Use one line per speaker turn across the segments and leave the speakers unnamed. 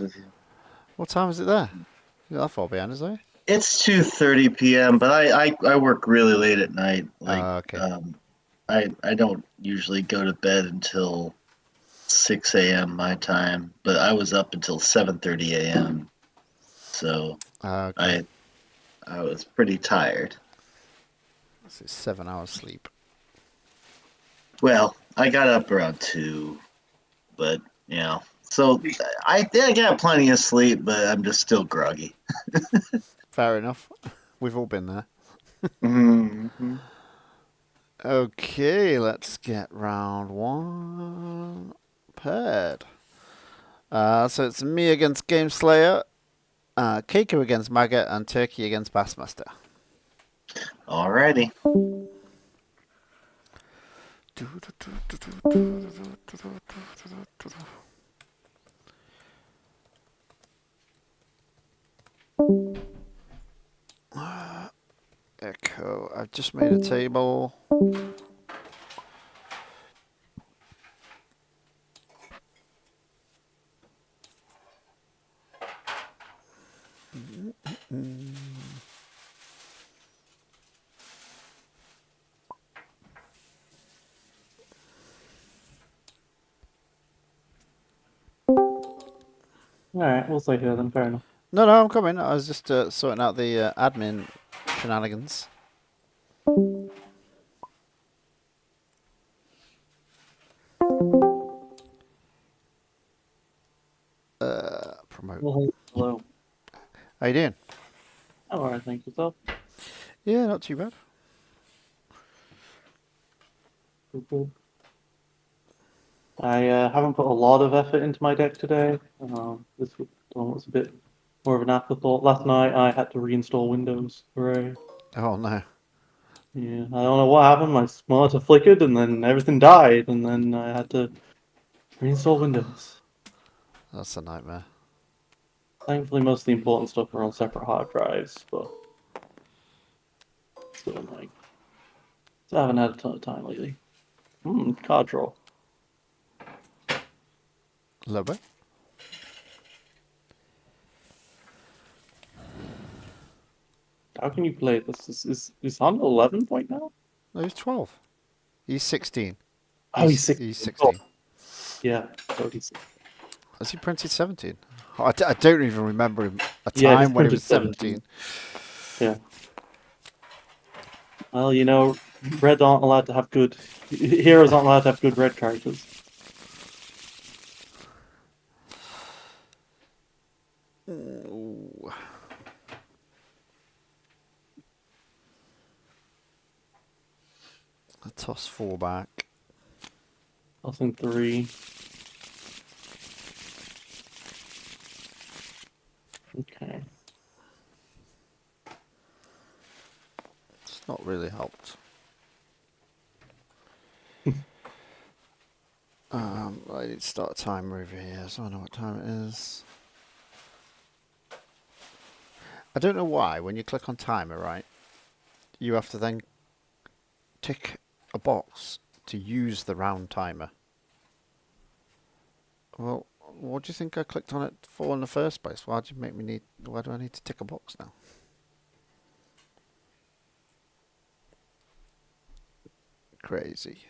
honest with you.
What time is it there? You're that far behind, is it?
It's 2:30 p.m., but I work really late at night.
Okay.
I don't usually go to bed until 6 a.m. my time, but I was up until 7:30 a.m. So
Okay.
I was pretty tired.
This is 7 hours sleep.
Well, I got up around 2, but so I think I got plenty of sleep, but I'm just still groggy.
Fair enough. We've all been there.
Mm-hmm.
Okay, let's get round one paired. So it's me against Game Slayer, Keiko against Maggot, and Turkey against Bassmaster.
Alrighty.
Echo. I've just made a table.
Alright, we'll stay here then, fair enough.
No, I'm coming. I was just sorting out the admin shenanigans. Promote.
Hello.
How you doing?
I'm alright, thank yourself.
Yeah, not too bad.
Good. I haven't put a lot of effort into my deck today. This one was a bit more of an afterthought. Last night I had to reinstall Windows. Hooray.
Oh no.
Yeah, I don't know what happened. My monitor flickered and then everything died, and then I had to reinstall Windows.
That's a nightmare.
Thankfully, most of the important stuff are on separate hard drives, but still annoying. So I haven't had a ton of time lately. Card draw.
A little bit.
How can you play this? Is on 11 point now?
No, he's 12. He's 16.
Oh, he's 16.
He's 16.
Oh, yeah, Cody's.
Has he printed 17? Oh, I don't even remember a
Yeah,
time
he's
when he
printed
was 17.
Yeah. Well, red aren't allowed to have good... Heroes aren't allowed to have good red characters.
Ooh. I toss 4 back.
I think 3. Okay.
It's not really helped. I need to start a timer over here so I know what time it is. I don't know why, when you click on timer, right, you have to then tick a box to use the round timer. Well, what do you think I clicked on it for in the first place? Why do I need to tick a box now? Crazy.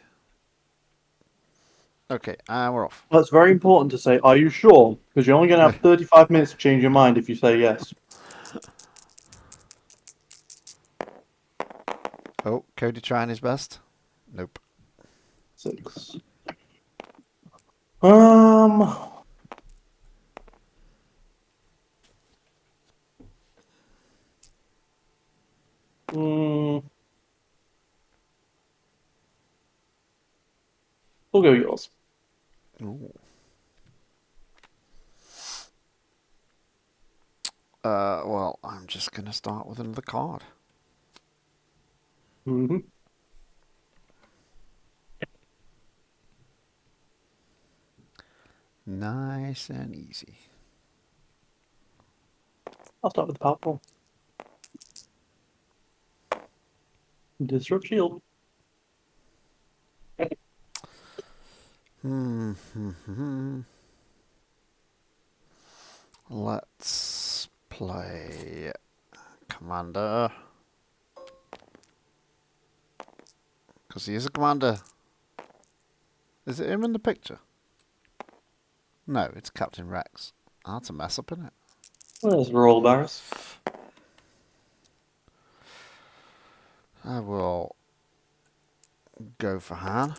Okay, we're off.
Well, it's very important to say, are you sure? Because you're only going to have 35 minutes to change your mind if you say yes.
Oh, Cody trying his best? Nope.
6. We'll go yours.
Ooh. Well, I'm just going to start with another card.
Mm-hmm.
Nice and easy.
I'll start with the powerful. Disrupt shield.
Let's play Commander. Because he is a commander. Is it him in the picture? No, it's Captain Rex. Oh, that's a mess up, isn't it?
Let's roll, Bariss.
I will go for Han.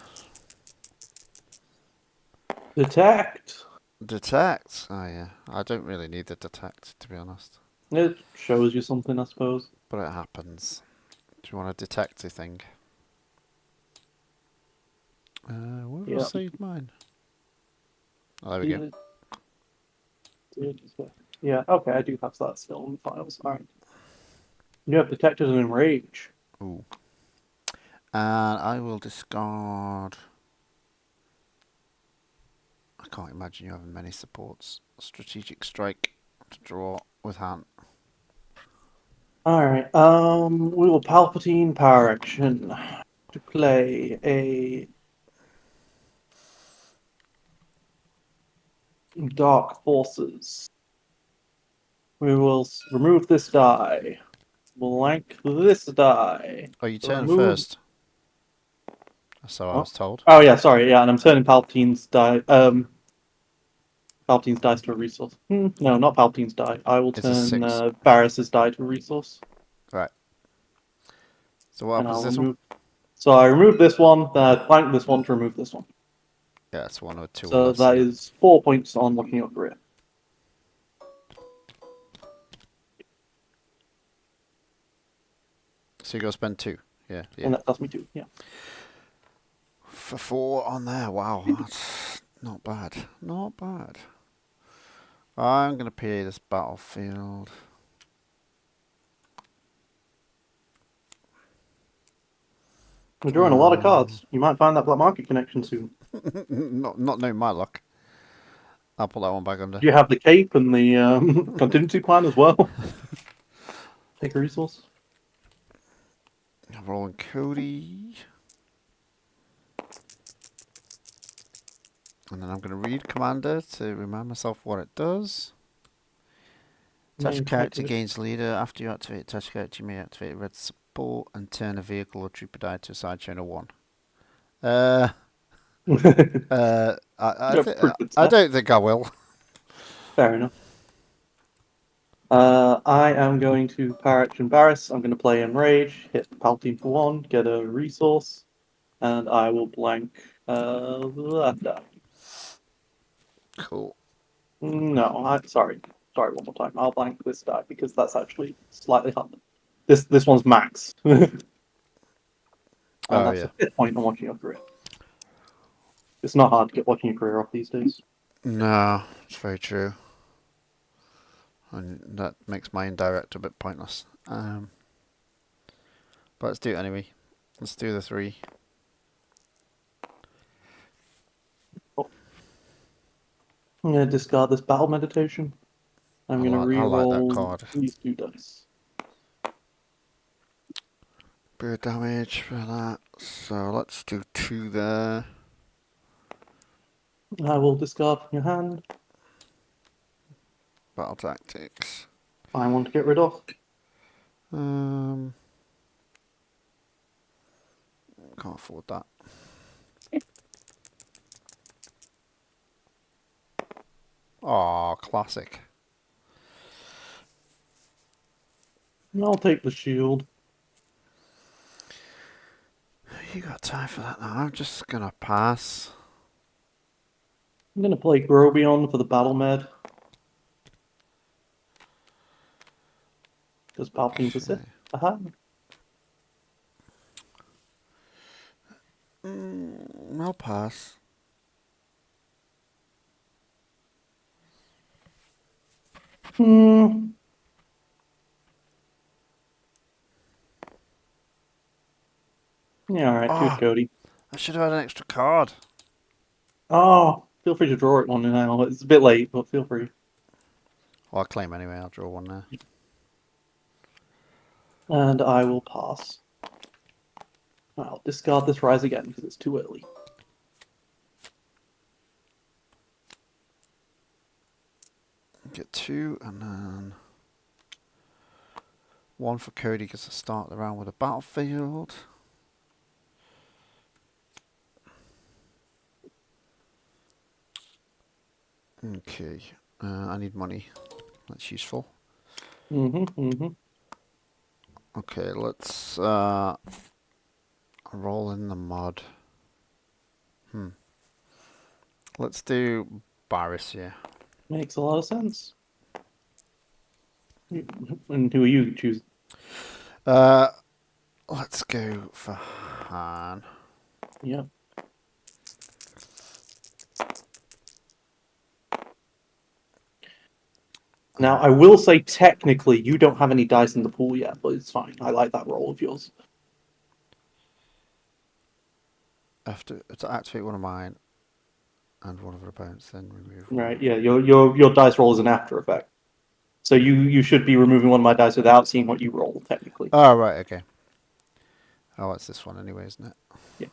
Detect.
Detect. Oh yeah, I don't really need the detect, to be honest.
It shows you something, I suppose.
But it happens. Do you want to detect a thing? Where have I
Yeah.
saved mine? Oh, there we go.
Yeah, okay, I do have that still in the files. Alright. You have detected an enrage.
Ooh. And I will discard... I can't imagine you having many supports. Strategic strike to draw with Han.
Alright, we will Palpatine power action to play a Dark Forces. We will remove this die. Blank this die.
Oh, you turn
Remove.
first. So I
What?
was told.
Oh yeah, sorry, yeah, and I'm turning Palpatine's die. Palpatine's dice to a resource. No, not Palpatine's die. I will
It's a
turn
6.
Barriss's die to a resource,
Right. So what
and
happens
I'll
to this one?
remove. So I remove this one, then I blank this one to remove this one.
Yeah, it's 1 or 2 or
So
less.
that
Isn't it?
is 4 points on looking your career.
So you go spend 2. Yeah, yeah.
And that cost me 2, yeah.
For 4 on there. Wow, that's not bad. Not bad. I'm going to PA this battlefield.
We're drawing a lot of cards. You might find that black market connection soon.
not knowing my luck. I'll put that one back under.
Do you have the cape and the contingency plan as well? Take a resource.
I'm rolling Cody. And then I'm going to read Commander to remind myself what it does. Touch
Main
character
activity.
gains leader. After you activate touch character, you may activate red support and turn a vehicle or trooper die to a side chain of 1. I don't think I will.
Fair enough. I am going to power action Bariss. I'm going to play Enrage, hit Palpatine for 1, get a resource, and I will blank that die.
Cool.
No, sorry, one more time. I'll blank this die because that's actually slightly hard. This one's max, and that's
Yeah.
a 5th point on watching your career. It's not hard to get watching your career off these days.
No, it's very true. And that makes my indirect a bit pointless. But let's do it anyway. Let's do the 3.
I'm going to discard this battle meditation. I'm going to
I like
re-roll
that card.
these 2 dice.
Bit of damage for that. So let's do 2 there.
I will discard from your hand.
Battle tactics.
Find one to get rid of.
Can't afford that. Aw, classic.
I'll take the shield.
You got time for that now? I'm just gonna pass.
I'm going to play Grobion for the battle med. Because Palpatine's a Sith.
Okay.
Aha.
I'll pass.
Hmm. Yeah, alright, choose Cody.
I should have had an extra card.
Oh, feel free to draw it one now. It's a bit late, but feel free.
Well, I'll claim anyway. I'll draw one there.
And I will pass. I'll discard this Rise again because it's too early.
Get 2, and then 1 for Cody because I start the round with a battlefield. Okay, I need money. That's useful. Okay, let's roll in the mud. Let's do Bariss, yeah.
Makes a lot of sense. And who are you choosing?
Let's go for Han.
Yeah. Now, I will say technically you don't have any dice in the pool yet, but it's fine. I like that roll of yours.
I have to activate one of mine and one of our opponents, then remove one.
Right, yeah, your dice roll is an after effect. So you should be removing one of my dice without seeing what you roll, technically.
Oh, right, okay. Oh, it's this one anyway, isn't it?
Yeah.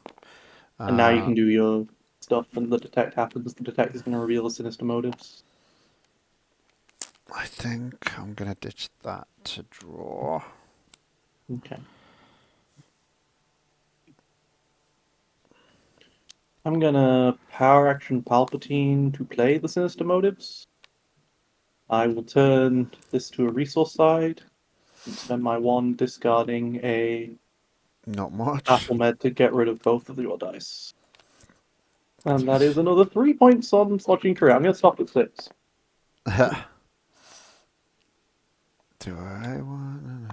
And now you can do your stuff, and the detect happens. The detect is going to reveal the sinister motives.
I think I'm going to ditch that to draw.
Okay. I'm going to power action Palpatine to play the sinister motives. I will turn this to a resource side and spend my 1 discarding a
Not much.
Battle Med to get rid of both of your dice. And that is another 3 points on Slodging Career. I'm going to stop at 6.
Do I want to know?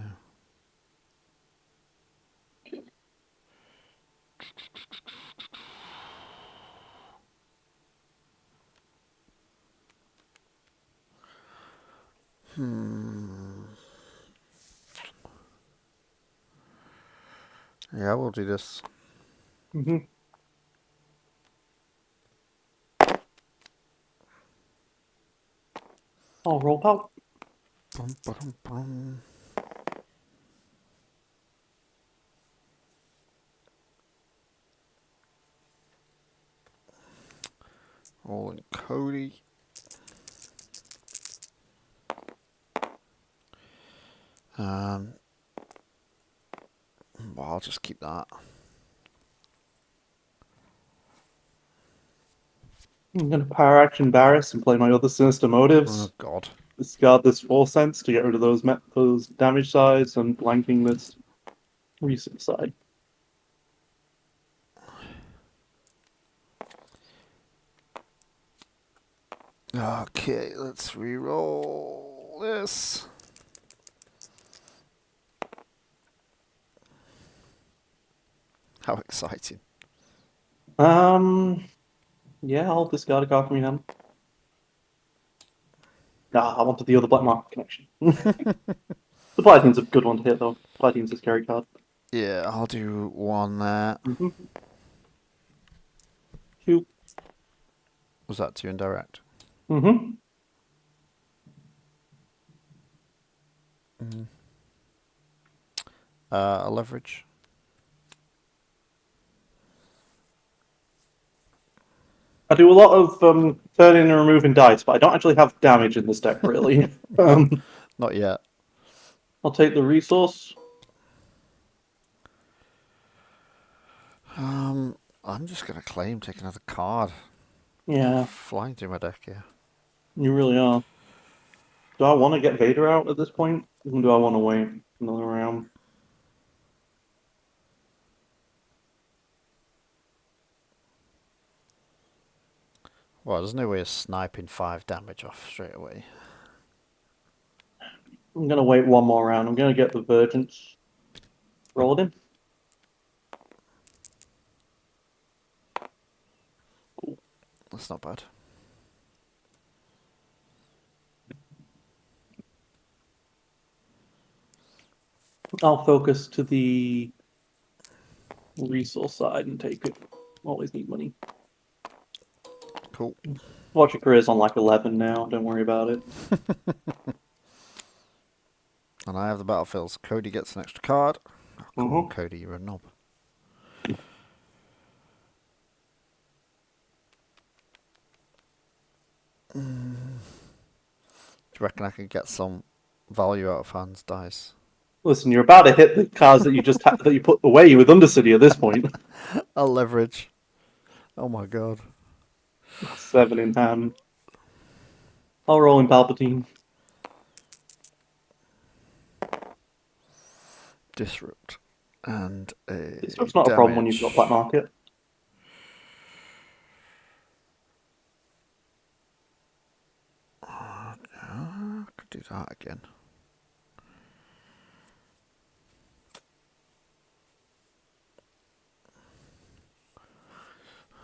Yeah, we'll do this.
I'll roll Pal.
Bum, ba-dum, bum. Rolling Cody. Well, I'll just keep that.
I'm going to power action Bariss and play my other sinister motives.
Oh God.
Discard this 4 cents to get rid of those damage sides and blanking this recent side.
Okay, let's re-roll this. How exciting.
Yeah, I'll discard a card from your hand. Nah, I wanted the other Black Market connection. The Platine's a good one to hit, though. Platine's a scary card.
Yeah, I'll do 1 there.
Shoot.
Was that 2 indirect? A leverage.
I do a lot of turning and removing dice, but I don't actually have damage in this deck, really.
Not yet.
I'll take the resource.
I'm just going to claim, take another card.
Yeah,
Flying through my deck here.
you really are. Do I want to get Vader out at this point? Or do I want to wait another round?
Well, there's no way of sniping 5 damage off straight away.
I'm going to wait one more round. I'm going to get the Virgins rolled in. Cool.
That's not bad.
I'll focus to the resource side and take it. Always need money.
Cool.
Watch your career's on like 11 now. Don't worry about it.
And I have the battlefields. Cody gets an extra card. Oh, come on, Cody, you're a knob. you reckon I could get some value out of Han's dice?
Listen, you're about to hit the cards that you just that you put away with Undercity at this point.
I'll leverage. Oh my god.
7 in hand. I'll roll in Palpatine.
Disrupt. And a
It's not a problem when you've got Black Market.
I could do that again.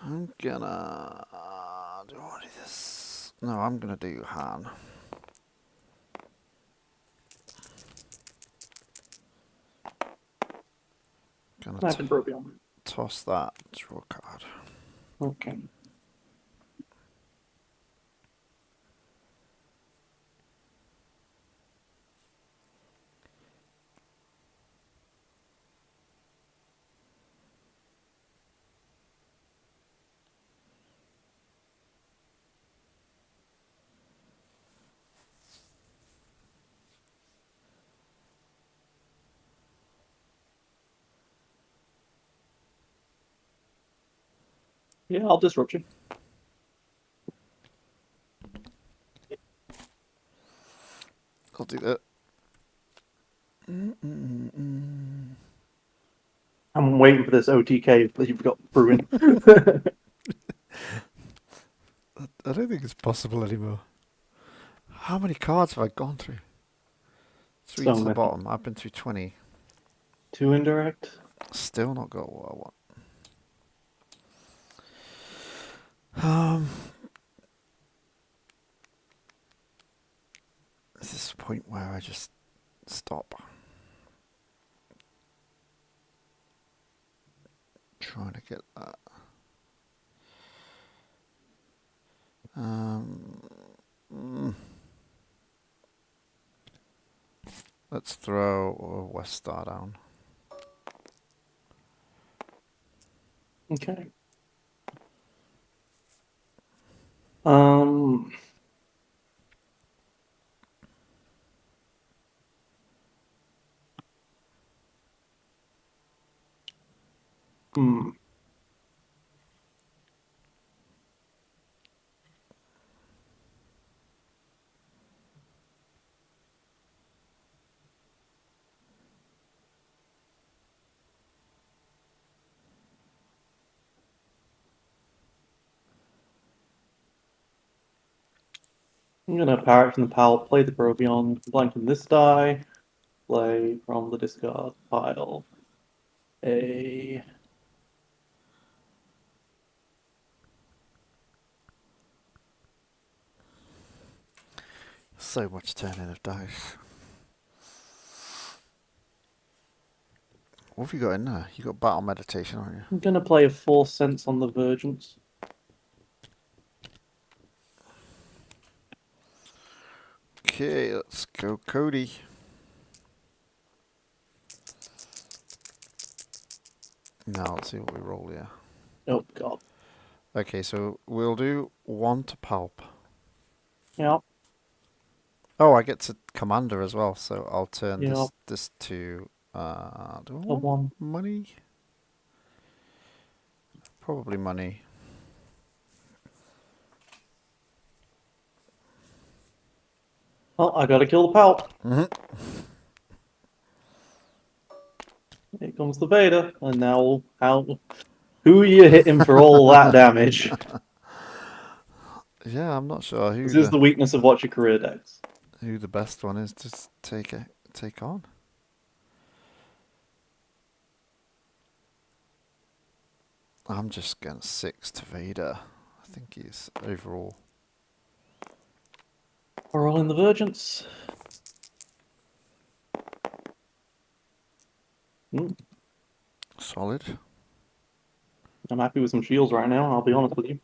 I'm gonna do all of this. No, I'm gonna do Han.
I've been broken on.
Toss that. Draw a card.
Okay. Yeah, I'll disrupt you.
I'll do that.
I'm waiting for this OTK that you've got brewing.
I don't think it's possible anymore. How many cards have I gone through? 3
So
to the
many.
bottom. I've been through 20.
2 indirect.
Still not got what I want. This is the point where I just stop. Trying to get that. Let's throw a West Star down.
Okay. Hmm. I'm gonna parrot from the palette, play the Grobion, blanking this die, play from the discard pile a
So much turning of dice. What have you got in there? You got Battle Meditation, aren't you?
I'm gonna play a 4 cents on the Virgins.
Okay, let's go Cody. Now let's see what we roll here.
Oh god.
Okay, so we'll do 1 to Palp.
Yeah.
Oh, I get to Commander as well, so I'll turn
Yeah.
this to do I
A
want
1.
money? Probably money.
Well, I gotta kill the palp. Here comes the Vader, and now who are you hitting for all that damage?
Yeah, I'm not sure
This is the weakness of Watch Your Career decks.
who the best one is to take on. I'm just going 6 to Vader. I think he's overall.
We're all in the Virgins.
Solid.
I'm happy with some shields right now, I'll be honest with you.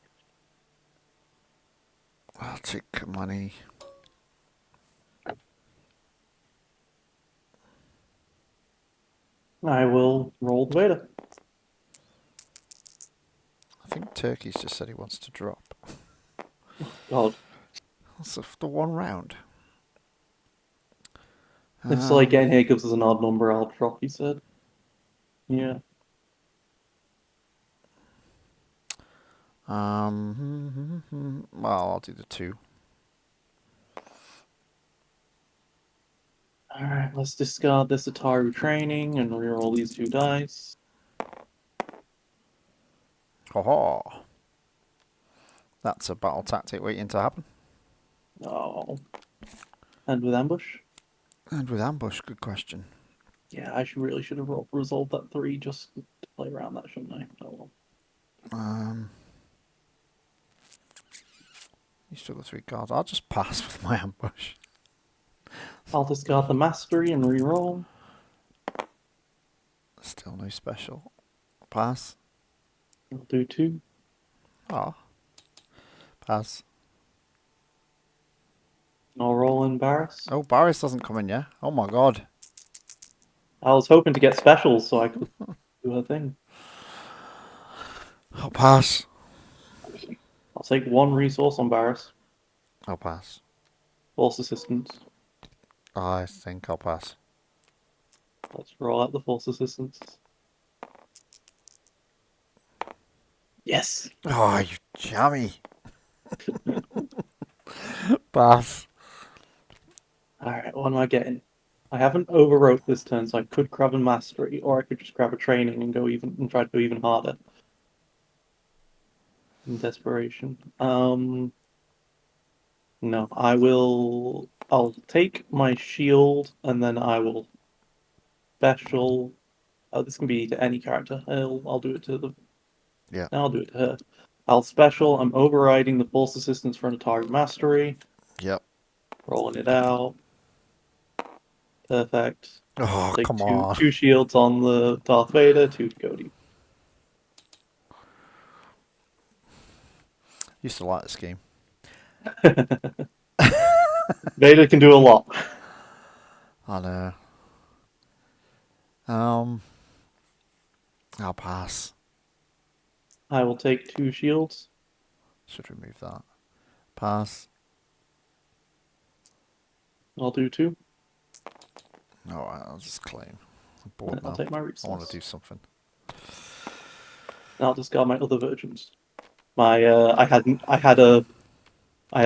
I'll take money.
I will roll the Vader.
I think Turkey's just said he wants to drop.
God.
That's after 1 round.
If Slade getting here gives us an odd number, I'll drop, he said. Yeah.
Well, I'll do the 2.
Alright, let's discard this Ataru training and reroll these 2 dice.
Haha. That's a battle tactic waiting to happen.
Oh. And with ambush?
And with ambush, good question.
Yeah, I really should have resolved that 3 just to play around that, shouldn't I? Oh well.
You still got 3 cards. I'll just pass with my ambush.
I'll discard the mastery and reroll.
Still no special. Pass.
I'll do 2.
Ah. Pass.
I'll roll in Bariss.
Oh, Bariss doesn't come in, yeah? Oh my god.
I was hoping to get specials so I could do her thing.
I'll pass.
I'll take 1 resource on Bariss.
I'll pass.
Force assistance.
I think I'll pass.
Let's roll out the force assistance. Yes!
Oh, you jammy. Pass.
Alright, what am I getting? I haven't overwrote this turn, so I could grab a mastery, or I could just grab a training and try to go even harder. In desperation. No, I'll take my shield and then I will special. Oh, this can be to any character. I'll do it to the.
Yeah.
I'll do it to her. I'll special. I'm overriding the force assistance for an Atari mastery.
Yep.
Rolling it out. Perfect.
Oh,
Take
come
2
on.
2 shields on the Darth Vader, 2 to Cody.
Used to like this game.
Vader can do a lot.
I know. I'll pass.
I will take 2 shields.
Should remove that. Pass.
I'll do 2.
Alright, I'll just claim. I'm bored
I'll
now.
take my
I want
resource.
to do something.
I'll discard my other virgins. I had a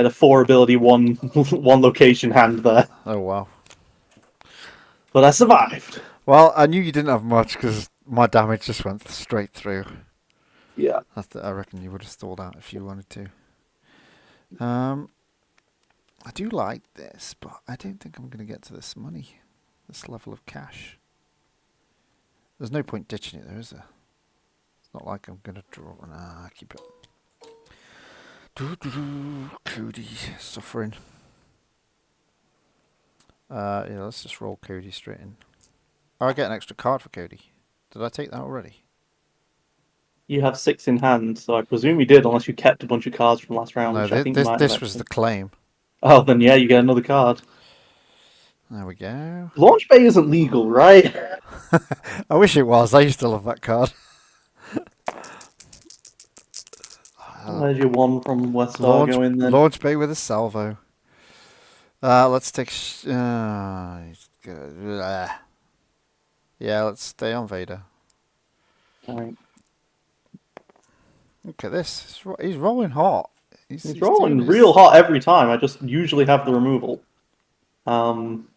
4 ability one location hand there,
Oh, wow.
but I survived.
Well, I knew you didn't have much because my damage just went straight through.
Yeah.
I reckon you would have stalled out if you wanted to. I do like this, but I don't think I'm going to get to this money. This level of cash. There's no point ditching it, though, is there? It's not like I'm going to draw. Nah, keep it. Cody suffering. Yeah, let's just roll Cody straight in. Oh, I get an extra card for Cody. Did I take that already?
You have 6 in hand, so I presume you did, unless you kept a bunch of cards from last round.
No,
Which I think you might
this
have
was the
actually.
claim.
Oh, then yeah, you get another card.
There we go.
Launch Bay isn't legal, right?
I wish it was. I used to love that card.
There's your 1 from West Argo in then.
Launch Bay with a salvo. Let's take. Yeah, let's stay on Vader.
Alright.
Look at this. He's rolling hot.
He's rolling real hot every time. I just usually have the removal. I'm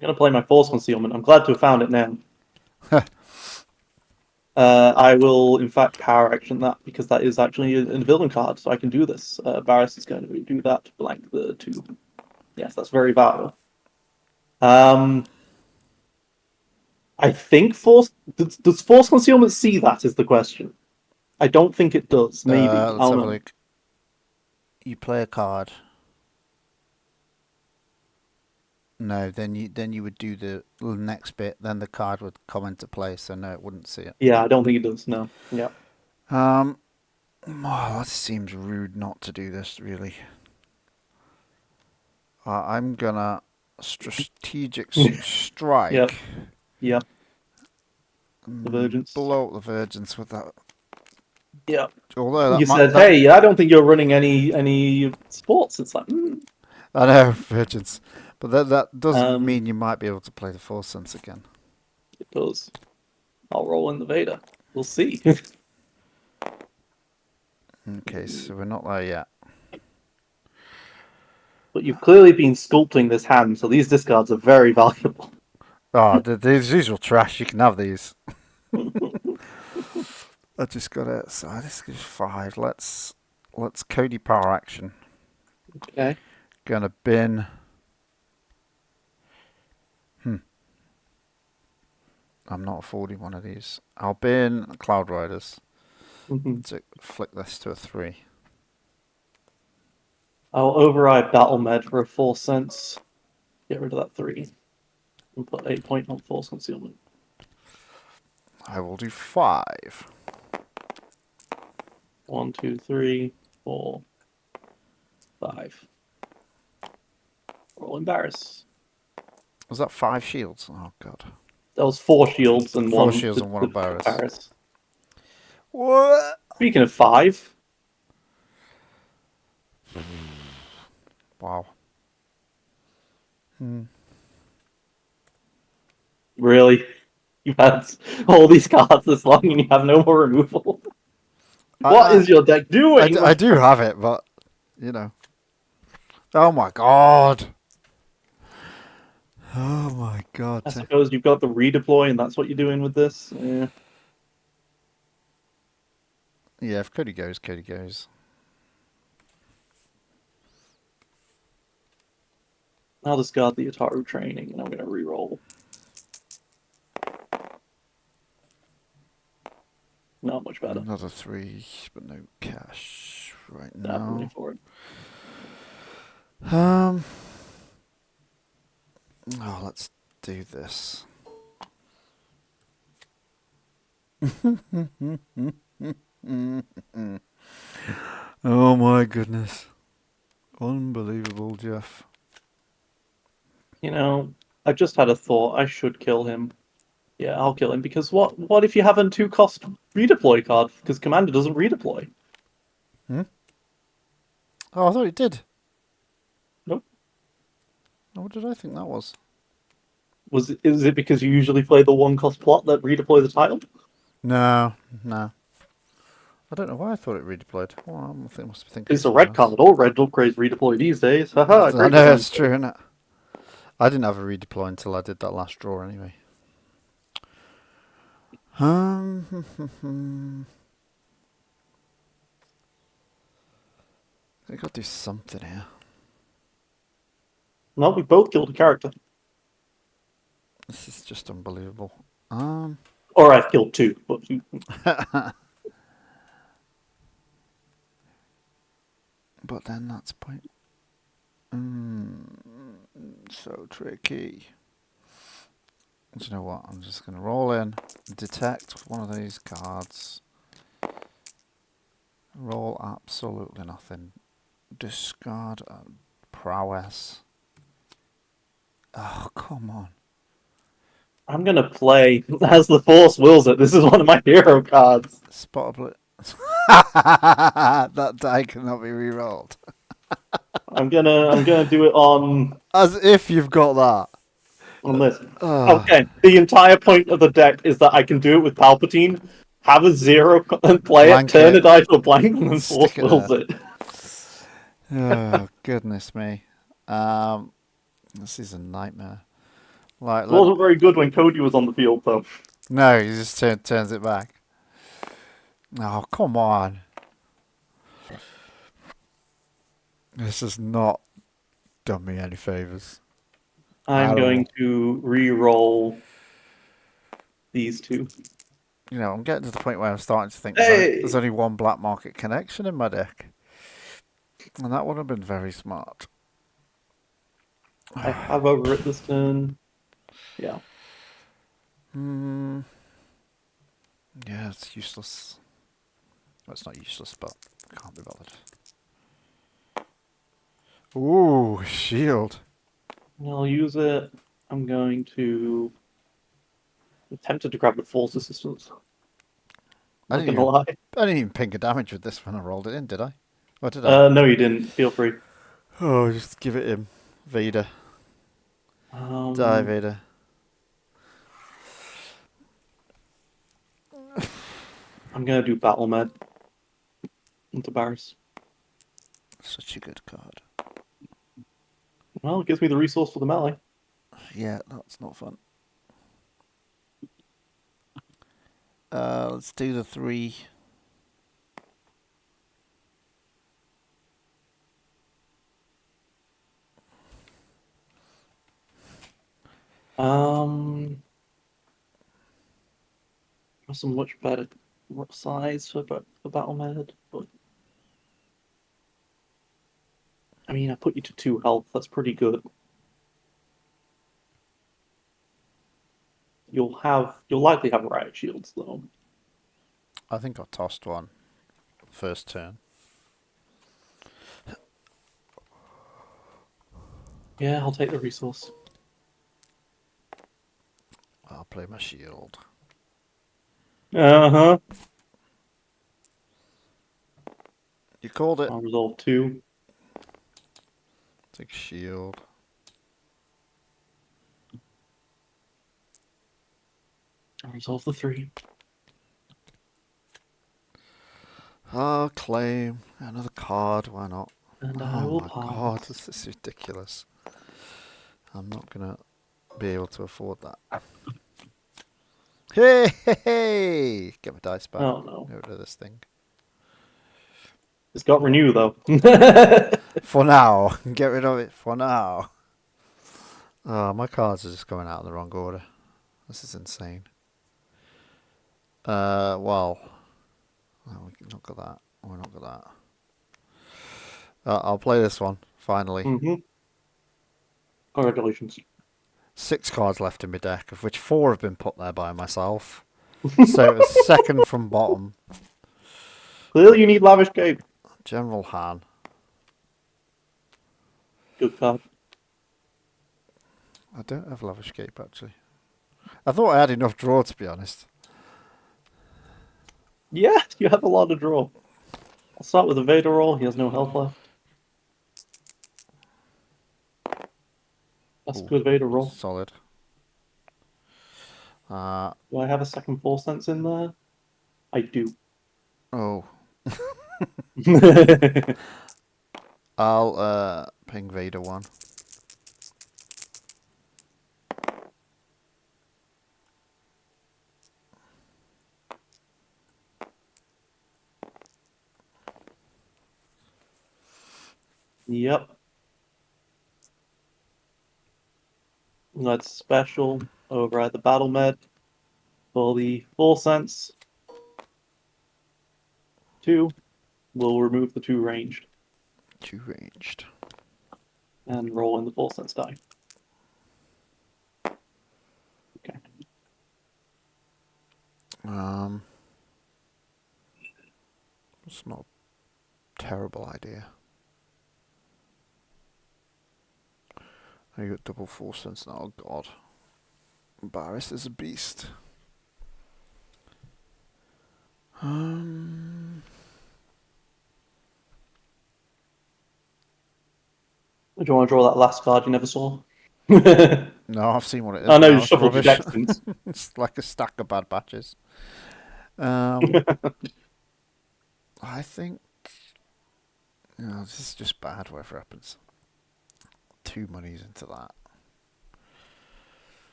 gonna play my Force Concealment. I'm glad to have found it now. I will, in fact, power action that because that is actually a villain card, so I can do this. Bariss is going to do that to blank the 2. Yes, that's very valuable. I think does Force Concealment see that is the question. I don't think it does. Maybe.
Let's have a look. You play a card. No, then you would do the next bit. Then the card would come into play. So no, it wouldn't see it.
Yeah, I don't think it does. No. Yeah.
Oh, that seems rude not to do this. Really. I'm gonna strategic strike.
Yep. Yep. The Virgins.
Blow up the Virgins with that
Yeah.
Although that
You
might,
said,
that,
hey, I don't think you're running any sports. It's like,
I know, virgins. But that does
Um,
mean you might be able to play the Force Sense again.
it does. I'll roll in the Vader. We'll see.
Okay, so we're not there yet.
But you've clearly been sculpting this hand, so these discards are very valuable.
Oh, these were trash. You can have these. I just got it. So this is 5. Let's Cody power action.
Okay.
Gonna bin. I'm not affording one of these. I'll bin Cloud Riders to flick this to a 3.
I'll override Battle Med for a Force Sense. Get rid of that 3. And put 8 point on Force Concealment.
I will do 5.
1, 2, 3, 4, 5. Roll Bariss.
Was that 5 shields? Oh god.
That was 4 shields and
4
one
shields and 1 of Bariss.
Bariss.
What?
Speaking of 5.
Wow.
Really? You've had all these cards this long and you have no more removal? What is your deck doing?
I do have it, but you know. Oh my god. Oh my god.
I suppose you've got the redeploy and that's what you're doing with this? Yeah.
Yeah, if Cody goes, Cody goes.
I'll discard the Ataru training and I'm going to reroll. Not much better.
Another 3, but no cash right
Don't have money
now.
for it.
Oh, let's do this. Oh my goodness. Unbelievable, Jeff.
You know, I just had a thought. I should kill him. Yeah, I'll kill him because what if you have a 2-cost redeploy card? Because Commander doesn't redeploy.
Oh, I thought it did.
Nope.
Oh, what did I think that was?
Is it because you usually play the 1-cost plot that redeploy the title?
No. I don't know why I thought it redeployed. Well, I must be thinking.
It's a red card. All red upgrades redeploy these days. Haha,
I
great
know,
design.
it's true, isn't it? I didn't have a redeploy until I did that last draw anyway. I got to do something here.
No, we both killed a character.
This is just unbelievable.
Or I've killed 2, but
But then that's point. So tricky. Do you know what? I'm just going to roll in, detect one of these cards, roll absolutely nothing, discard prowess. Oh, come on.
I'm gonna play as the Force wills it. This is one of my hero cards.
Spot a blitz. That die cannot be re-rolled.
I'm gonna do it on
As if you've got that.
this. Okay, the entire point of the deck is that I can do it with Palpatine, have a 0 and play
Blank
it, turn
it.
a die to a blank, and then Force
Stick it
wills
there.
it.
Oh, goodness me. This is a nightmare. Like,
It wasn't very good when Cody was on the field, though.
no, he just turns it back. Oh, come on. This has not done me any favours.
I'm going to re-roll these 2.
You know, I'm getting to the point where I'm starting to think
Hey!
there's only one black market connection in my deck. And that would have been very smart.
I have overwrit this turn. Yeah.
Yeah, it's useless. Well, it's not useless, but I can't be bothered. Ooh, shield.
I'll use it. I'm going to... I'm tempted to grab the Force Assistance.
I
Not
didn't
gonna
even,
lie.
I didn't even ping a damage with this when I rolled it in, did I? Or did I?
No, you didn't. Feel free.
Oh, just give it him. Vader. Die, Vader.
I'm gonna do Battle Med into Bariss.
Such a good card.
Well, it gives me the resource for the melee.
Yeah, that's not fun. Let's do the 3.
That's a much better size for Battle Med, but I mean, I put you to 2 health. That's pretty good. You'll likely have riot shields though.
I think I tossed one first turn.
Yeah, I'll take the resource.
I'll play my shield.
Uh-huh.
You called it.
I'll resolve 2.
Take shield.
I'll resolve the 3.
I'll claim another card. Why not?
And I will
my
pass.
god, this is ridiculous. I'm not gonna be able to afford that. Hey! Get my dice back.
Oh no.
Get rid of this thing.
It's got renew though.
For now. Get rid of it for now. Oh, my cards are just going out in the wrong order. This is insane. Well. Oh, we've not got that. We're not got that. I'll play this one, finally.
Mm-hmm. Congratulations.
6 cards left in my deck, of which 4 have been put there by myself. So it was second from bottom.
Clearly you need Lavish Cape.
General Han.
Good card.
I don't have Lavish Cape, actually. I thought I had enough draw, to be honest.
Yeah, you have a lot to draw. I'll start with a Vader roll. He has no health left. That's a good Vader roll.
Solid.
Do I have a second Force Sense in there? I do.
Oh. I'll ping Vader one.
Yep. That's special over at the Battle Med for the Full Sense. 2. We'll remove the 2 ranged
2 ranged.
and roll in the Full Sense die. Okay.
It's not a terrible idea. I got double Force Sense now. Oh god. Bariss is a beast.
Do you want to draw that last card you never saw?
No, I've seen what it is.
I know
now.
you
It's
shuffled your
rubbish.
deck since.
It's like a stack of bad batches. I think this is just bad, whatever happens. 2 monies into that.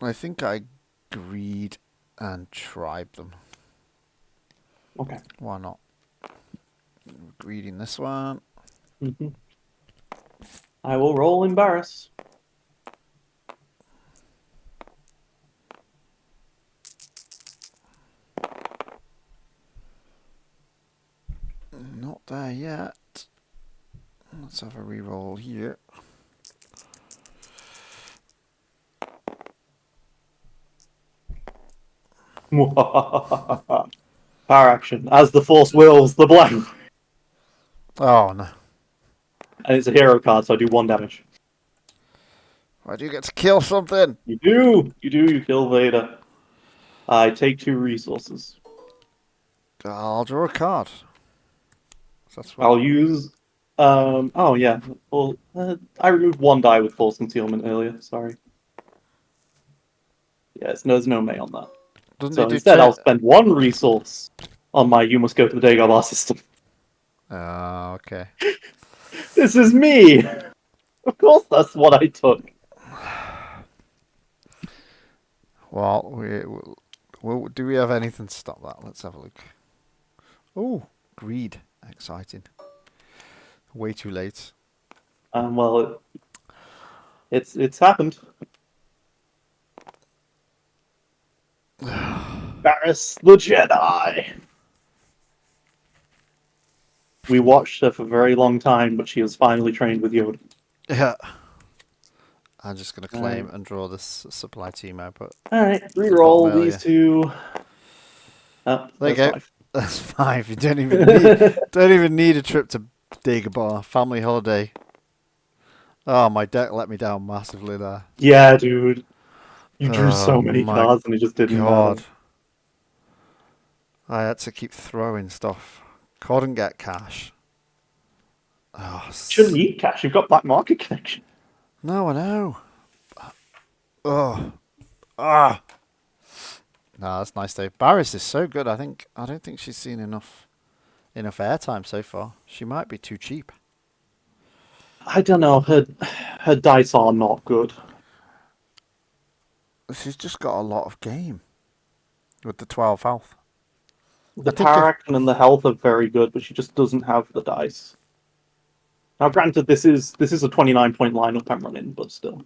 I think I greed and tribe them.
Okay.
Why not? Greeding this one.
Mm-hmm. I will roll in Bariss.
Not there yet. Let's have a reroll here.
Power action. As the Force wills, the black.
Oh no.
And it's a hero card, so I do 1 damage.
Why do you get to kill something?
You do! You kill Vader. I take 2 resources.
I'll draw a card. That's what.
I'll use. Oh yeah. Well, I removed 1 die with Force Concealment earlier. Sorry. Yes, there's no May on that.
Doesn't
So
it do
instead, I'll spend 1 resource on my You Must Go to the Dagobah system.
Oh, okay.
This is me! Of course that's what I took.
Well, do we have anything to stop that? Let's have a look. Oh, greed. Exciting. Way too late.
Well, it's happened. Bariss the Jedi! We watched her for a very long time, but she has finally trained with Yoda.
Yeah. I'm just going to claim and draw this supply team output.
Alright,
Bottom
reroll
earlier.
these 2. Oh,
There you
that's
go.
5.
That's 5. You don't even need a trip to Dagobah. Family holiday. Oh, my deck let me down massively there.
Yeah, dude. You drew so
Oh
many
my
cards and it just didn't
God.
matter.
I had to keep throwing stuff. Couldn't get cash. Oh,
Shouldn't need cash. You've got Black Market Connection.
No, I know. Oh. Ah. No, that's nice though. Bariss is so good. I don't think she's seen enough airtime so far. She might be too cheap.
I don't know. Her dice are not good.
She's just got a lot of game with the 12 health.
The
I think
power action and the health are very good, but she just doesn't have the dice. Now, granted, this is a 29-point lineup I'm running, but still.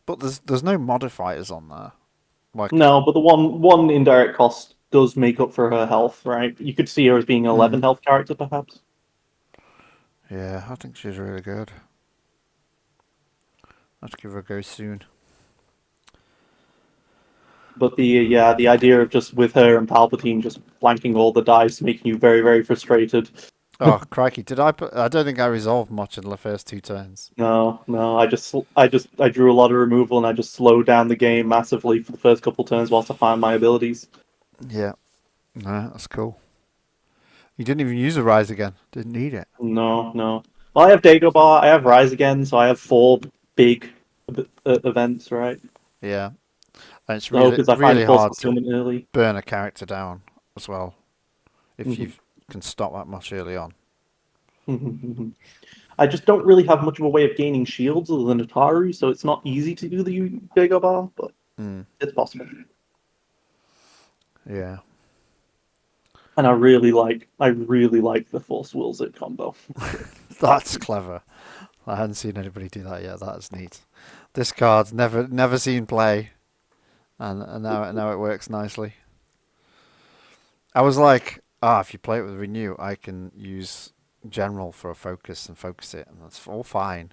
But there's no modifiers on there. Like
No, but the one indirect cost does make up for her health, right? You could see her as being an 11 health character, perhaps.
Yeah, I think she's really good. I have to give her a go soon.
But the idea of just with her and Palpatine just blanking all the dice, making you very, very frustrated.
Oh crikey! I don't think I resolved much in the first 2 turns.
No, I drew a lot of removal and I just slowed down the game massively for the first couple turns whilst I found my abilities.
Yeah, no, that's cool. You didn't even use a rise again. Didn't need it.
No. Well, I have Dagobah, I have Rise again, so I have 4 big events, right?
Yeah, and it's
The hope is I find
really
Force
hard to
Concealment early.
burn a character down as well if you
Mhm.
can stop that much early on.
I just don't really have much of a way of gaining shields other than Ataru, so it's not easy to do the Dagobah, but it's possible.
Yeah.
And I really like the Force Wills It combo.
That's clever. I hadn't seen anybody do that yet. That's neat. This card's never seen play, and now it works nicely. I was like, if you play it with Renew, I can use General for a focus and focus it, and that's all fine.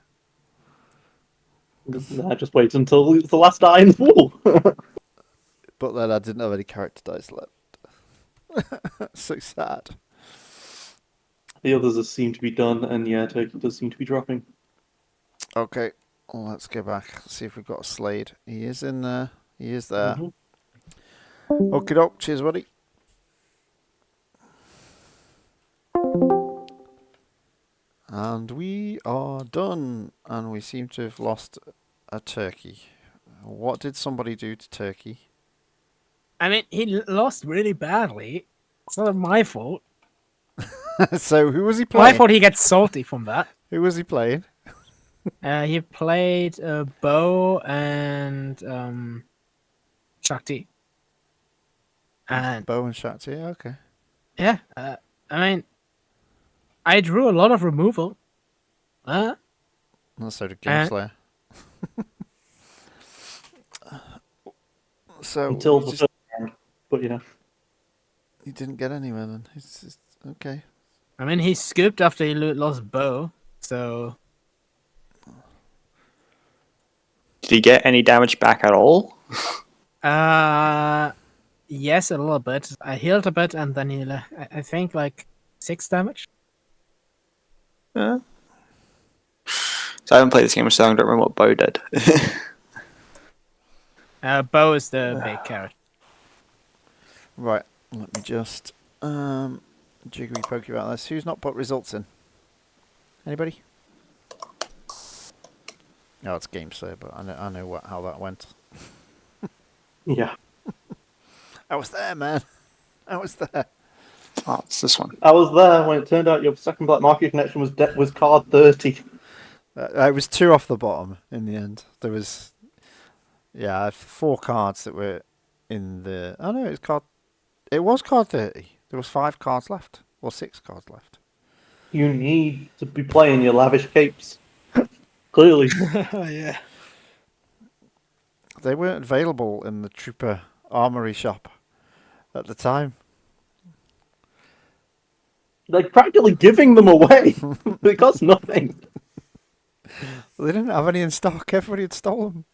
I just wait until it's the last die in the pool.
But then I didn't have any character dice left. So sad.
The others seem to be done, and yeah, Turkey does seem to be dropping.
Okay, well, let's go back. See if we've got a Slade. He is in there. He is there. Okie doke. Cheers, buddy. And we are done. And we seem to have lost a turkey. What did somebody do to Turkey?
I mean, he lost really badly. It's not my fault.
So who was he playing?
My fault he gets salty from that.
Who was he playing?
He played Bo and Shakti. And
Bo and Shakti, okay.
yeah, I mean, I drew a lot of removal.
And so did Gameslayer. So
Until the third round, but yeah.
He didn't get anywhere then. It's just, okay.
I mean, he scooped after he lost Bo, so...
Did he get any damage back at all?
Yes, a little bit. I healed a bit, and then I think like 6 damage.
So I haven't played this game, so I don't remember what Bo did.
Bo is the big character.
Right, let me just jiggery pokey about this. Who's not put results in? Anybody? Oh, it's Game Slayer, but I know how that went.
Yeah.
I was there, man. I was there.
Oh, it's this one.
I was there when it turned out your second black market connection was card 30.
I was 2 off the bottom in the end. There was, I had 4 cards that were in the. Oh no, it was card 30. There was 5 cards left, or 6 cards left.
You need to be playing your lavish capes. Clearly.
Yeah.
They weren't available in the Trooper Armory shop at the time.
Like, practically giving them away. They cost nothing.
They didn't have any in stock. Everybody had stolen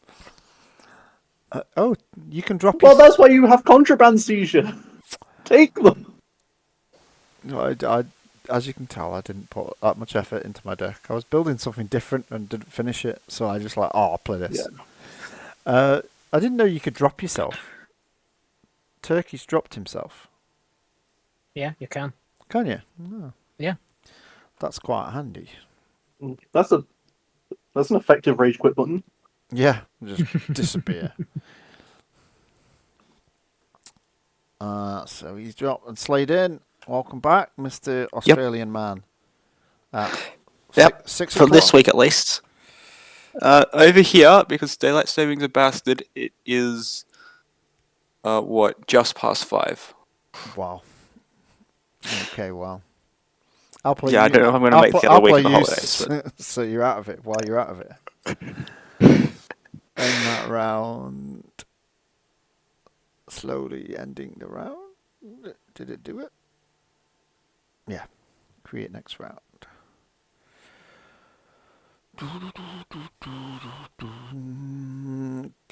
them. Oh, you can drop
Well,
your...
that's why you have contraband seizure. Take them.
No, as you can tell, I didn't put that much effort into my deck. I was building something different and didn't finish it, so I just I'll play this.
Yeah.
I didn't know you could drop yourself. Turkey's dropped himself.
Yeah, you can.
Can you? No.
Yeah.
That's quite handy.
That's an effective rage quit button.
Yeah, just disappear. So he's dropped and slayed in. Welcome back, Mr. Australian man.
Yep,
6
for this
o'clock.
week at least. Over here, because daylight savings are bastard, it is just past 5.
Wow. Okay, well. I'll play
Yeah, I
you.
don't know if I'm going to make the
I'll
other week
play
of the
you
holidays. But...
so you're out of it while you're out of it. End that round. Slowly ending the round. Did it do it? Yeah. Create next round.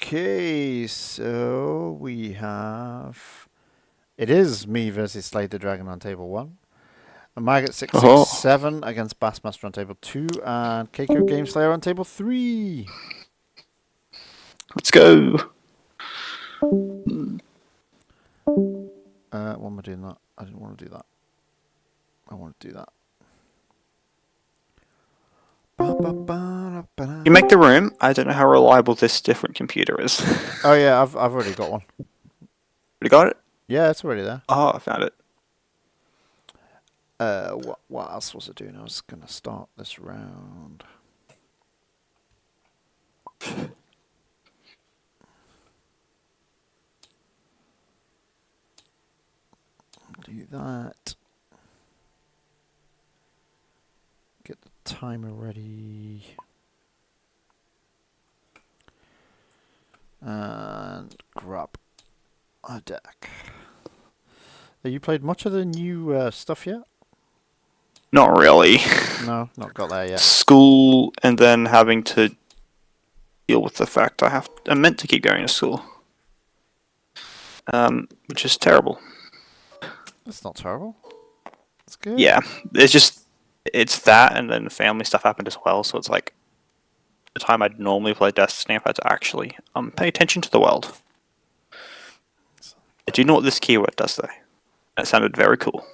Okay, so we have... It is me versus Slade the Dragon on table 1. And Maggot 667 against Bassmaster on table 2. And Keiko Game Slayer on table 3.
Let's go.
Why am I doing that? I didn't want to do that. I want to do that.
You make the room. I don't know how reliable this different computer is.
Oh yeah, I've already got one.
You got it?
Yeah, it's already there.
Oh, I found it.
What else was I doing? I was gonna start this round. Do that. Get the timer ready. And grab a deck. Have you played much of the new stuff yet?
Not really.
No, not got there yet.
School, and then having to deal with the fact I'm meant to keep going to school. Which is terrible.
That's not terrible. It's good.
Yeah, it's that, and then family stuff happened as well, so it's like the time I'd normally play Destiny, I've had to actually pay attention to the world. Do you know what this keyword does, though? That sounded very cool.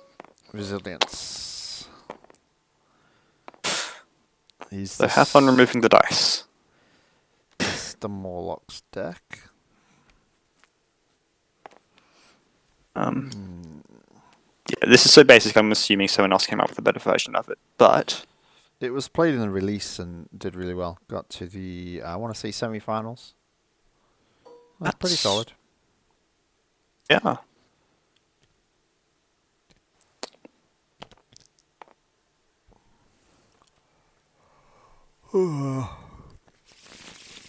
Resilience.
So have fun removing the dice.
It's the Morlock's deck.
Yeah, this is so basic, I'm assuming someone else came up with a better version of it, but...
It was played in the release and did really well. Got to the, I want to say, semi-finals. That's pretty solid.
Yeah.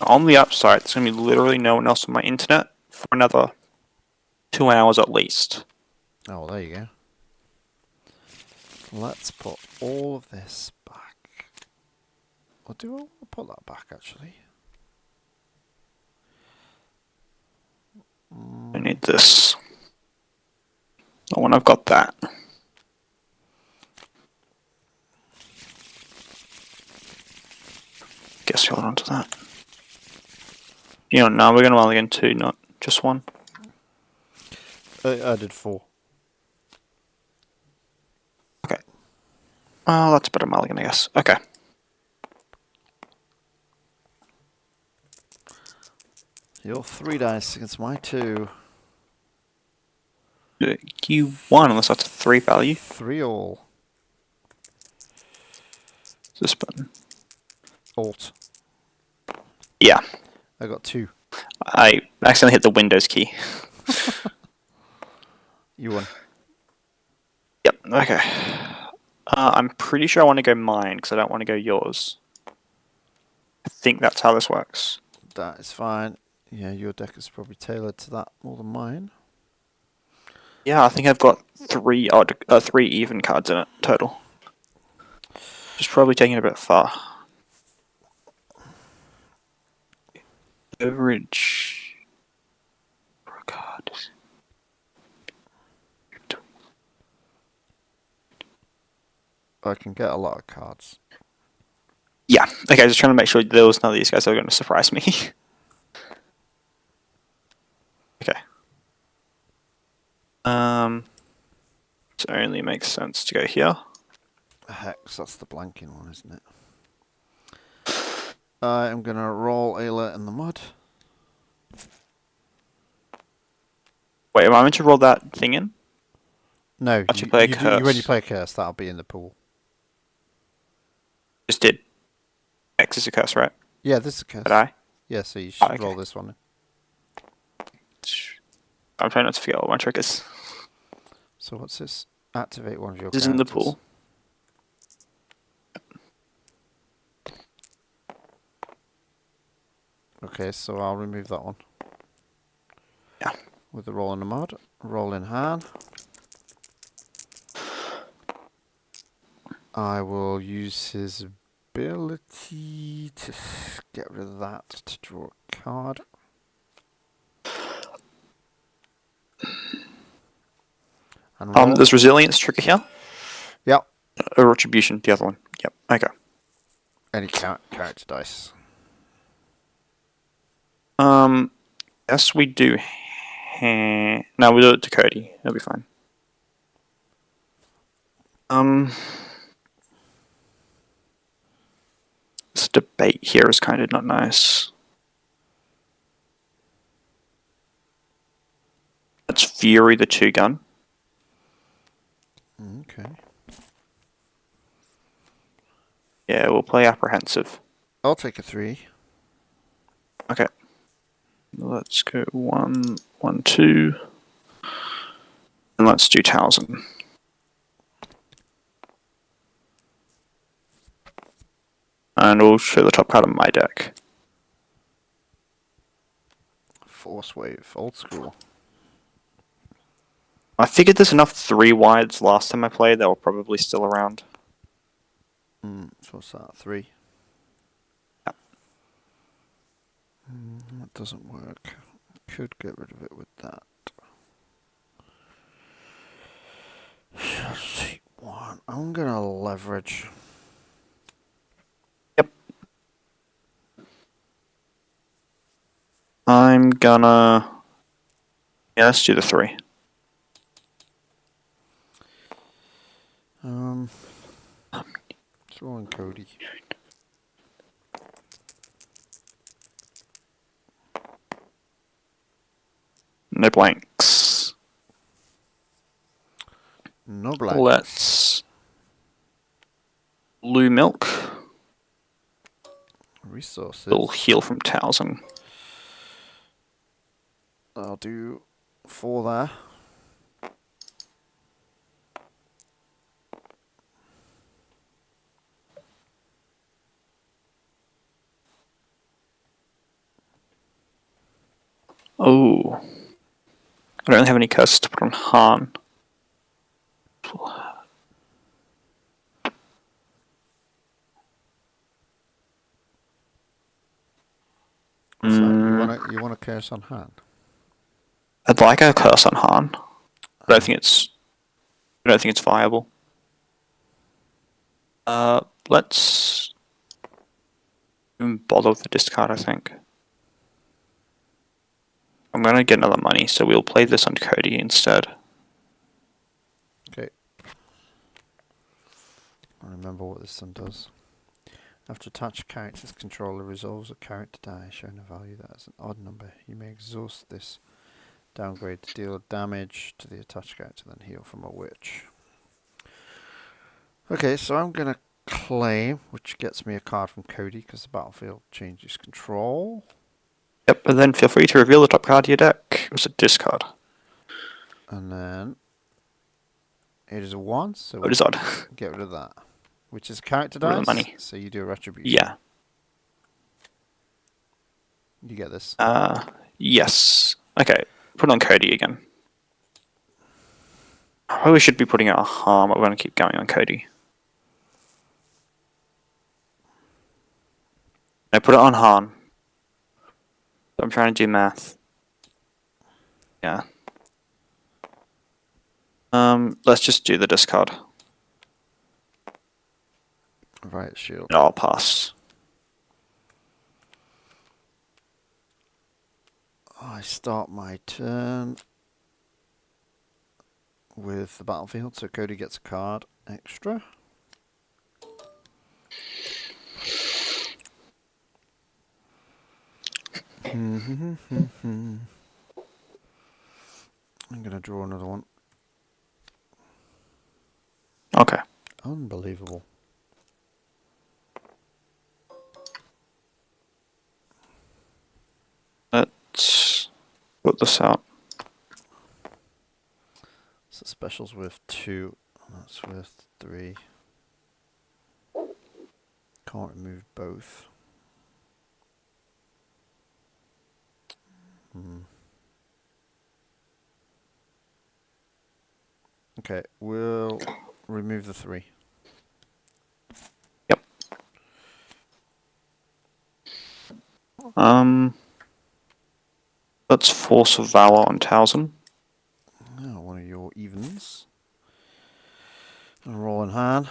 On the upside, there's going to be literally no one else on my internet for another 2 hours at least.
Oh, well, there you go. Let's put all of this back. Or do I want to put that back, actually?
I need this. Not when I've got that. Guess we'll hold on to that. You know, now we're going to only get 2, not just 1.
I did 4.
Okay. Oh, that's a bit of mulligan, I guess. Okay.
Your 3 dice against my 2.
You won, unless that's a 3 value.
3 all.
This button.
Alt.
Yeah.
I got 2.
I accidentally hit the Windows key.
You won.
Yep, okay. I'm pretty sure I want to go mine, because I don't want to go yours. I think that's how this works.
That is fine. Yeah, your deck is probably tailored to that more than mine.
Yeah, I think I've got 3 odd, 3 even cards in it, total. Just probably taking it a bit far. Average... card.
I can get a lot of cards.
Yeah, okay, just trying to make sure there was none of these guys that were going to surprise me. Okay. So it only makes sense to go here.
Hex, that's the blanking one, isn't it? I am going to roll Ayla in the mud.
Wait, am I meant to roll that thing in?
No,
Actually play a
when
curse.
you play a curse, that'll be in the pool.
Just did. X is a curse, right?
Yeah, this is a curse.
Did I?
Yeah, so you should
okay.
roll this one in.
I'm trying not to forget what my trick is.
So what's this? Activate one of your
This is in the
characters.
pool.
Okay, so I'll remove that one.
Yeah.
With the roll in the mud. Roll in hand. I will use his ability to get rid of that to draw a card. And roll.
There's resilience trigger here.
Yep.
A retribution, the other one. Yep. Okay.
Any character dice.
Yes, we do. No, we'll do it to Cody. It'll be fine. This debate here is kind of not nice. Let's Fury the 2-gun.
Okay.
Yeah, we'll play apprehensive.
I'll take a 3.
Okay. Let's go 1, 1, 2. And let's do Talzin. And we'll show the top card of my deck.
Force wave, old school.
I figured there's enough 3 wides last time I played that were probably still around.
So what's that? 3?
Yep.
That doesn't work. Could get rid of it with that. Let's take 1. I'm gonna leverage.
Yep. I'm gonna... Yeah, let's do the 3.
Throw in Cody.
No blanks.
No blanks.
Let's... Blue milk.
Resources.
Little heal from Talzin.
I'll do 4 there.
Oh. I don't have any curses to put on Han.
What's that? You want a curse on hand?
I'd like a curse on Han. I don't think it's viable. Let's even bother with the discard, I think. I'm gonna get another money, so we'll play this on Cody instead.
Okay. I remember what this one does. After attached character's controller resolves a character die showing a value that is an odd number, you may exhaust this downgrade to deal damage to the attached character, then heal from a witch. Okay, so I'm going to claim, which gets me a card from Cody because the battlefield changes control.
Yep, and then feel free to reveal the top card of your deck. It was a discard.
And then it is a 1, so
Oh, it is odd.
get rid of that. Which is character
Rid of
dice,
the money.
so you do a retribution.
Yeah.
You get this.
Yes. Okay, put it on Cody again. I probably should be putting it on harm, but we're going to keep going on Cody. No, put it on Han. I'm trying to do math. Yeah. Let's just do the discard.
Right, shield.
No, I'll pass.
I start my turn with the battlefield, so Cody gets a card extra. I'm going to draw another one.
Okay.
Unbelievable.
Let's put this out.
So specials worth 2, that's worth 3. Can't remove both. Okay, we'll remove the 3.
Yep. Let's Force of Valor on Talzin.
Oh, one of your evens. And roll in hand.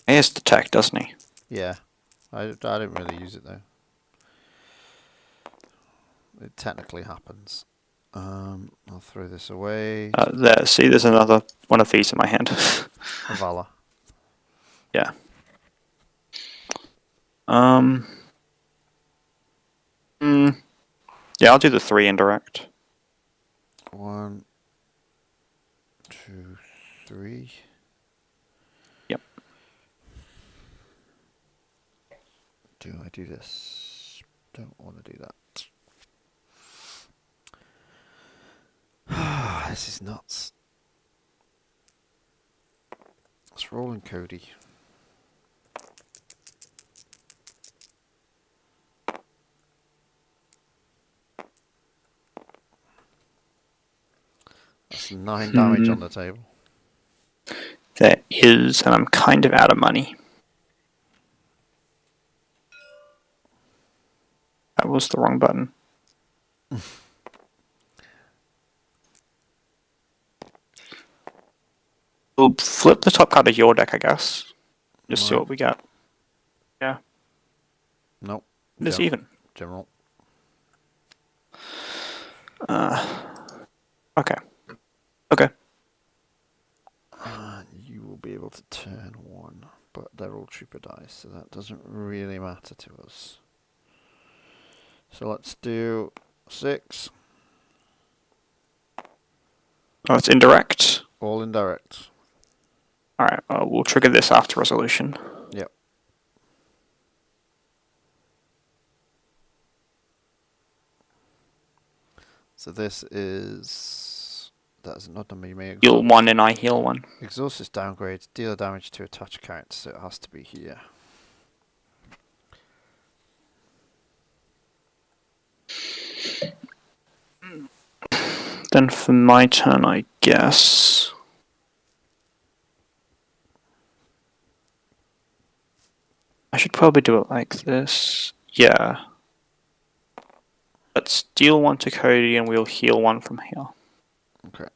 He has Detect, doesn't he?
Yeah, I didn't really use it though. It technically happens. I'll throw this away.
There. See, there's another one of these in my hand.
A Valor.
Yeah. Yeah, I'll do the 3 indirect.
1, 2, 3.
Yep.
Do I do this? Don't want to do that. This is nuts. Let's roll in Cody. That's 9 damage on the table.
There is, and I'm kind of out of money. That was the wrong button. We'll flip the top card of your deck, I guess. Just see
Right.
what we get. Yeah.
Nope.
It's even.
General.
Okay. Okay.
You will be able to turn 1, but they're all trooper dice, so that doesn't really matter to us. So let's do 6.
Oh, it's indirect.
All indirect.
Alright, we'll trigger this after resolution.
Yep. So this is... That's not number you may
Heal 1 and I heal 1.
exhaust this downgrade, deal damage to attached character, so it has to be here.
Then for my turn, I guess. I should probably do it like this. Yeah. Let's deal 1 to Cody and we'll heal 1 from here.
Okay.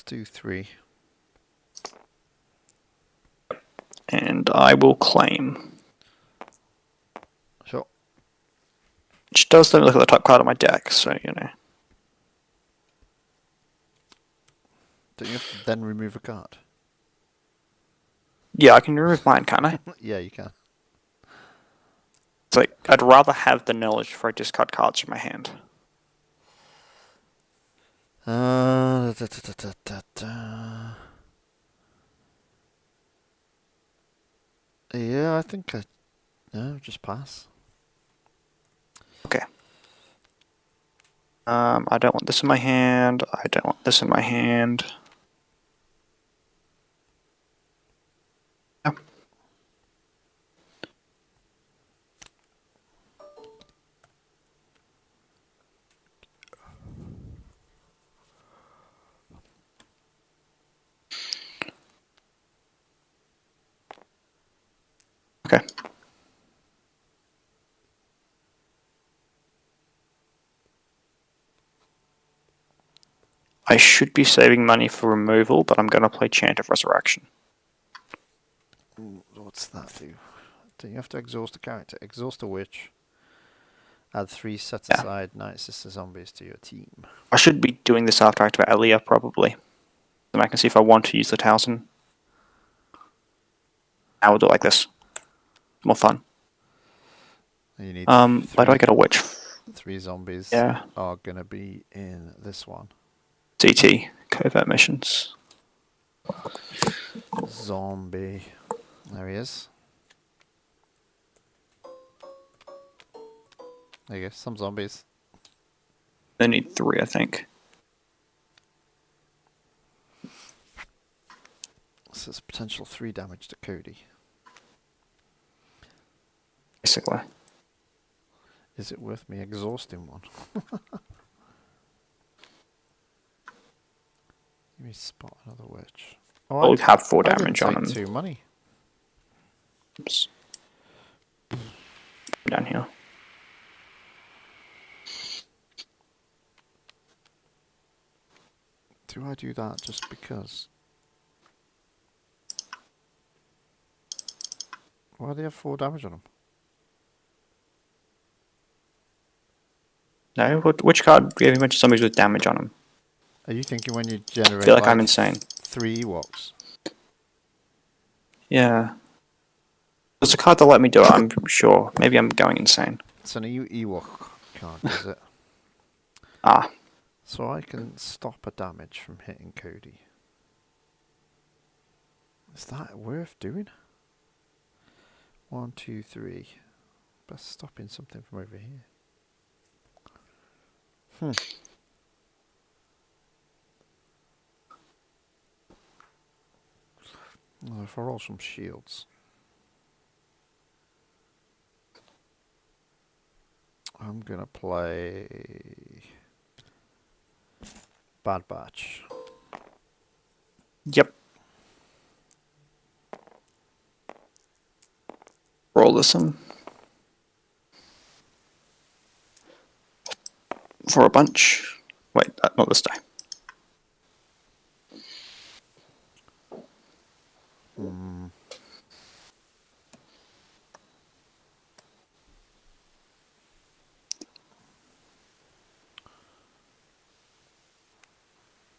do 3.
And I will claim.
Sure.
Which does let me look at the top card of my deck, so you know.
Don't you have to then remove a card?
Yeah, I can remove mine, can't I?
Yeah, you can.
It's like, I'd rather have the knowledge before I discard cards from my hand.
Da, da, da, da, da, da. Yeah, I think no, just pass.
Okay. I don't want this in my hand. I don't want this in my hand. Yeah. Okay. I should be saving money for removal, but I'm going to play Chant of Resurrection.
Ooh, what's that do? Do you have to exhaust a character? Exhaust a witch. Add 3 set
Yeah.
aside Night Sister zombies to your team.
I should be doing this after I activate Allya, probably. Then I can see if I want to use the Talzin. I will do it like this. More fun.
You need
Why do I get a witch?
3 zombies
Yeah.
are gonna be in this one.
CT, covert missions.
Zombie. There he is. There you go, some zombies.
They need 3, I think.
This is potential 3 damage to Cody.
Basically.
Is it worth me exhausting one? Give me spot another witch. Oh,
I'll have 4
I
damage
didn't
on
take
him.
2 money.
Oops. Down here.
Do I do that just because? Why do they have 4 damage on them?
No, which card gave me a bunch of zombies with damage on them?
Are you thinking when you
I
generate
feel like I'm insane.
3 Ewoks?
Yeah. There's a card that let me do it, I'm sure. Maybe I'm going insane.
It's an Ewok card, is it?
Ah.
So I can stop a damage from hitting Cody. Is that worth doing? 1, 2, 3. Best stopping something from over here. Well, if I roll some shields. I'm gonna play Bad Batch.
Yep. Roll this in. For a bunch. Wait, not this die.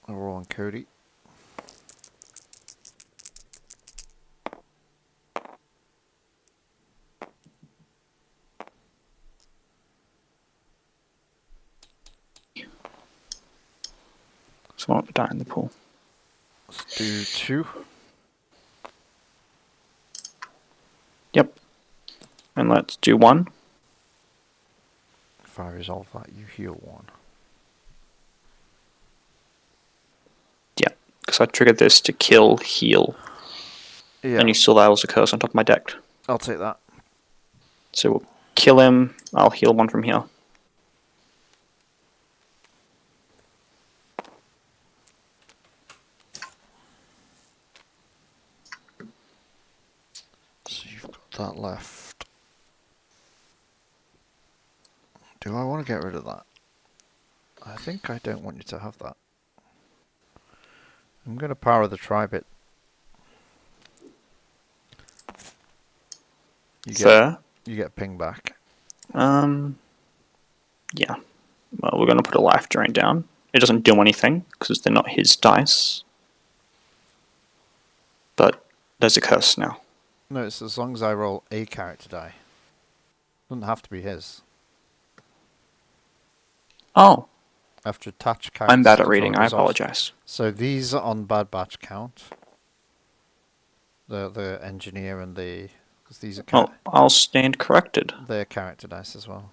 I'll roll on Cody.
So I want to die in the pool.
Let's do 2.
Yep. And let's do 1.
If I resolve that, you heal 1.
Yeah. Because I triggered this to kill, heal.
Yeah,
And you still have a curse on top of my deck.
I'll take that.
So we'll kill him. I'll heal 1 from here.
So you've got that left. Do I want to get rid of that? I think I don't want you to have that. I'm going to power the tri-bit.
Fair.
You get ping back.
Yeah. Well, we're going to put a life drain down. It doesn't do anything because they're not his dice. But there's a curse now.
No, it's as long as I roll a character die. Doesn't have to be his.
Oh,
I have to attach characters.
I'm bad at
to
reading.
draw
I
those off.
apologize.
So these are on bad batch count. The engineer and the... Because these are...
Oh, I'll stand corrected.
They're character dice as well.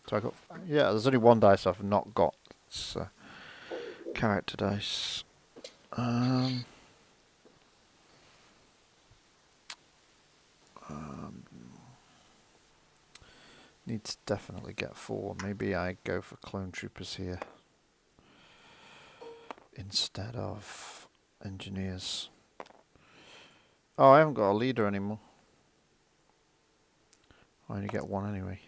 So I got... Yeah, there's only one dice I've not got. It's character dice. Need to definitely get 4. Maybe I go for clone troopers here instead of engineers. Oh, I haven't got a leader anymore. I only get 1 anyway.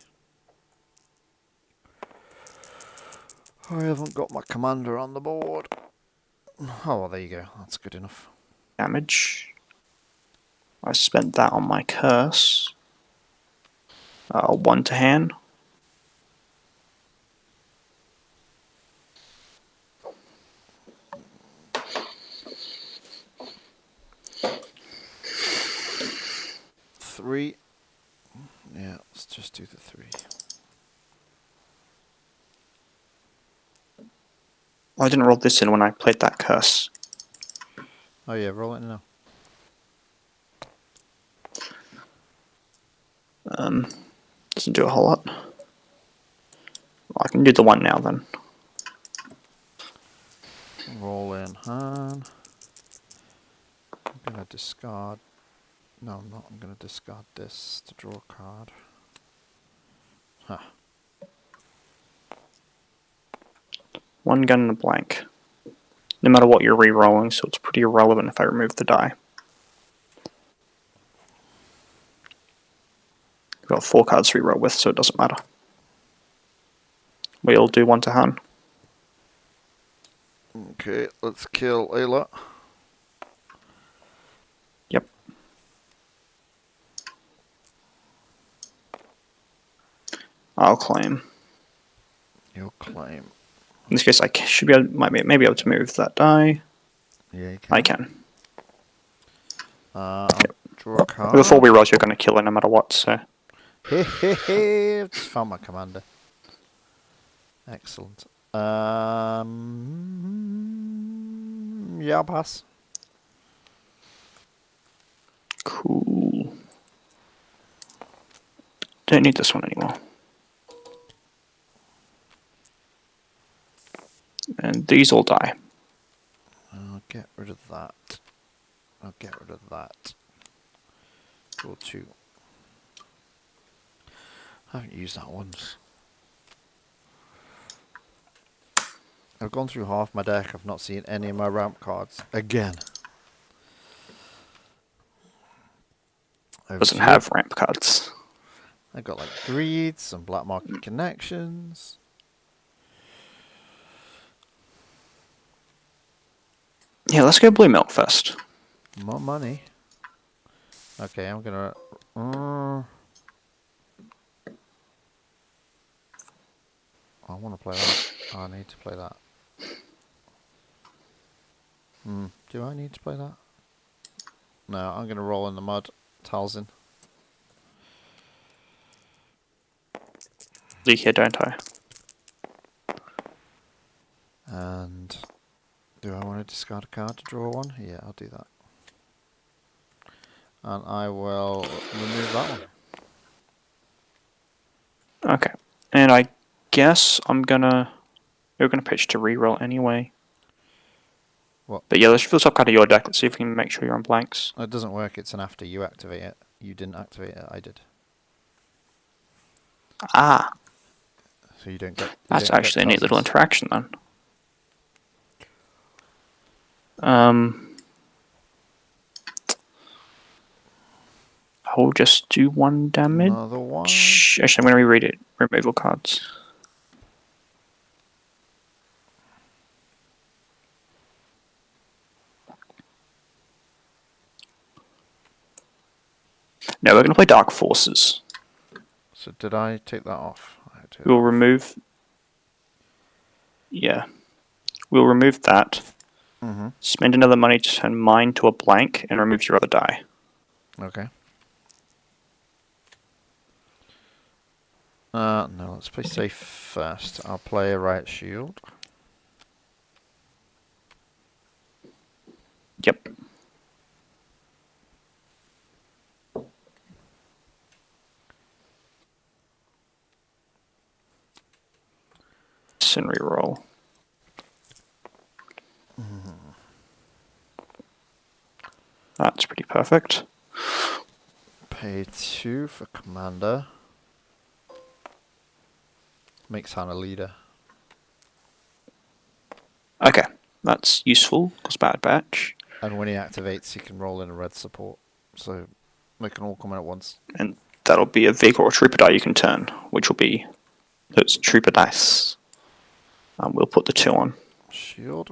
I haven't got my commander on the board. Oh, well, there you go. That's good enough.
Damage. I spent that on my curse. 1 to hand.
Three. Yeah, let's just do the 3.
I didn't roll this in when I played that curse.
Oh yeah, roll it now.
Doesn't do a whole lot. Well, I can do the 1 now then.
Roll in hand. I'm gonna discard. No, I'm not. I'm gonna discard this to draw a card. Huh.
1 gun and a blank. No matter what you're re-rolling, so it's pretty irrelevant if I remove the die. I've got 4 cards to re-roll with, so it doesn't matter. We'll do 1 to hand.
Okay, let's kill Ayla.
Yep. I'll claim.
You'll claim.
In this case, I should be able, maybe be able to move that die.
Yeah, you can.
I can.
I'll draw a card.
Before we roll, you're going to kill it no matter what, so...
Hey, hey, hey! Just found my commander. Excellent. Yeah, I'll pass.
Cool. Don't need this one anymore. And these all die.
I'll get rid of that. I'll get rid of that. Draw 2. I haven't used that once. I've gone through half my deck. I've not seen any of my ramp cards again.
Doesn't have ramp cards.
I got like greeds, some black market connections.
Yeah, let's go blue milk first.
More money. Okay, I'm gonna. I want to play that. I need to play that. Do I need to play that? No, I'm gonna roll in the mud. Talzin.
Leak here, don't I?
And do I want to discard a card to draw 1? Yeah, I'll do that. And I will remove that one.
Okay. And I guess we're gonna pitch to reroll anyway.
What?
But yeah, let's fill top card of your deck. Let's see if we can make sure you're on blanks.
It doesn't work. It's an after you activate it. You didn't activate it. I did.
Ah,
So you don't get.
that's actually a neat little interaction then. I'll just do 1 damage.
Another one.
Actually, I'm going to reread it. Removal cards. No, we're going to play Dark Forces.
So did I take that off? I did.
We'll remove... Yeah. We'll remove that.
Mm-hmm.
Spend another money to turn mine to a blank and remove your other die.
Okay. No, let's play safe first. I'll play a Riot Shield.
Yep. And reroll. That's pretty perfect.
Pay 2 for Commander. Makes Han a leader.
Okay, that's useful, because bad batch.
And when he activates, he can roll in a red support. So they can all come in at once.
And that'll be a vehicle or trooper die you can turn, which will be those trooper dice. And we'll put the 2 on.
Shield.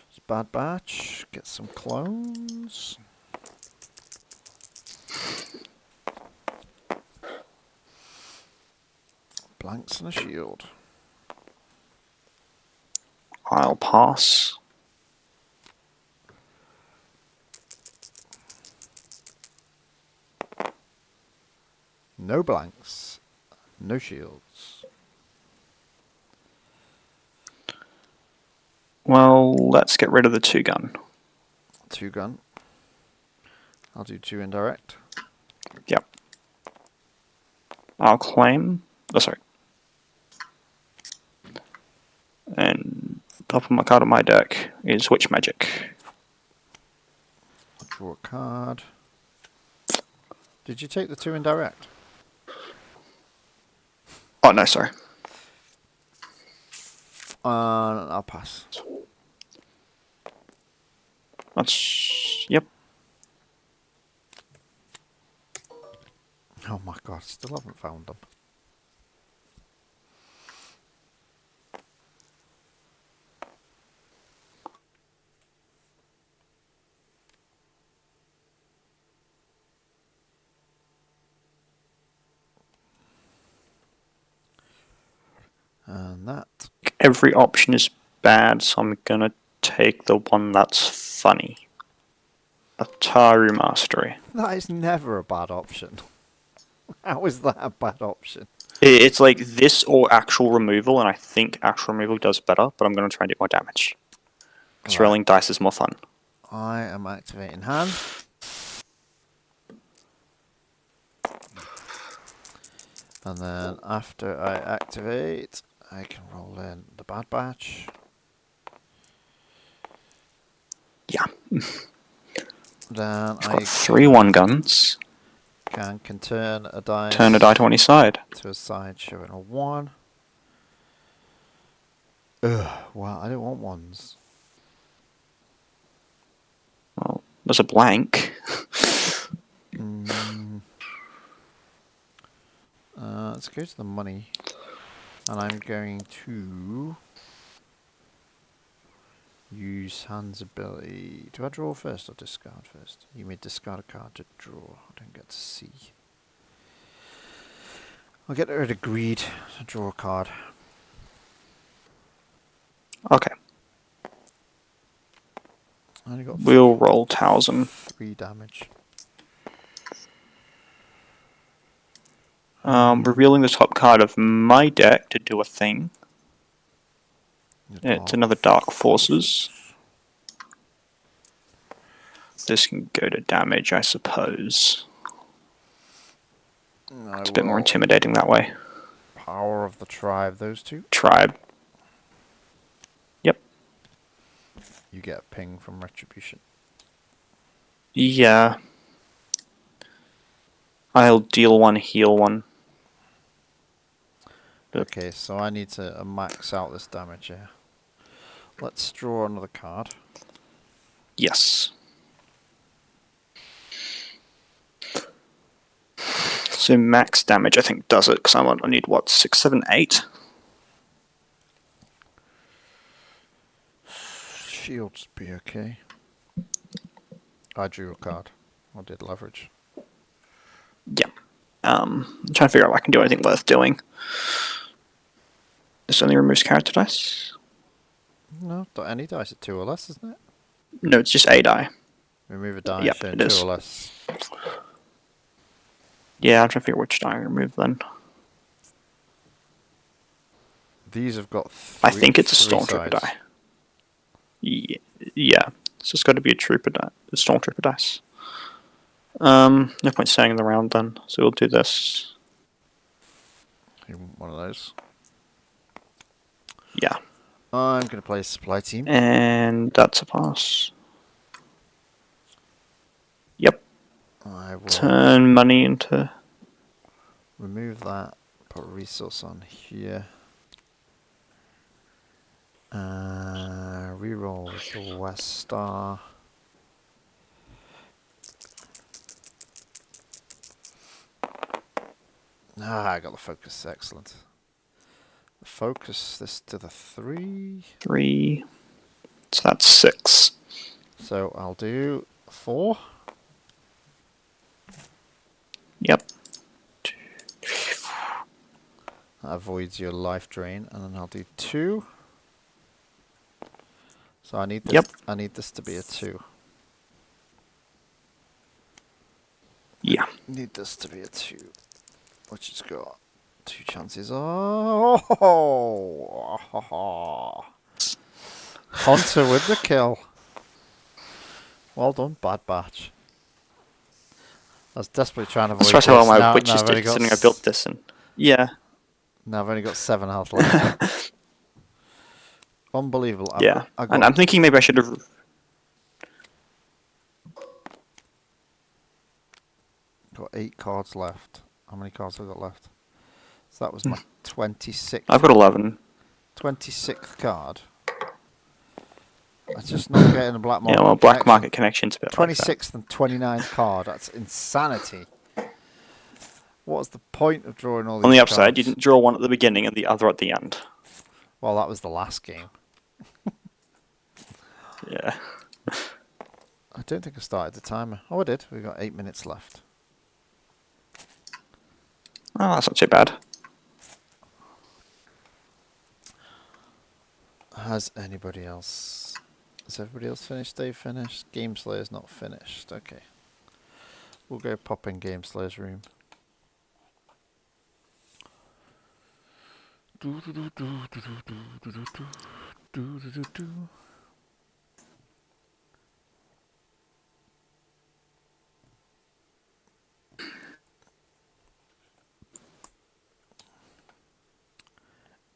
It's bad batch. Get some clones. Blanks and a shield.
I'll pass.
No blanks. No shields.
Well, let's get rid of the 2 gun.
2 gun. I'll do 2 indirect.
Yep. I'll claim. Oh, sorry. And top of my card on my deck is Witch Magic.
Draw a card. Did you take the 2 indirect?
Oh, no, sorry.
I'll pass.
That's... Yep.
Oh my god, still haven't found them. And that.
Every option is bad, so I'm gonna take the one that's funny. Ataru Mastery.
That is never a bad option. How is that a bad option?
It's like this or actual removal, and I think actual removal does better, but I'm gonna try and do more damage. Because rolling dice is more fun.
I am activating hand. And then after I activate, I can roll in the bad batch.
Yeah.
Then
I've
I
got 3 1-guns.
can turn a die
Turn a die to any side.
to a side showing a 1. Ugh, well, I don't want ones.
Well, there's a blank.
Let's go to the money. And I'm going to use hand's ability. Do I draw first or discard first? You may discard a card to draw. I don't get to see. I'll get rid of greed to draw a card.
Okay.
I only got
We'll roll Talzin.
3 damage.
Revealing the top card of my deck to do a thing. It's another Dark Forces. This can go to damage, I suppose. It's a bit more intimidating that way.
Power of the tribe, those 2.
Tribe. Yep.
You get a ping from retribution.
Yeah. I'll deal 1, heal 1.
Okay, so I need to max out this damage here. Let's draw another card.
Yes. So max damage, I think, does it, because I need, what, 6, 7, 8?
Shields be okay. I drew a card. I did leverage.
Yeah. I'm trying to figure out if I can do anything worth doing. This only removes character dice.
No, any dice at 2 or less, isn't it?
No, it's just a die.
Remove a die
Yep,
showing
it
2
is.
or less.
Yeah, I'm trying to figure out which die I remove then.
These have got
I think it's a
3
Stormtrooper
sides.
die. Yeah, so it's got to be a Trooper die, a Stormtrooper dice. No point saying in the round then. So we'll do this.
You want one of those?
Yeah,
I'm going to play supply team.
and that's a pass. Yep.
I will
Turn money into.
remove that, put a resource on here. Reroll the West Star. I got the focus. Excellent. The focus this to the 3.
3. So that's 6.
So I'll do 4.
Yep.
That avoids your life drain, and then I'll do 2. So I need this.
Yep.
I need this to be a 2.
Yeah.
Need this to be a 2, which has got 2 chances. Oh, Hunter with the kill. Well done, Bad Batch. I was desperately trying to avoid
That's
this.
how all my
Now
witches
I've only
did,
got
considering I built this and. Yeah.
Now I've only got 7 health left. Unbelievable.
Yeah.
I've
And
got
I'm thinking maybe I should have.
got 8 cards left. How many cards have I got left? So that was my 26th.
I've got 11.
26th card. I'm just not getting a black market.
Yeah, well, black
connection.
market connection's a bit like that.
26th and 29th card. That's insanity. What's the point of drawing all these
On the upside,
cards?
you didn't draw one at the beginning and the other at the end.
Well, that was the last game.
Yeah.
I don't think I started the timer. Oh, I did. We've got 8 minutes left.
Oh, that's not too bad.
Has anybody else... Has everybody else finished? Dave finished? Game Slayer's not finished. Okay. We'll go pop in Game Slayer's room.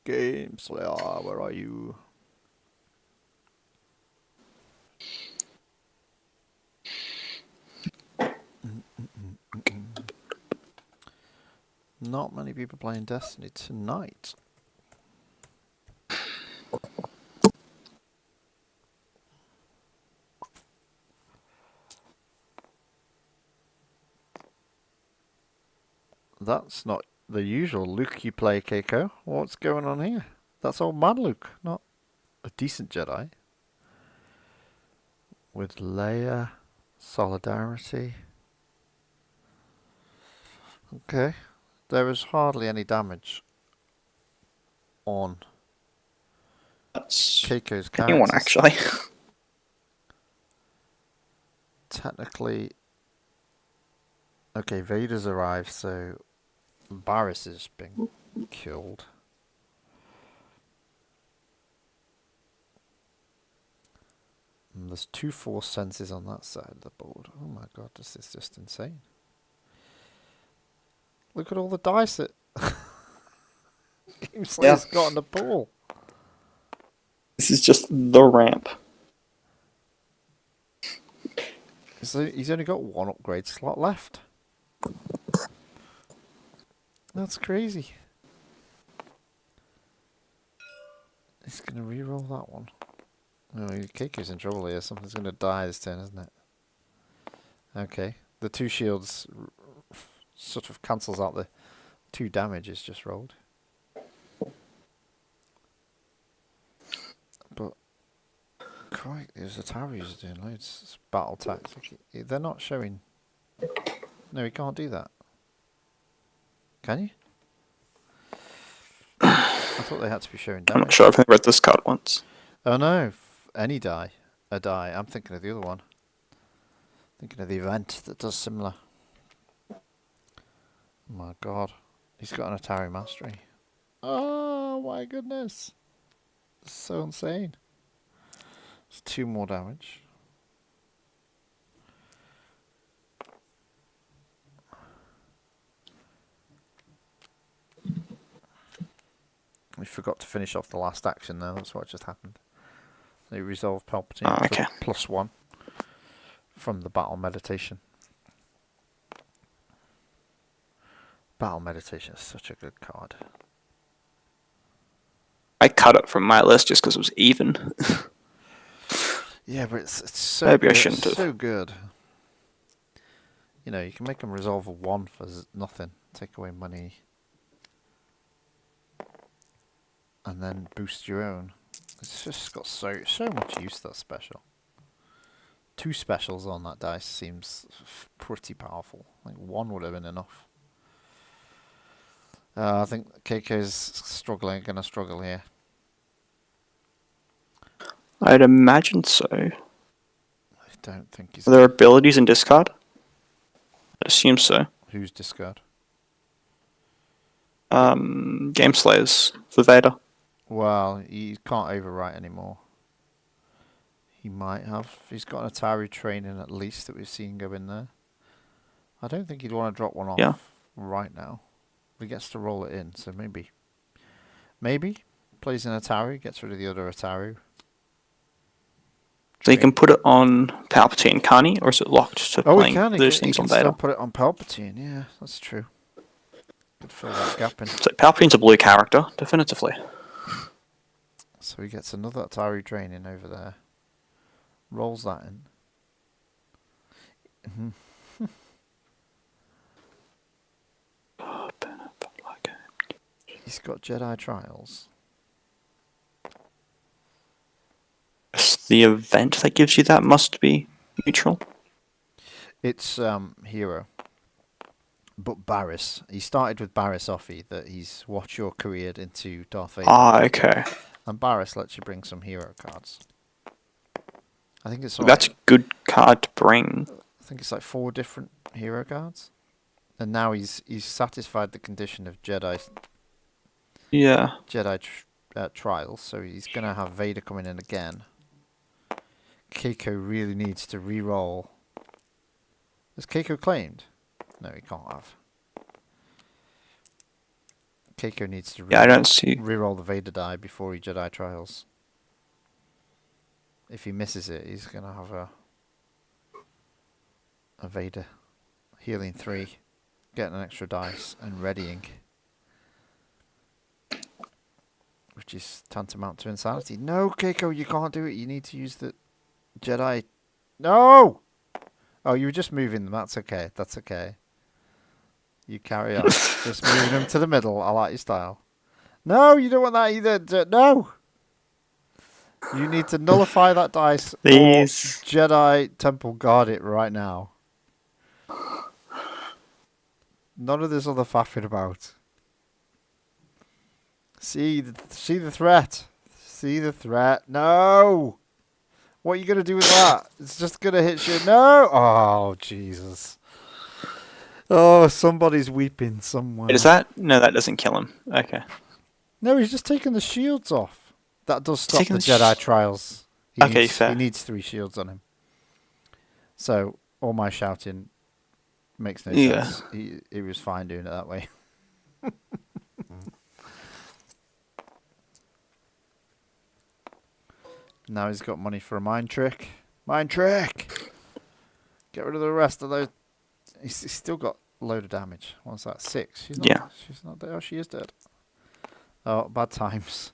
Game Slayer, where are you? Not many people playing Destiny tonight. That's not the usual Luke you play, Keiko. What's going on here? That's old man Luke, not a decent Jedi. With Leia, Solidarity. Okay. There is hardly any damage on
That's
Keiko's character.
anyone, actually.
Technically... Okay, Vader's arrived, so Bariss has been killed. And there's 2 Force senses on that side of the board. Oh my god, this is just insane. Look at all the dice that Game Slayer's got in the pool.
This is just the ramp.
So he's only got 1 upgrade slot left. That's crazy. He's going to re-roll that one. Oh, Keiko's in trouble here. Something's going to die this turn, isn't it? Okay. The 2 shields sort of cancels out the 2 damage it's just rolled. But quite, there's the Towers doing loads. It's battle tactic. They're not showing. No, he can't do that. Can you? I thought they had to be showing
I'm not
damage.
sure. I've only read this card once.
Oh no, any die. A die. I'm thinking of the other one. Thinking of the event that does similar. Oh my god. He's got an Atari Mastery. Oh my goodness. It's so insane. It's 2 more damage. We forgot to finish off the last action there, that's what just happened. They resolved Palpatine
Oh, okay.
for +1 from the Battle Meditation. Battle Meditation is such a good card.
I cut it from my list just because it was even.
Yeah, but it's so
Maybe I
good.
shouldn't have.
So good. You know, you can make them resolve a 1 for nothing. Take away money. And then boost your own. It's just got so much use, that special. 2 specials on that dice seems pretty powerful. Like 1 would have been enough. I think KK's gonna struggle here.
I'd imagine so.
I don't think he's...
Are there abilities in discard? I assume so.
Who's discard?
Game Slayers for Vader.
Well, he can't overwrite anymore. He might have. He's got an Atari training at least that we've seen go in there. I don't think he'd want to drop one off right now. He gets to roll it in, so maybe. Maybe. Plays an Atari, gets rid of the other Atari.
So you can put it on Palpatine, can't he? Or is it locked to playing
he can.
those
He
things
can
on
still
Vader?
put it on Palpatine. Yeah, that's true. Could fill that gap in.
So Palpatine's a blue character, definitively.
So he gets another Atari training over there. Rolls that in. He's got Jedi Trials.
The event that gives you that must be neutral.
It's hero. But Bariss. He started with Bariss Offee, that he's watch your career into Darth Vader.
Ah, okay.
And Bariss lets you bring some hero cards. I think it's
That's a good card to bring.
I think it's like 4 different hero cards. And now he's satisfied the condition of Jedi Trials, so he's going to have Vader coming in again. Keiko really needs to re-roll. Has Keiko claimed? No, he can't have. Keiko needs to
I don't see.
re-roll the Vader die before he Jedi Trials. If he misses it, he's going to have a Vader healing 3, getting an extra dice, and readying. Which is tantamount to insanity. No, Keiko, you can't do it. You need to use the Jedi. No! Oh, you were just moving them. That's okay. That's okay. You carry on. Just moving them to the middle. I like your style. No, you don't want that either. No! You need to nullify that dice.
Please.
Or Jedi Temple guard it right now. None of this other faffing about. See the threat. See the threat. No! What are you going to do with that? It's just going to hit you. No! Oh, Jesus. Oh, somebody's weeping somewhere.
Is that? No, that doesn't kill him. Okay.
No, he's just taking the shields off. That does stop
Taking
the
the
Jedi Trials.
Okay, fair.
He needs 3 shields on him. So, all my shouting makes no sense. He was fine doing it that way. Now he's got money for a mind trick. Mind trick! Get rid of the rest of those. He's still got a load of damage. What's that? 6. She's not dead. Oh, she is dead. Oh, bad times.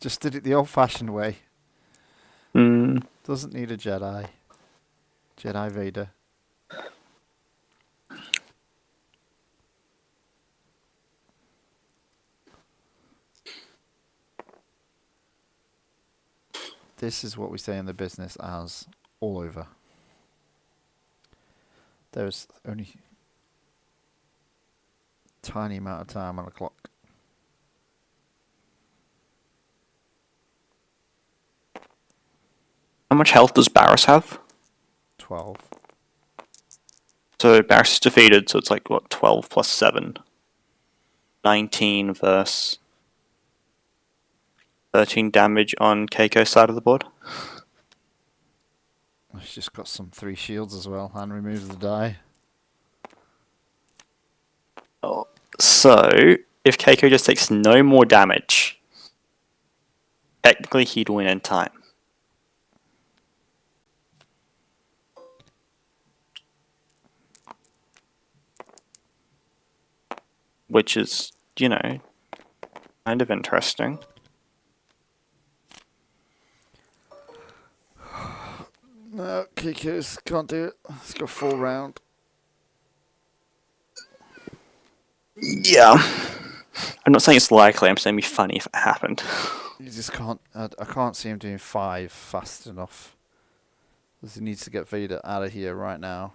Just did it the old-fashioned way. Doesn't need a Jedi. Jedi Vader. This is what we say in the business as all over. There's only tiny amount of time on the clock.
How much health does Bariss have?
12.
So Bariss is defeated, so it's like, what, 12 plus 7? 19 versus 13 damage on Keiko's side of the board.
He's just got some 3 shields as well, and removes the die.
Oh. So, if Keiko just takes no more damage, technically he'd win in time. Which is, you know, kind of interesting.
No, Keiko's can't do it. It's got a full round.
Yeah. I'm not saying it's likely, I'm saying it'd be funny if it happened.
You just can't. I can't see him doing 5 fast enough. Because he needs to get Vader out of here right now.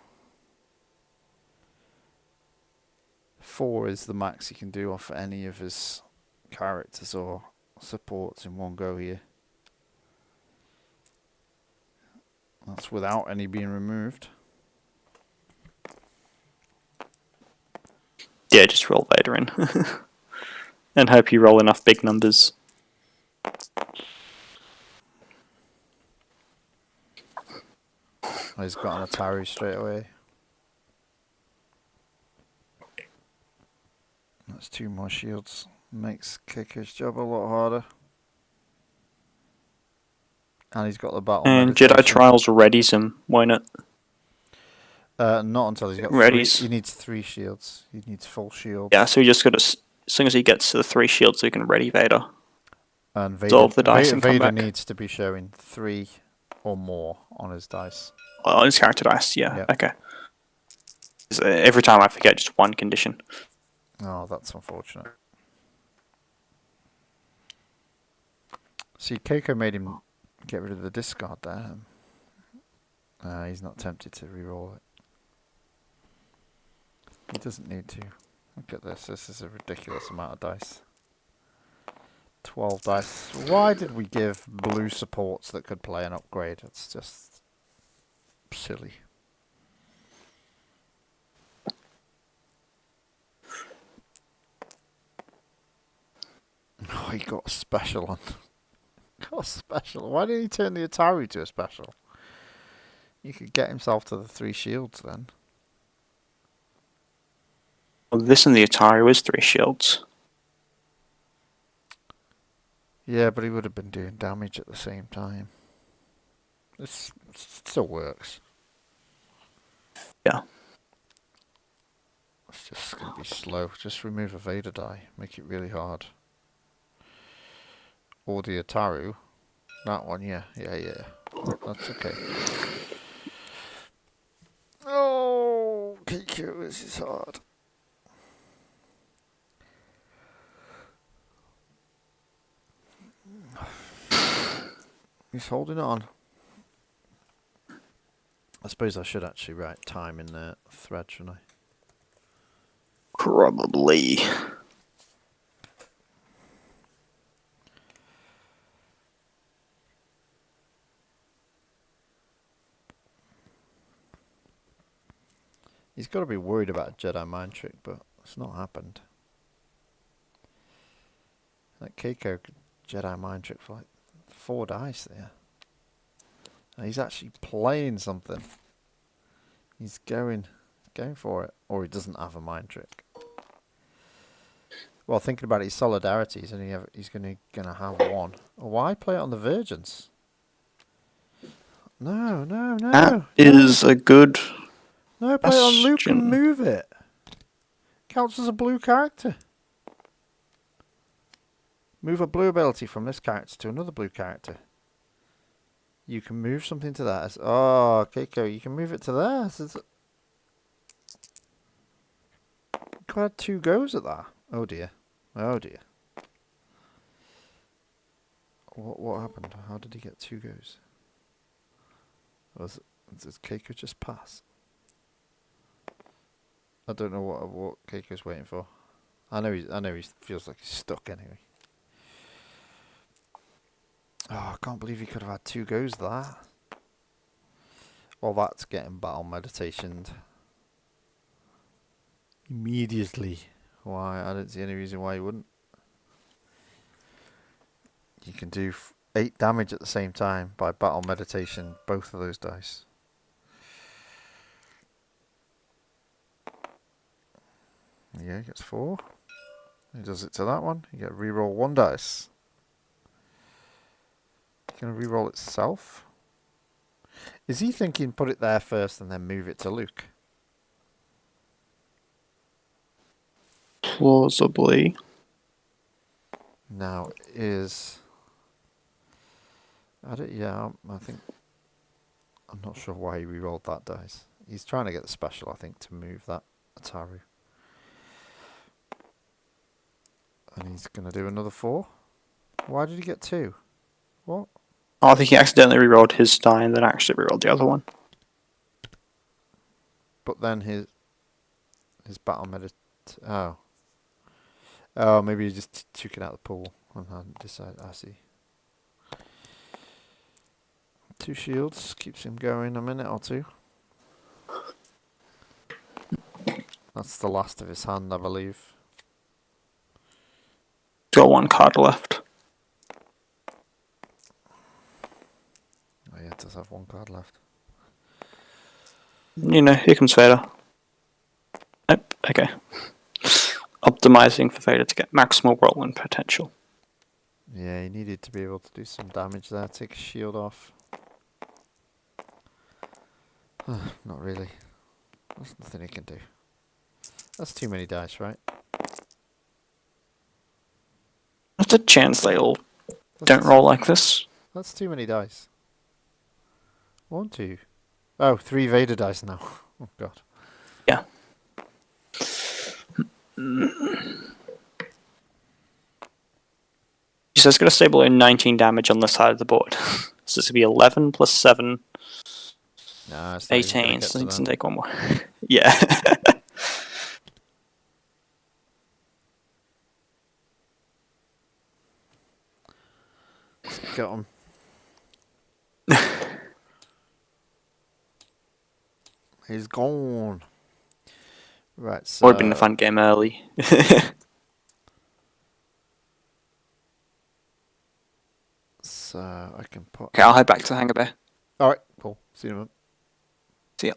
4 is the max he can do off any of his characters or supports in one go here. That's without any being removed.
Yeah, just roll Vader in. And hope you roll enough big numbers.
Oh, he's got an Atari straight away. That's 2 more shields. Makes Kicker's job a lot harder. And he's got the battle
And
meditation.
Jedi Trials readies him, why not?
Not until he's got 3.
Readies.
He needs 3 shields. He needs full shields.
Yeah, so he just got to, as soon as he gets to the 3 shields, he can ready Vader.
And Vader,
Dissolve the dice and come
Vader
back.
needs to be showing 3 or more on his dice.
On his character dice, yeah,
Yep.
okay. Every time I forget just one condition.
Oh, that's unfortunate. See, Keiko made him get rid of the discard there. He's not tempted to re-roll it. He doesn't need to. Look at this. This is a ridiculous amount of dice. 12 dice. Why did we give blue supports that could play an upgrade? It's just silly. Oh, he got a special on. Got a special. Why didn't he turn the Atari to a special? He could get himself to the 3 shields then.
Well, this and the Atari was 3 shields.
Yeah, but he would have been doing damage at the same time. This still works.
Yeah.
It's just going to be slow. Just remove a Vader die. Make it really hard. Or the Ataru. That one, yeah. That's okay. Oh, KQ, this is hard. He's holding on. I suppose I should actually write time in the thread, shouldn't I?
Probably.
He's got to be worried about a Jedi mind trick, but it's not happened. Like Keiko could Jedi mind trick for like 4 dice there. And he's actually playing something. He's going for it, or he doesn't have a mind trick. Well, thinking about it, his solidarity, he's gonna have 1. Why play it on the Virgins? No.
That is a good
No, play it on Luke
question.
and move it. Counts as a blue character. Move a blue ability from this character to another blue character. You can move something to that. Oh, Keiko, you can move it to there. You could have 2 goes at that. Oh dear. What happened? How did he get 2 goes? Does Keiko just pass? I don't know what Keiko's waiting for. I know he feels like he's stuck anyway. Oh, I can't believe he could have had 2 goes of that. Well, that's getting battle meditationed immediately. Why? I don't see any reason why he wouldn't. You can do 8 damage at the same time by battle meditation, both of those dice. Yeah, he gets 4. He does it to that one. You get reroll 1 dice. Gonna reroll itself. Is he thinking put it there first and then move it to Luke?
Plausibly.
Now is I don't, yeah, I think I'm not sure why he rerolled that dice. He's trying to get the special, I think, to move that Ataru. And he's gonna do another 4. Why did he get 2? What?
Oh, I think he accidentally rerolled his die and then actually rerolled the other one.
But then his battle medit. Oh, maybe he just took it out of the pool and hadn't decided. I see. 2 shields keeps him going a minute or 2. That's the last of his hand, I believe.
He's got 1 card left.
Oh yeah, it does have 1 card left.
You know, here comes Vader. Nope, okay. Optimizing for Vader to get maximal whirlwind potential.
Yeah, he needed to be able to do some damage there. Take his shield off. Not really. There's nothing he can do. That's too many dice, right?
There's a chance they all don't roll like this.
That's too many dice. 1, 2. Oh, 3 Vader dice now. Oh god.
Yeah. So it's going to stay below 19 damage on this side of the board. So this will be 11 plus 7,
Nah, it's not even gonna
18.
get
So
to
needs
that.
to take 1 more. Yeah.
Got him. He's gone. Right, so...
Would have been a fun game early.
So, I can put...
Okay, I'll head back to the hangar bay.
Alright, cool. See you in a minute.
See ya.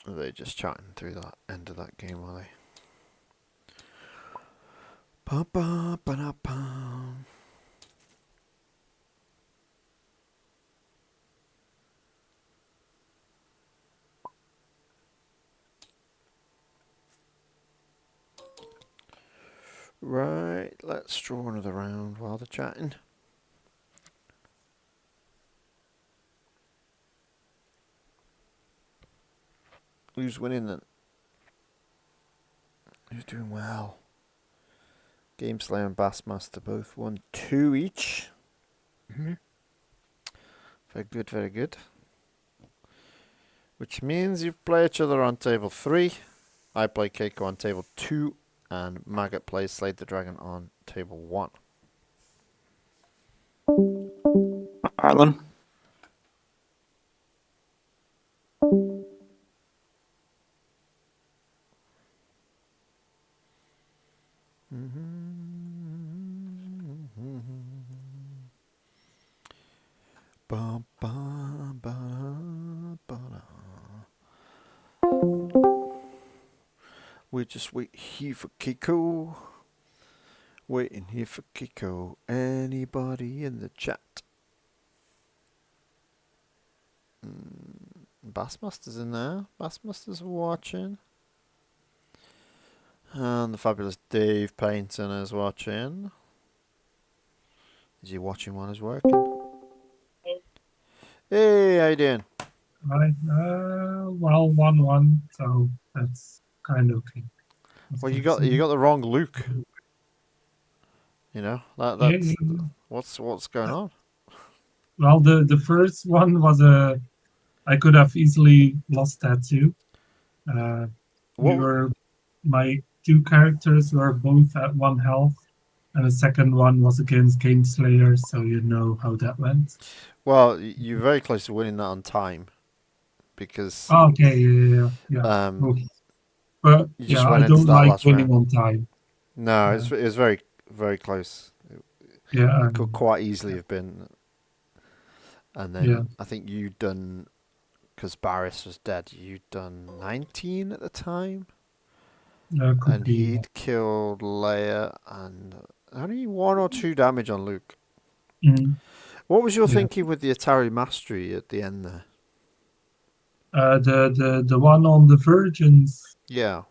Are they just chatting through that end of that game, are they? Ba-ba-ba-da-bum. Right, let's draw another round while they're chatting. Who's winning then? Who's doing well? Game Slayer and Bassmaster both won 2 each.
Mm-hmm.
Very good, very good. Which means you play each other on table 3. I play Keiko on table 2. And Maggot plays Slade the Dragon on table 1.
Alright then.
Ba, ba, ba, ba, da. We just wait here for Keiko. Waiting here for Keiko. Anybody in the chat? Bassmaster's in there. Bassmaster's watching. And the fabulous Dave Paynton is watching. Is he watching while he's working? Hey, how you doing?
Right. Well, 1-1, so that's kind of okay.
Well, you got the wrong Luke. You know that's
Yeah.
what's going on.
Well, the first one was I could have easily lost that too.
What?
My two characters were both at 1 health, and the second one was against Game Slayer, so you know how that went.
Well, you're very close to winning that on time, because
Oh, okay, yeah.
you
But
just
yeah, I
went into
don't
that
like
last
winning
round.
on time.
No, it was very very close.
Yeah,
It could quite easily have been. And then
yeah.
I think you'd done, because Bariss was dead. You'd done 19 at the time.
Could
And
be.
he'd killed Leia and only 1 or 2 damage on Luke.
Mm.
What was your
Yeah.
thinking with the Atari Mastery at the end there?
The one on the Virgins,
Yeah.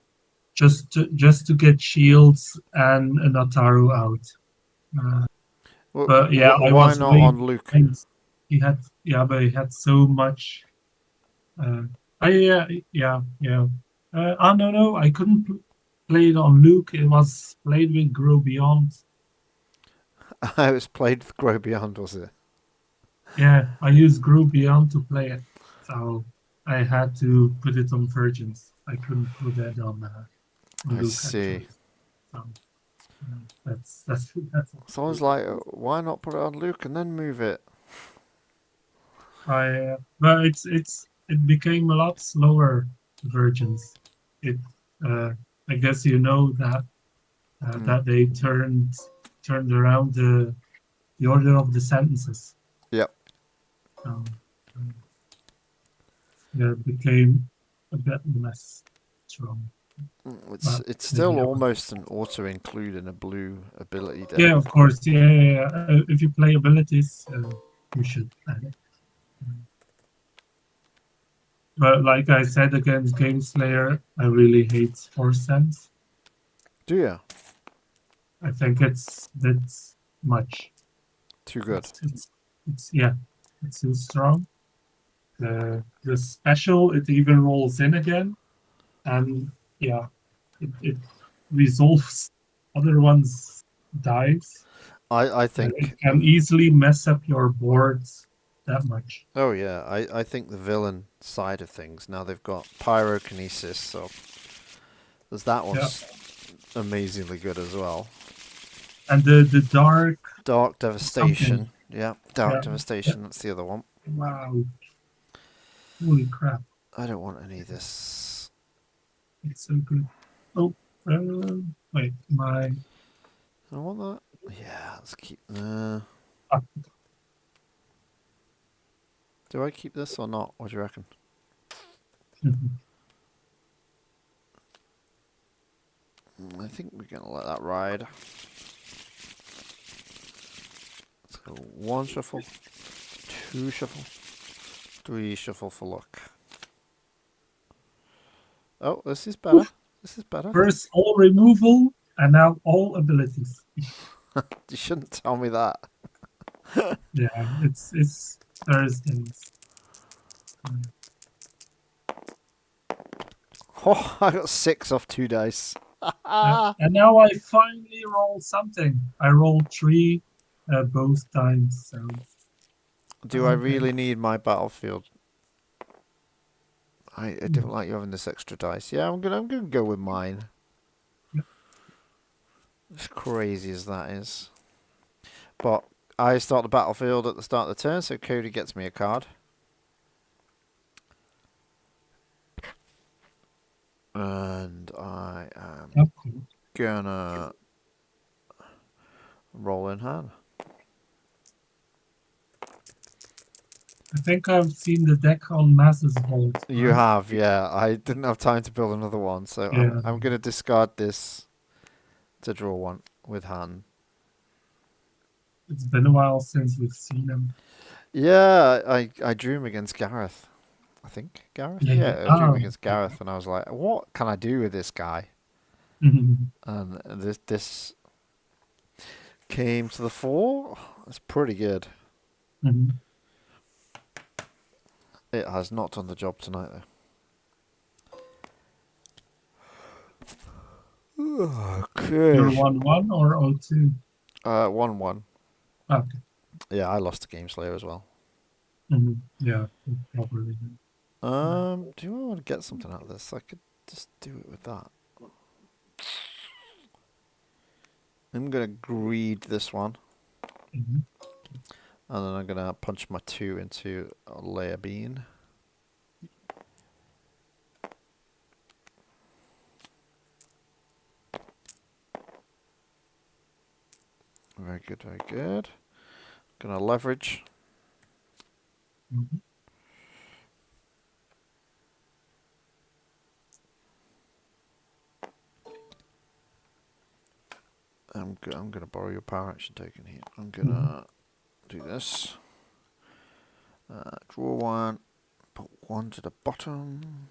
just to get shields and an Ataru out. But yeah, I
why
was
not
way
on Luke?
behind. But he had so much. Yeah. No, I couldn't play it on Luke. It was played with Grow Beyond.
I was played with Grow Beyond, was it?
Yeah, I used Grow Beyond to play it, so I had to put it on Virgins. I couldn't put that on
I
Luke.
see.
Actually. So, that's
So I was like, why not put it on Luke and then move it?
but it became a lot slower. Virgins. It I guess you know that that they turned around the order of the sentences.
Yep.
Yeah, it became a bit less strong.
It's still almost an auto include in a blue ability deck.
Yeah, of course. Yeah. If you play abilities, you should add it. But like I said against Game Slayer, I really hate Force Sense.
Do you?
I think it's much.
Too good.
It's too strong. The special, it even rolls in again, and yeah, it resolves other ones' dives.
I
And
think
it can easily mess up your boards that much.
Oh yeah, I think the villain side of things, now they've got pyrokinesis, so there's that one's amazingly good as well.
And the
Dark Devastation.
something.
Yeah, Dark Devastation, that's the other one.
Wow. Holy crap.
I don't want any of this.
It's so good. Oh, wait,
I want that. Yeah, let's keep
ah,
Do I keep this or not? What do you reckon? I think we're gonna let that ride. Let's go 1 shuffle, 2 shuffle, 3 shuffle for luck. Oh, this is better. This is better.
First all removal, and now all abilities.
You shouldn't tell me that.
Yeah, it's Thursdays.
Oh, I got 6 off 2 dice.
And now I finally roll something. I rolled 3 both times. So
Do I really need my battlefield? I don't like you having this extra dice. Yeah, I'm gonna go with mine. As crazy as that is. But I start the battlefield at the start of the turn, so Cody gets me a card. And I am gonna roll in hand.
I think I've seen the deck on Masses Vault.
You have, yeah. I didn't have time to build another one, so
Yeah.
I'm gonna discard this to draw one with hand.
It's been a while since we've seen him.
Yeah, I drew him against Gareth. I think Gareth.
Yeah.
Yeah, I drew him against Gareth, and I was like, "What can I do with this guy?"
Mhm.
And this came to the fore. That's pretty good.
Mhm.
It has not done the job tonight though.
You're
Okay.
1-1 or 0-2?
1-1.
Okay.
Yeah, I lost the Game Slayer as well.
Yeah, probably.
Do I want to get something out of this? I could just do it with that. I'm gonna greed this one,
Mhm.
and then I'm gonna punch my 2 into a Leia bean. Very good, very good. Gonna leverage.
Mhm.
I'm gonna borrow your power action token here. I'm
Mhm.
gonna do this. Draw 1. Put 1 to the bottom.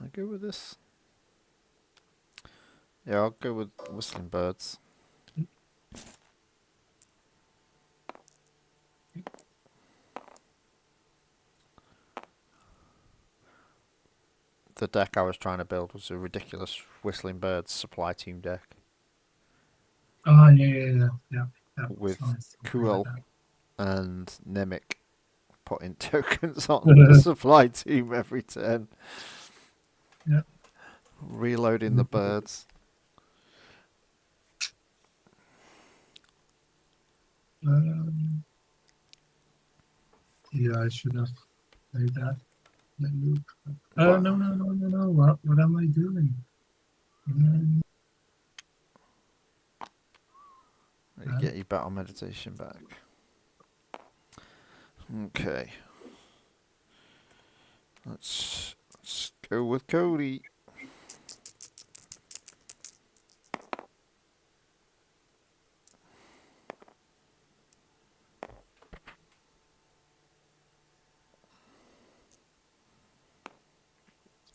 I go with this. Yeah, I'll go with Whistling Birds. The deck I was trying to build was a ridiculous Whistling Birds supply team deck
Oh, yeah.
with
Something like
Cool
that.
and Nemec putting tokens on the supply team every turn.
Yeah.
Reloading the birds.
Yeah, I should have played that. No.
What?
No. What am I doing? Um,
You get your battle meditation back. Okay. Let's go with Cody.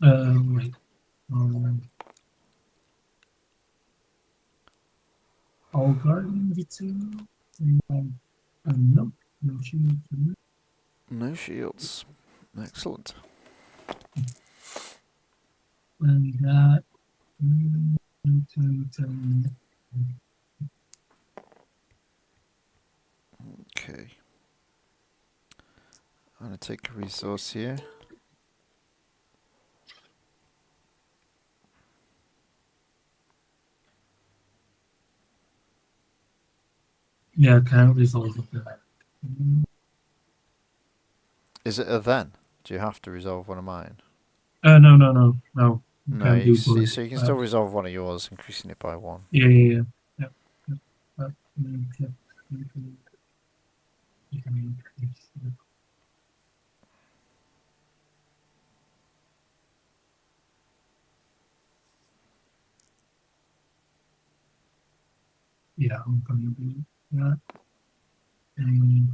wait. All Guardian V2. No shield for me.
No shields. Excellent.
And that. mm, mm,
Okay. I'm going to take a resource here.
Yeah, can't resolve it.
Is it a then? Do you have to resolve one of mine?
No. You
No,
can't do both.
so you can still resolve one of yours, increasing it by 1.
Yeah. Yeah. Yeah, I'm gonna do that. And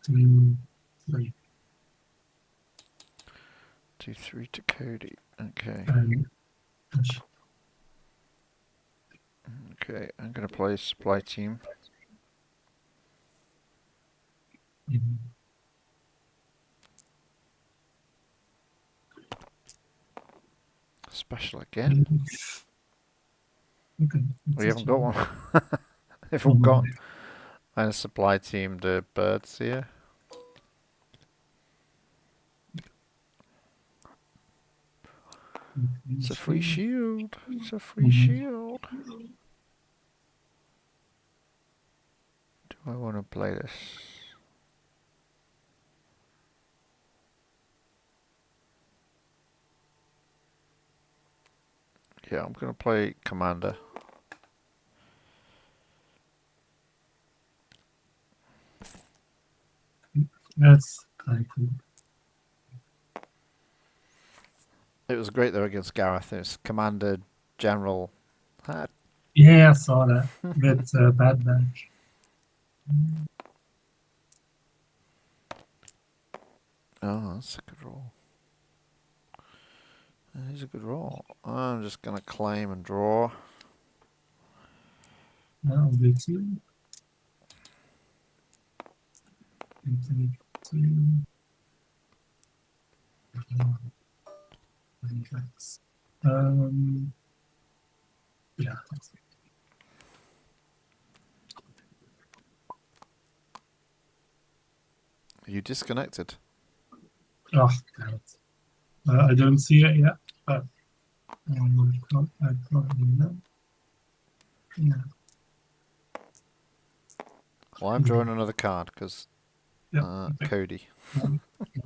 2, 3.
2-3 to Cody. Okay.
And push.
Okay, I'm going to play supply team.
Mhm.
Special again.
Okay.
We haven't got one. If
Oh,
we've got and supply team the birds here. It's a free shield. It's a free shield. Do I want to play this? Yeah, I'm going to play Commander.
That's kind of cool.
It was great though against Gareth. It was Commander General. Ah,
Yeah, I saw that. With Bad Batch.
oh, that's a good roll. That is a good roll. I'm just gonna claim and draw.
That'll be two. And take two. And that's, yeah, that's it.
Are you disconnected?
Oh, damn it. I don't see it yet, but I probably know. Yeah.
Well, I'm drawing another card because
Yep. Okay.
Cody.
I'll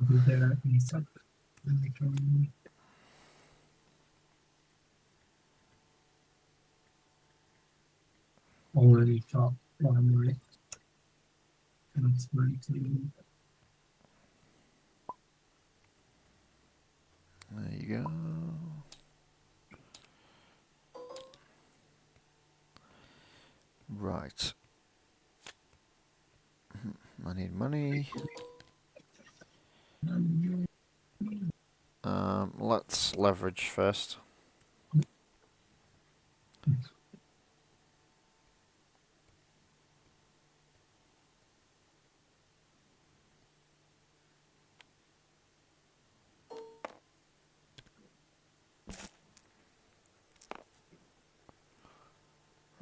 be there in a sec. Let me go in. Already thought one right. And it's ready to.
There you go. Right. I need money. Let's leverage first.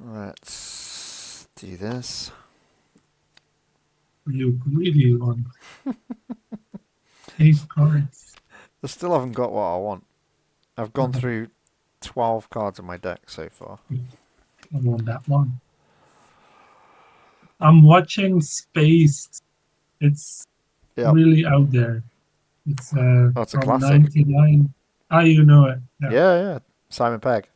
Let's do this.
You greedy one. 8 cards.
I still haven't got what I want. I've gone through 12 cards in my deck so far.
I want that one. I'm watching Spaced. It's
Yep.
really out there. It's
Oh, it's a
from
classic.
99. Ah, you know it.
Yeah. Simon Pegg.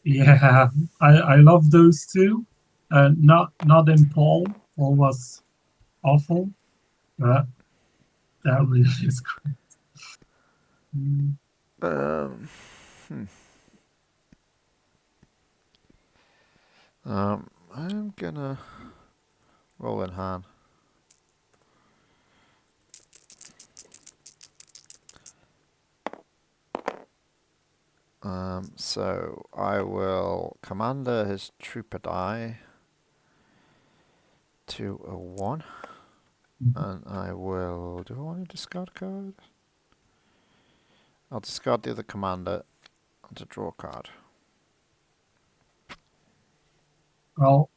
Yeah, I love those two. Not in Paul. Paul was awful, but that really is great.
Um, I'm gonna roll in hand. So I will commander his trooper die to a 1. And I will... Do I want to discard a card? I'll discard the other commander and to draw a card.
Well,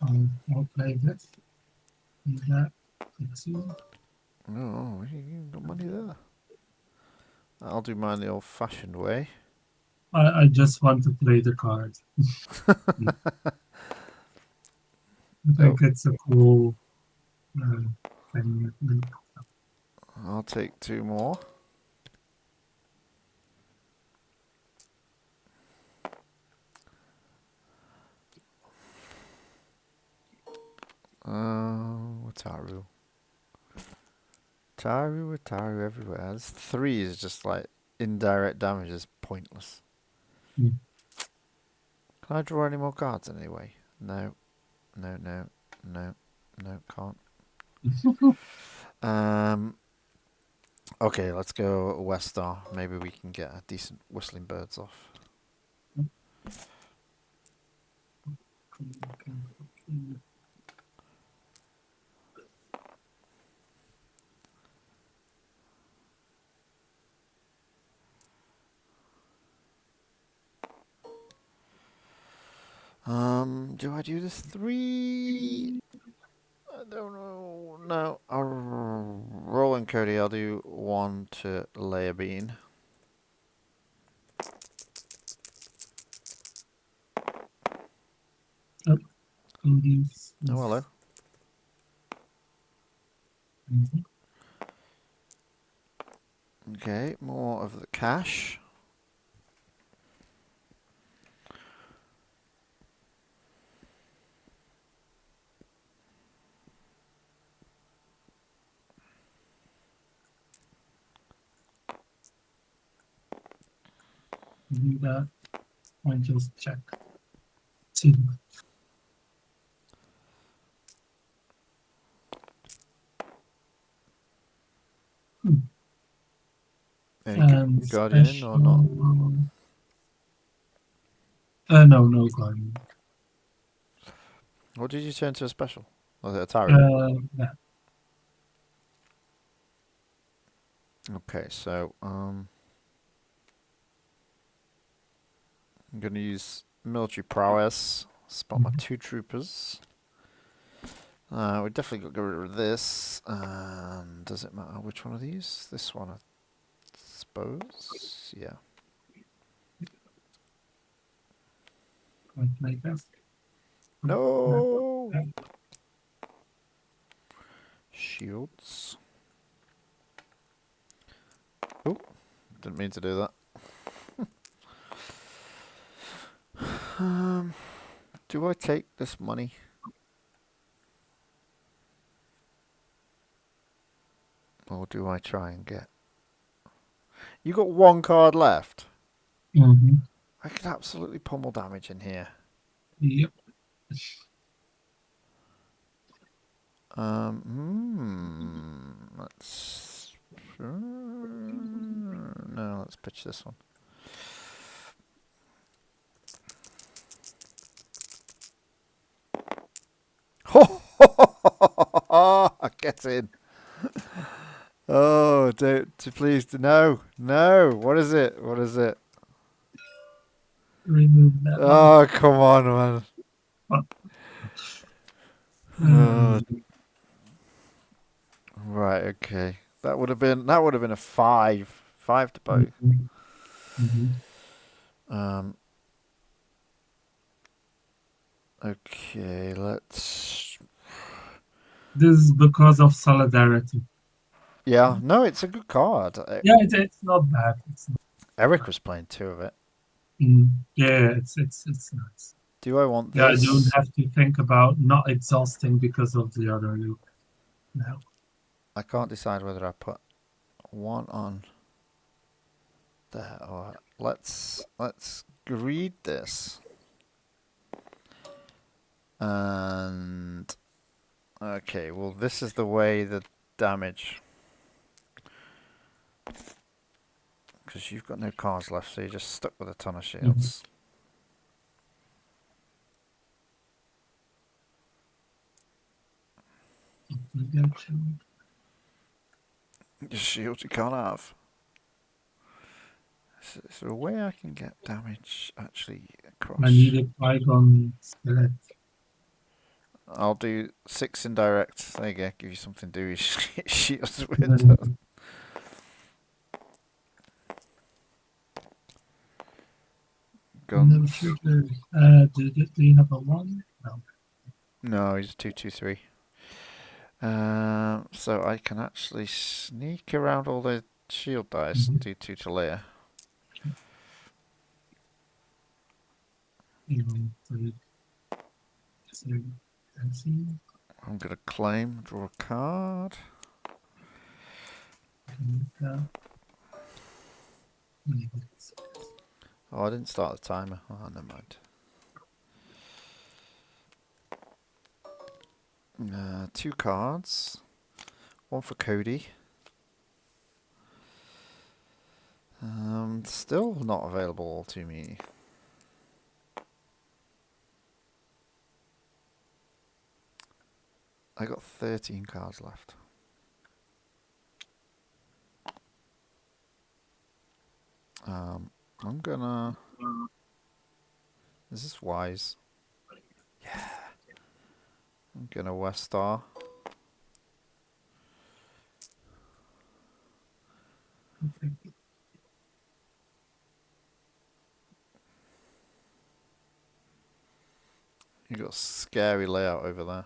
I'll play this. And that. Let's see.
Oh, you got money there. I'll do mine the old-fashioned way.
I just want to play the card. I think it's a cool thing.
I'll take 2 more. Wataru. Wataru everywhere. This 3 is just like indirect damage is pointless.
Mm.
Can I draw any more cards anyway? No, can't. Okay, let's go West Star. Maybe we can get a decent Whistling Birds off. Do I do the 3? I don't know. No, I'll roll in Cody. I'll do 1 to Leia Bean. Oh, hello. Okay, more of the cash.
do that. I just check. See.
Any
And
Guardian in or not?
special. No Guardian.
What did you turn to a special? Was it Atari?
Yeah.
Okay, so I'm gonna use military prowess. Spot my 2 troopers. We definitely got to get rid of this. And does it matter which one of these? This one, I suppose. Yeah.
Like that.
No. Shields. Oh, didn't mean to do that. Do I take this money? Or do I try and get... You got 1 card left.
Mm-hmm.
I could absolutely pummel damage in here.
Yep.
Let's... No, let's pitch this one. Get in. Oh, don't please no. What is it?
Remove that.
Oh, come on, man. Right, okay. That would have been a 5 to both. Okay, let's...
This is because of solidarity.
Yeah, no, it's a good card.
Yeah, it's not bad. It's not,
Eric was playing 2 of it.
yeah, it's nice.
Do I want
Yeah, I
this?
don't have to think about not exhausting because of the other loop. No.
I can't decide whether I put 1 on there or let's greed this. And okay, well this is the way the damage, because you've got no cards left, so you're just stuck with a ton of shields. Just shields you can't have. Is there a way I can get damage actually across?
I need a Qui-Gon skillet.
I'll do 6 indirect. There you go. Give you something to do your shields with. Guns.
Do you have a 1? No.
No, he's 2-2-3. So I can actually sneak around all the shield dice and do 2 to Leia. I'm gonna claim, draw a card. Oh, I didn't start the timer. Oh, never mind. 2 cards. 1 for Cody. Still not available to me. I got 13 cards left. I'm gonna... Is this wise? Yeah. I'm gonna West Star. You got a scary layout over there.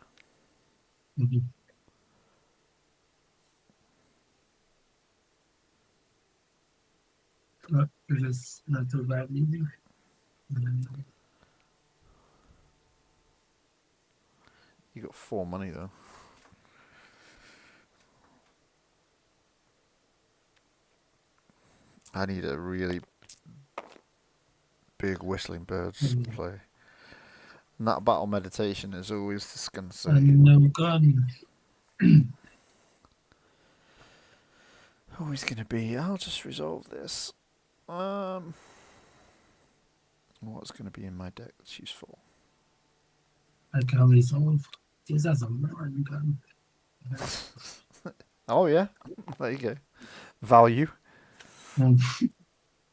It is not too bad either.
You got 4 money though. I need a really big whistling birds play. And that battle meditation is always just going to say...
And no gun.
Always going to be, I'll just resolve this. What's going to be in my deck that's useful?
I can resolve. This as a Martin gun.
Oh yeah, there you go. Value.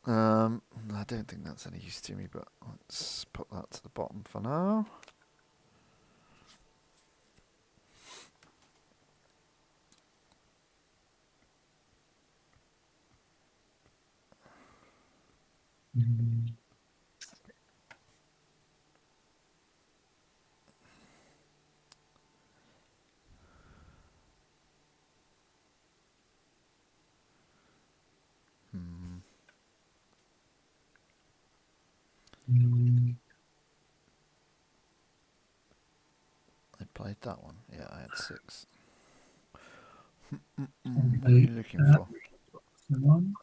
Um,
I don't think that's any use to me, but let's put that to the bottom for now. I played that one. Yeah, I had 6. What are you looking for?
One.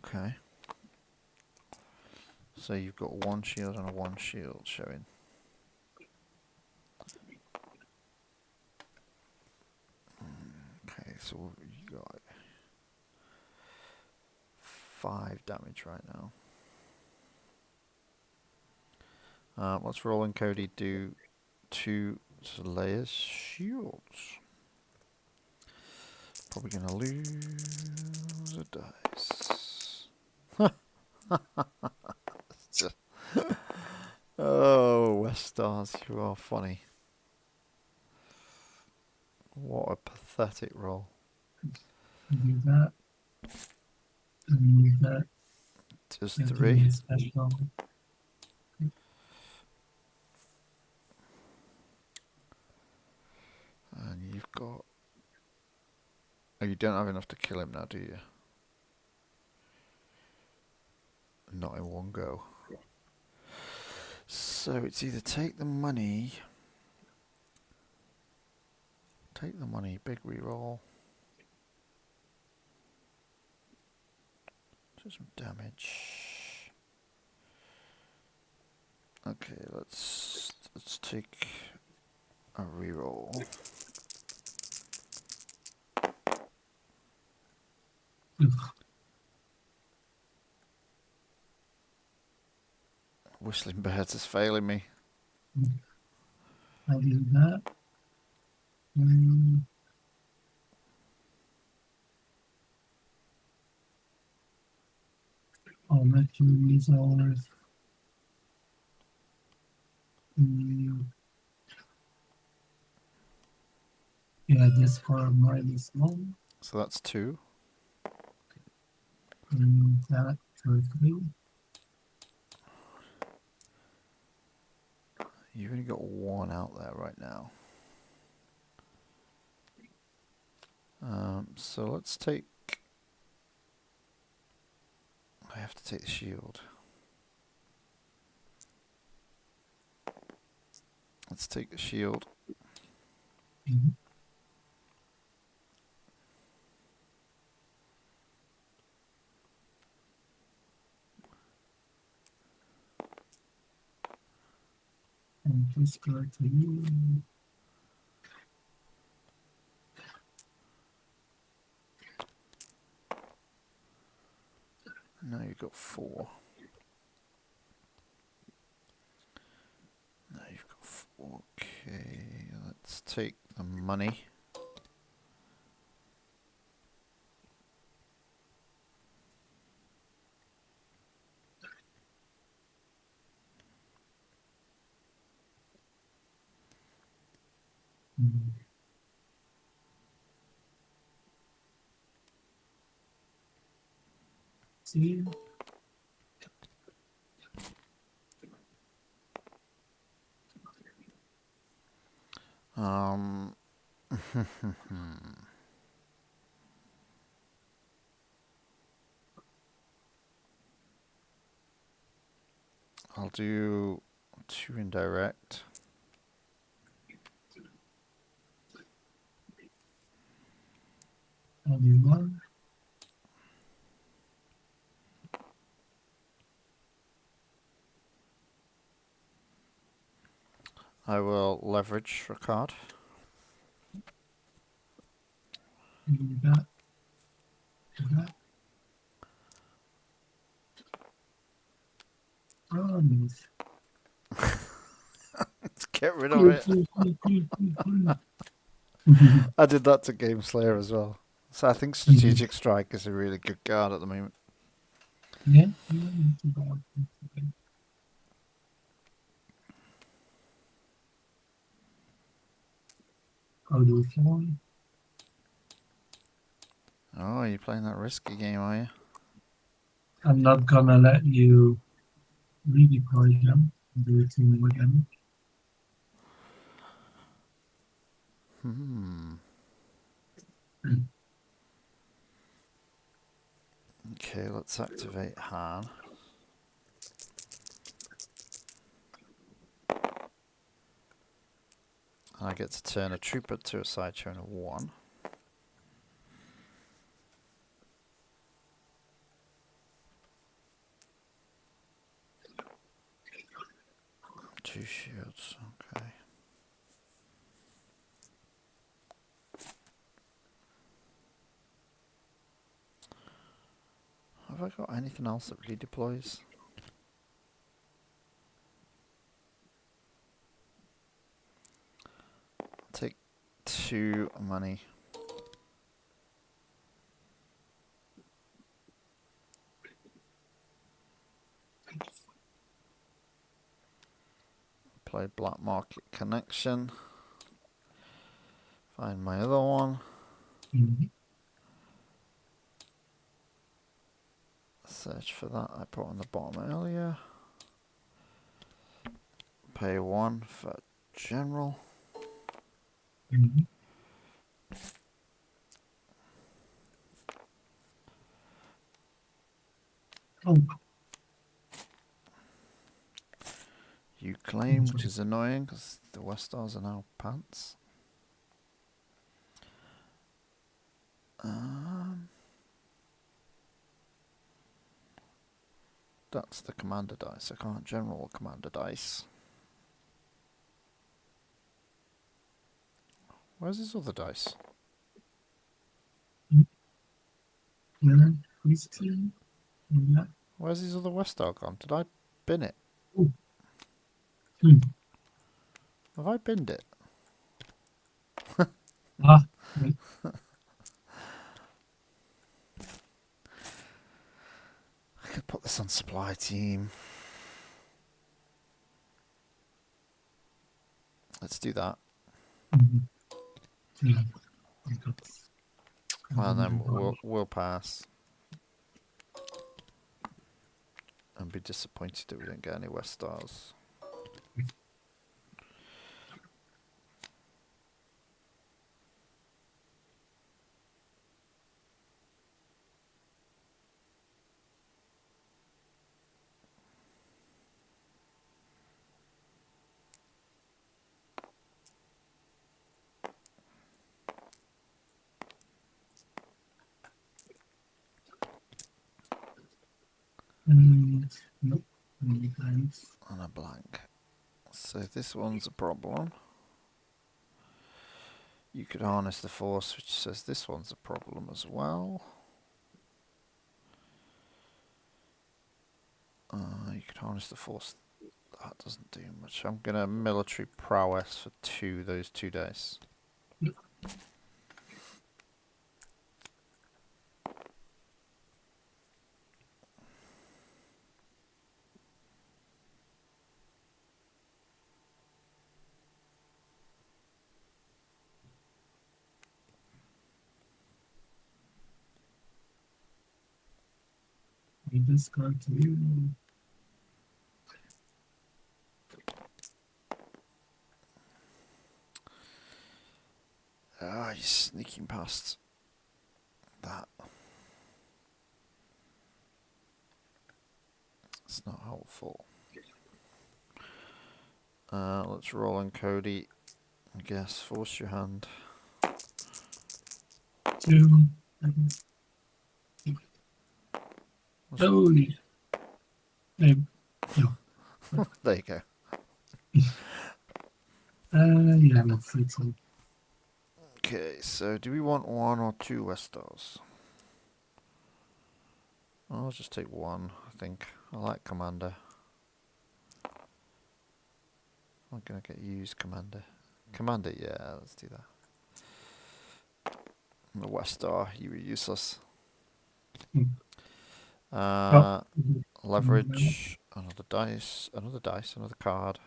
Okay. So you've got 1 shield and a 1 shield showing. Okay, so you got 5 damage right now. Let's roll and Cody do 2 Leia's shields. Probably gonna lose a dice. Just oh, West Stars, you are funny. What a pathetic roll.
Do that. And use that.
Just
And
3.
do special.
And you've got... Oh, you don't have enough to kill him now, do you? Not in one go. So it's either take the money... Take the money, big reroll. Do some damage. Okay, let's take a reroll. Whistling Birds is failing me.
I'll do that. I'll let you use ours. Yeah, this for -1.
So that's 2.
And that for 3.
You've only got 1 out there right now. So let's take... I have to take the shield. Let's take the shield.
Mm-hmm. And just go to you.
Now you've got 4. Now you've got 4. Okay, let's take the money.
See?
I'll do 2 indirect.
I'll do 1.
I will leverage for a card.
Do that. Do that. Oh, nice.
Let's get rid of
Cool,
it.
cool, cool, cool, cool, cool.
I did that to Game Slayer as well. So I think Strategic Strike is a really good card at the moment.
Yeah, not too bad. Not too bad. I'll do it for you.
Oh, you're playing that risky game, are you?
I'm not gonna let you redeploy him and do it to me again.
Okay, let's activate Han. And I get to turn a trooper to a side show and a 1. Two shields, okay. Have I got anything else that redeploys? Take 2 money. Play Black Market Connection. Find my other one.
Mhm.
Search for that. I put on the bottom earlier. Pay 1 for general.
Mhm. Oh,
You claim, which is annoying because the West Stars are now pants. That's the commander dice. I can't general commander dice. Where's his other dice?
yeah, please too. Yeah.
Where's his other West Star gone? Did I bin it?
Oh. Hmm.
Have I binned it?
Ah, right.
I could put this on supply team. Let's do that.
Mhm. Yeah. I got
And then
$100.
we'll pass. And be disappointed that we don't get any West Stars.
Nope. Many times.
And a blank. So this one's a problem. You could harness the force, which says this one's a problem as well. You could harness the force. That doesn't do much. I'm gonna military prowess for those 2 days.
I discard to you.
Ah, you're sneaking past that. It's not helpful. Let's roll on Cody. I guess force your hand.
2.
What's
Oh, no.
There you go.
Yeah, let's say so.
Okay, so do we want 1 or 2 Westars? I'll just take 1, I think. I like Commander. I'm gonna get used Commander. Commander, yeah, let's do that. And the Westar, you were useless.
Hmm.
Uh,
Oh.
leverage, another dice, another card.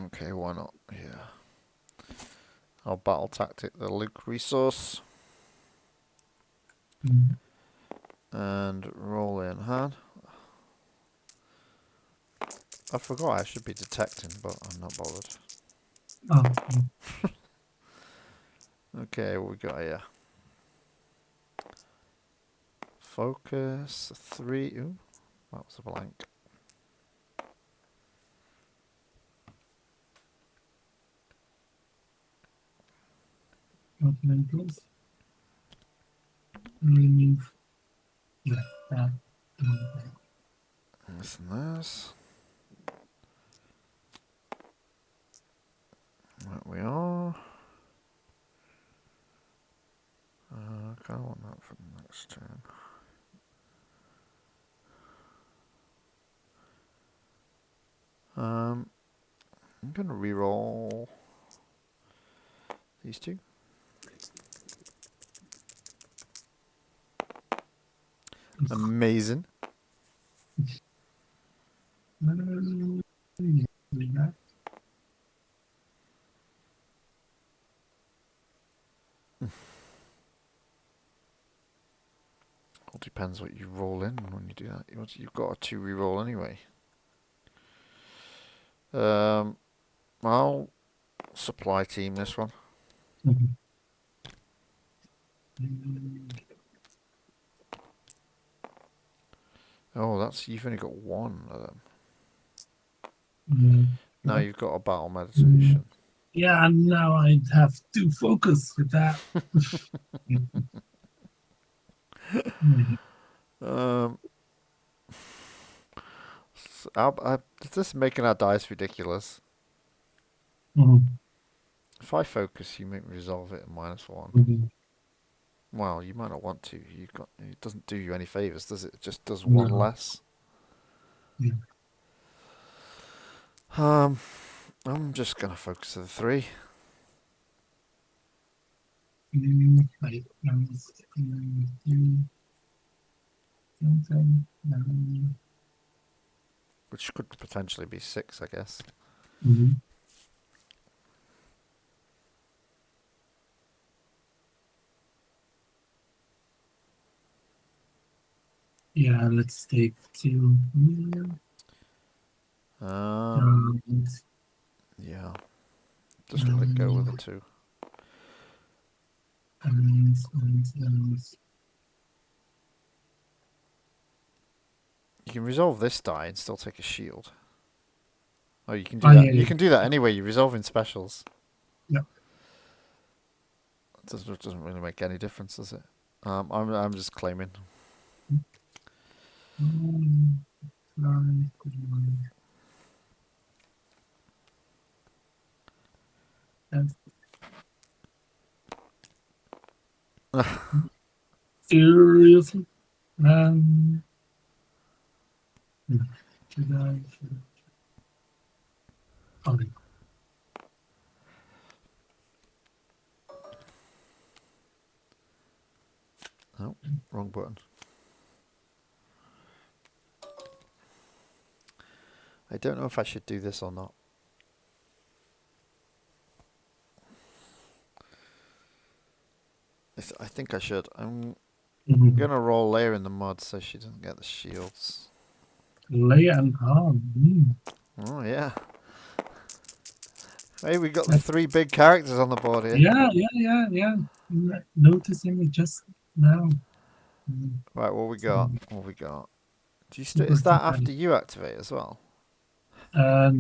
Okay, why not? Yeah. I'll battle tactic the Luke resource
Mm.
and roll in hand. I forgot I should be detecting, but I'm not bothered.
Oh,
Okay, what we got here? Focus 3. Ooh, that was a blank.
Continentals. Remove. Yeah, that.
This and this. There we are. I kind of want that for the next turn. I'm gonna re-roll these 2. Amazing.
Yeah.
All depends what you roll in when you do that. You've got a 2 re-roll anyway. I'll supply team this one.
Mhm.
Oh, that's you've only got 1 of them.
Yeah.
Now you've got a battle meditation.
Yeah, and now I have to focus with that.
Um, this is making our dice ridiculous.
Mhm.
If I focus, you make me resolve it at -1.
Mhm.
Well, you might not want to. It doesn't do you any favors, does it? It just does 1
No.
less.
Yeah.
I'm just gonna focus on the 3.
Wait, something.
Which could potentially be 6, I guess.
Mhm. Yeah, let's take 2 million. And,
Yeah. Just let it go with the 2.
and
You can resolve this die and still take a shield. Oh, you can do
oh,
that.
yeah,
You
yeah.
can do that anyway. You resolve in specials.
Yeah.
It doesn't really make any difference, does it? I'm just claiming.
And seriously? Should I? Okay.
Oh, wrong button. I don't know if I should do this or not. I think I should. I'm
Mhm.
gonna roll Leia in the mud so she doesn't get the shields.
Leia and Han.
Oh yeah. Hey, we got the 3 big characters on the board here.
Yeah. Noticing it just now.
Right, what we got? What we got? Do you
Super
is that
excited.
after you activate as well?
After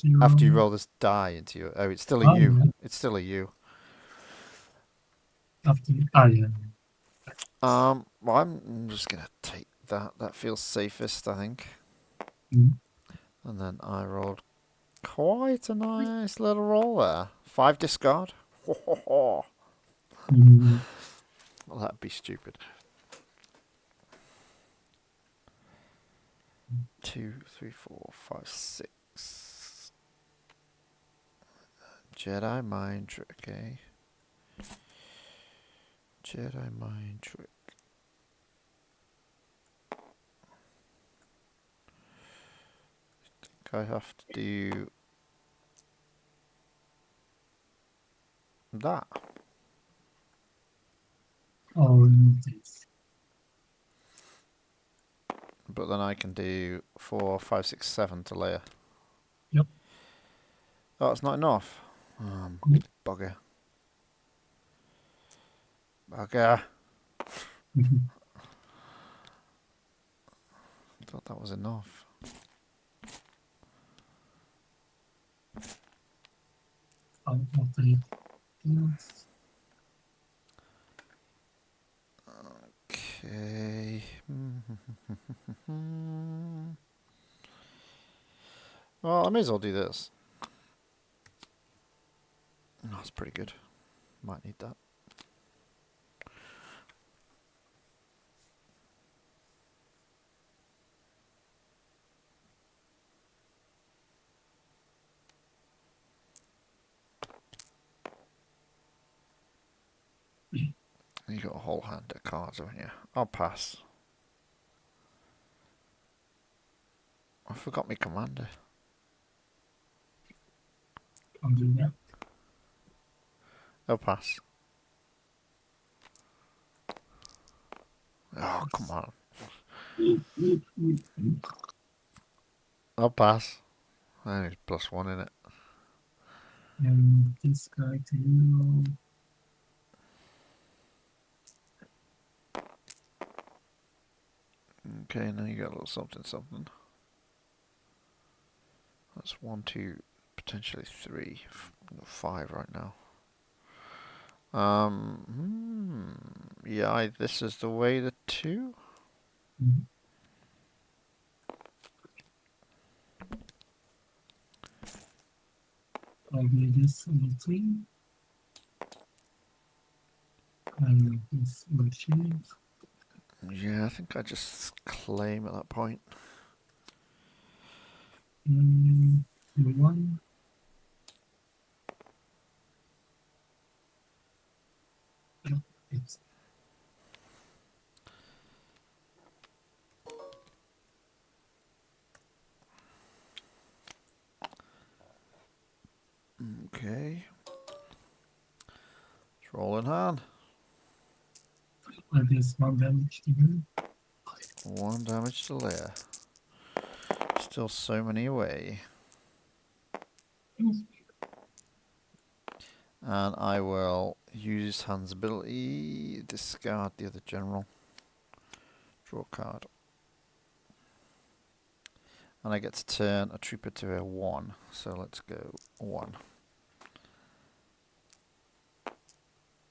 you
After you
roll.
roll this die into you. Oh, it's still a
Oh,
U.
yeah.
It's still a U.
After you. Ah, yeah.
Well, I'm just gonna take that. That feels safest, I think.
Mhm.
And then I rolled quite a nice little roll there. 5 discard. Well,
Mm,
that'd be stupid. 2, 3, 4, 5, 6. Jedi mind trick, eh? Jedi mind trick. I have to do that.
oh, this.
But then I can do 4, 5, 6, 7 to Leia.
Yep.
Oh, it's not enough.
Yep.
Bugger. Bugger. I thought that was enough.
I'll take this.
Okay. Well, I may as well do this. Oh, that's pretty good. Might need that. You got a whole hand of cards, haven't you? I'll pass. I forgot my commander.
I'll do that.
I'll pass. Oh, come on. I'll pass. I need +1 in it.
And this guy to you.
Okay, now you got a little something, something. That's 1, 2, potentially 3, 5 right now. Yeah, this is the way the 2.
Mhm. I'll do this on the 3. And this on the 3.
Yeah, I think I just claim at that point.
The 1. Yep, it's
Okay. Let's roll in hand.
like this 1 damage to you.
1 damage to Leia. Still so many away. And I will use Han's ability, discard the other general, draw a card. And I get to turn a trooper to a 1. So let's go 1.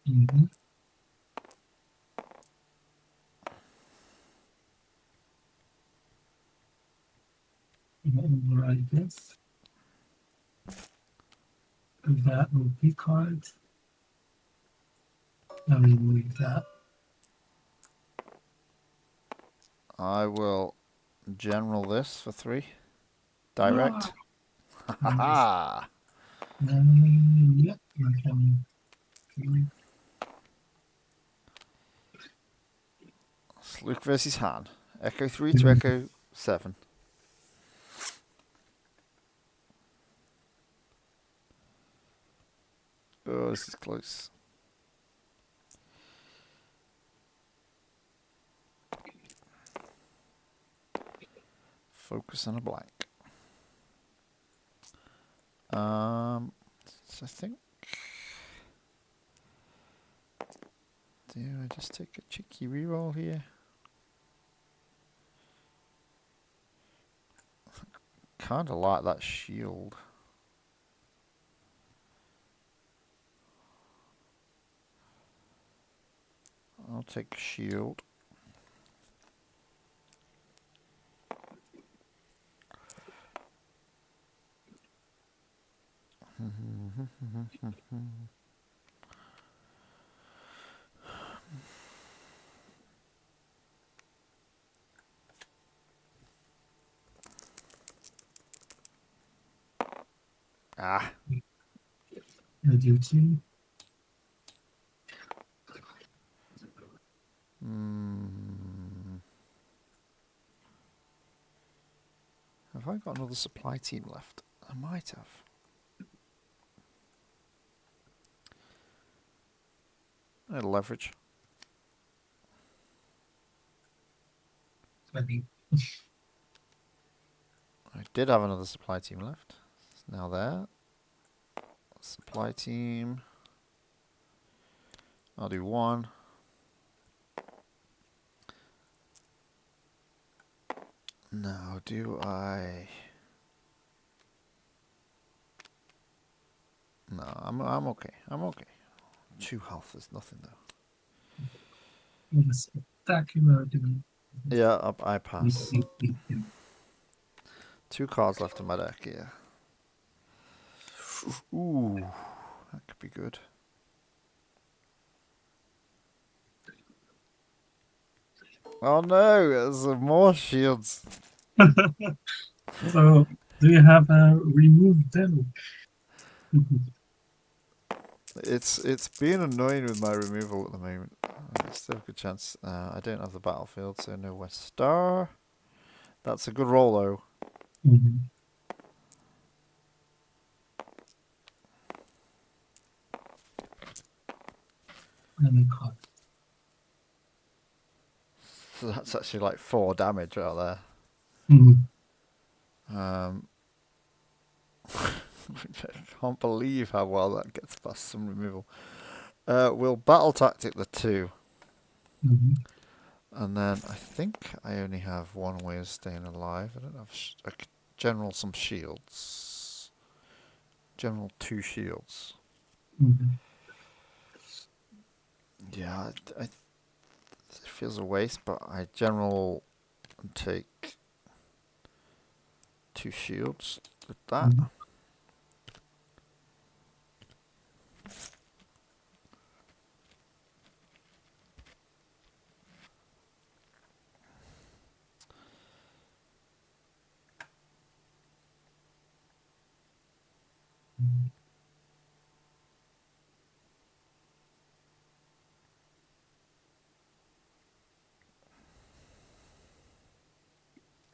Mm-hmm. Override this. That will be cards. Now we move that.
I will general this for 3. Direct. Ha ha ha!
Yep, I can.
It's Luke versus Han. Echo 3 to Echo 7. Oh, this is close. Focus on a blank. So I think. Do I just take a cheeky reroll here? Kinda like that shield. I'll take shield. Ah.
I do too.
Have I got another supply team left? I might have. Leverage.
Funny.
I did have another supply team left. It's now there. Supply team. I'll do one. Now, do I? No, I'm okay. I'm okay. 2 health is nothing though.
What a spectacular thing.
Yeah, I pass. 2 cards left in my deck here. Ooh, that could be good. Oh no, there's some more shields.
So, do you have a remove demo?
It's being annoying with my removal at the moment. Still a good chance. I don't have the battlefield, so no West Star. That's a good roll though.
Mm-hmm. And a card.
So that's actually like 4 damage out there.
Mm-hmm.
I can't believe how well that gets past some removal. We'll battle tactic the 2.
Mm-hmm.
And then I think I only have one way of staying alive. I don't have general some shields. General 2 shields.
Mm-hmm.
Yeah, it feels a waste, but I general take 2 shields with that.
Mm-hmm.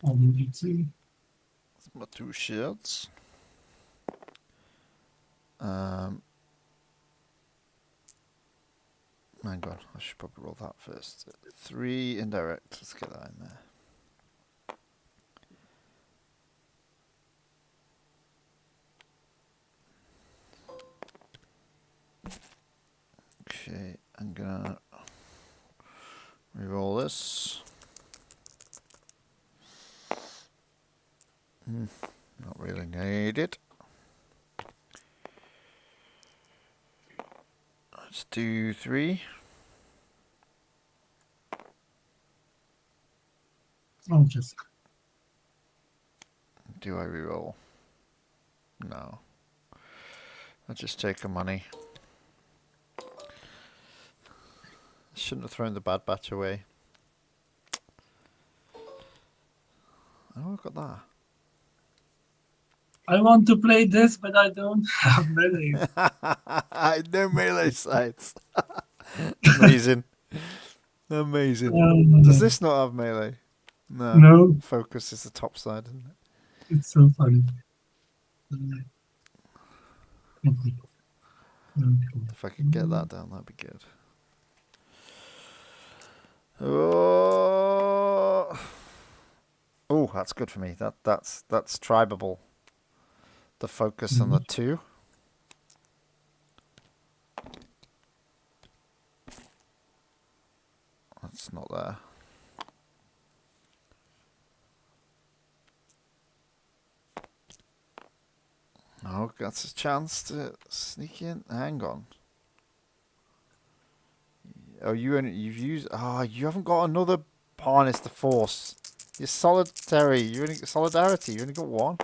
I'll move you to.
That's my 2 shields. Hang on, I should probably roll that first. 3 indirect, let's get that in there. Okay, I'm gonna reroll this. Not really needed. Let's do 3.
I'll just.
Do I reroll? No. I'll just take the money. Shouldn't have thrown the bad batch away. Oh, look at that.
I want to play this, but I don't have melee.
No melee sights. Amazing. Amazing. Does this not have melee? No.
No,
Focus is the top side, isn't it?
it's so funny.
If I could get that down, that'd be good. Oh, that's good for me. That's tribable. the focus on the 2. That's not there. Oh, that's a chance to sneak in. Hang on. Oh, you've used. Ah, you haven't got another harness the Force. You're solitary. Solidarity. You only got one.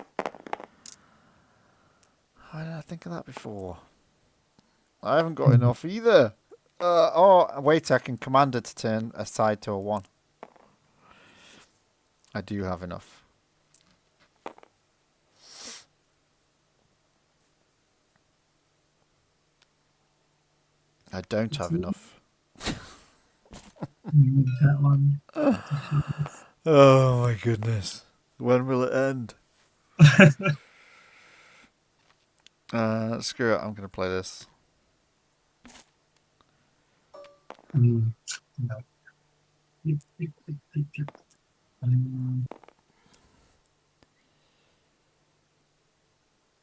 Why did I think of that before? I haven't got enough either. Oh, wait, I can command it to turn aside to a 1. I do have enough. I don't have enough.
You need that one.
Oh my goodness. When will it end? Screw it, I'm going to play this.
No.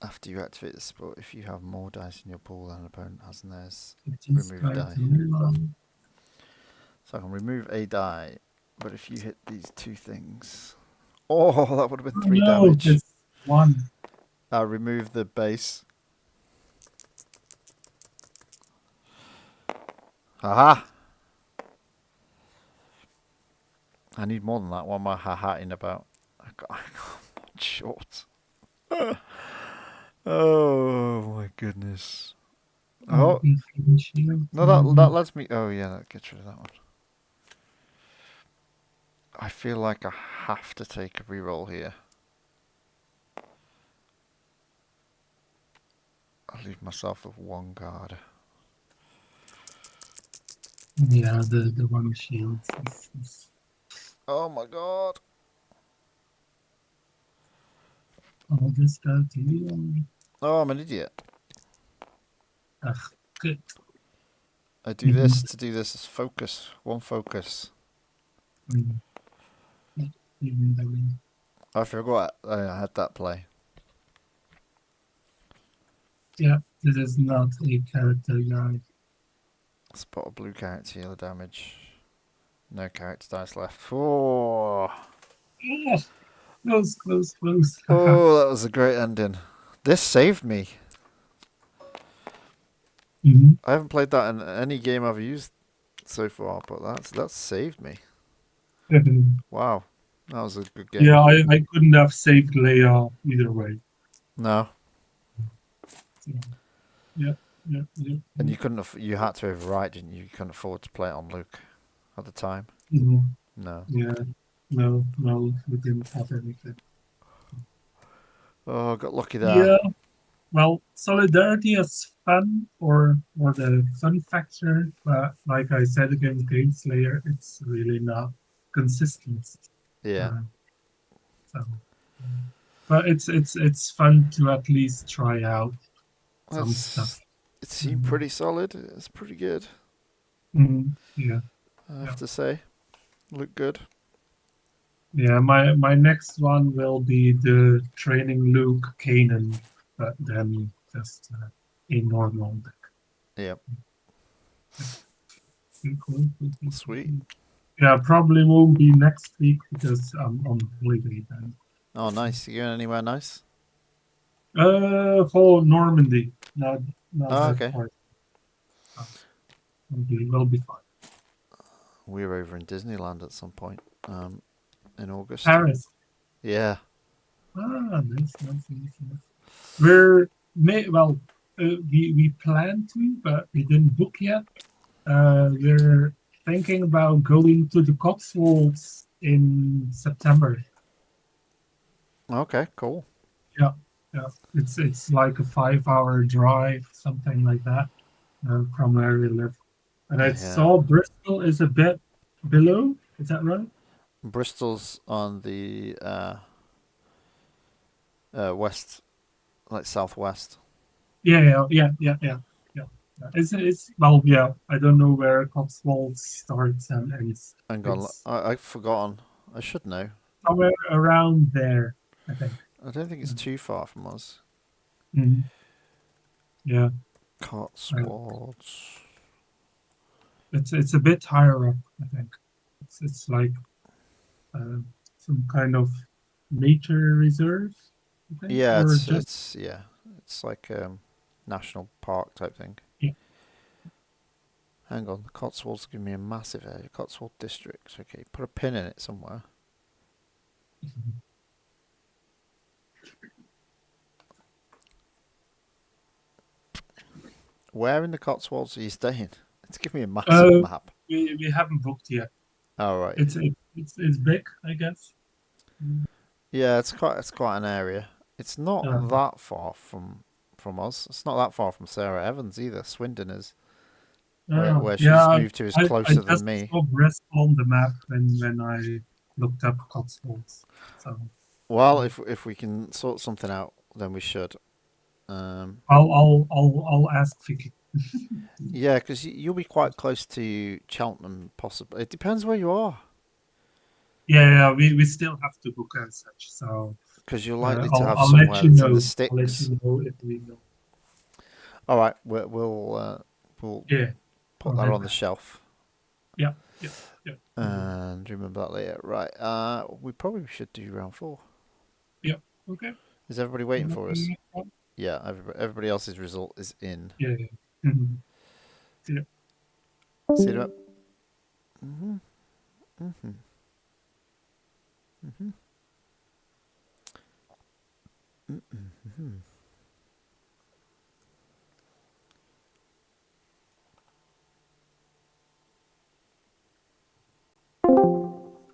After you activate the spell, if you have more dice in your pool than an opponent has in theirs,
Just
remove a
try
die.
to reload.
So I can remove a die, but if you hit these 2 things... Oh, that would have been 3
No,
damage.
it's 1.
I'll remove the base. Haha! I need more than that. What am I ha-ha-ing about? I got one short. Oh my goodness. Oh, no, that lets me... Oh yeah, that gets rid of that one. I feel like I have to take a reroll here. I'll leave myself with 1 guard.
Yeah, the one shield is
Oh my god.
all this stuff to you.
Oh, I'm an idiot.
Ugh, good.
I do this to do this as focus. 1 focus. I forgot I had that play.
Yeah, this is not a character guide.
Spot a blue character, heal the damage. No character dice left. Oh.
Oh, close.
Oh, that was a great ending. This saved me. I haven't played that in any game I've used so far, but that's saved me. Wow, that was a good game.
Yeah, I couldn't have saved Leia either way.
No,
So, yeah.
and you couldn't. You had to overwrite, didn't you? You couldn't afford to play it on Luke at the time.
Mhm.
No.
Yeah, no, we didn't have anything.
Oh, got lucky there.
Yeah, well, solidarity is fun for the fun factor, but like I said against Game Slayer, it's really not consistent.
Yeah.
So, but it's fun to at least try out some stuff.
It seemed pretty solid. It's pretty good.
Yeah.
I have to say, looked good.
Yeah, my next one will be the training Luke Kanan, but then just a normal deck.
Yep.
Cool.
Sweet.
Yeah, probably won't be next week because I'm on holiday then.
Oh, nice. You going anywhere nice?
Whole Normandy. Not that
okay.
part. Will be fine.
We're over in Disneyland at some point. In August.
Paris.
Yeah.
Nice. We plan to, but we didn't book yet. We're thinking about going to the Cotswolds in September.
Okay, cool.
Yeah. It's like a 5-hour drive, something like that, from where we live. And I saw Bristol is a bit below. Is that right? Bristol's
on the west, like southwest.
Yeah. It's well, yeah. I don't know where Cotswolds starts and ends.
Hang on, I've forgotten. I should know.
Somewhere around there, I think.
I don't think it's too far from us.
Mhm. Yeah,
Cotswolds.
it's a bit higher up. I think it's like uh, some kind of nature reserve. I think,
Yeah,
or
it's like national park type thing.
Yeah.
Hang on, the Cotswolds give me a massive area. Cotswold district. Okay, put a pin in it somewhere. Where in the Cotswolds are you staying? It's giving me a massive map.
We haven't booked yet.
Oh right.
It's big, I guess.
Yeah, it's quite an area. It's not
Uh,
that far from us. It's not that far from Sarah Evans either. Swindon is where she's
yeah,
moved to is
I
closer than
just
me.
saw Brest on the map when I looked up Cotswolds. So
Well, if we can sort something out, then we should.
I'll ask Vicky.
Yeah, because you'll be quite close to Cheltenham, possibly. It depends where you are,
Yeah, we still have to book as such. So
because you're likely to
I'll,
have
I'll let
somewhere
you
that's in the
know. I'll let
sticks.
you know if we know.
All right, we'll
Yeah.
put
I'll
that
have
on the
that.
shelf.
Yeah.
And remember that later. Right. We probably should do round 4.
Okay.
Is everybody waiting for us? Yeah. Everybody else's result is in.
Yeah. Mhm.
See that? Mhm. Mhm. Mhm. Mhm.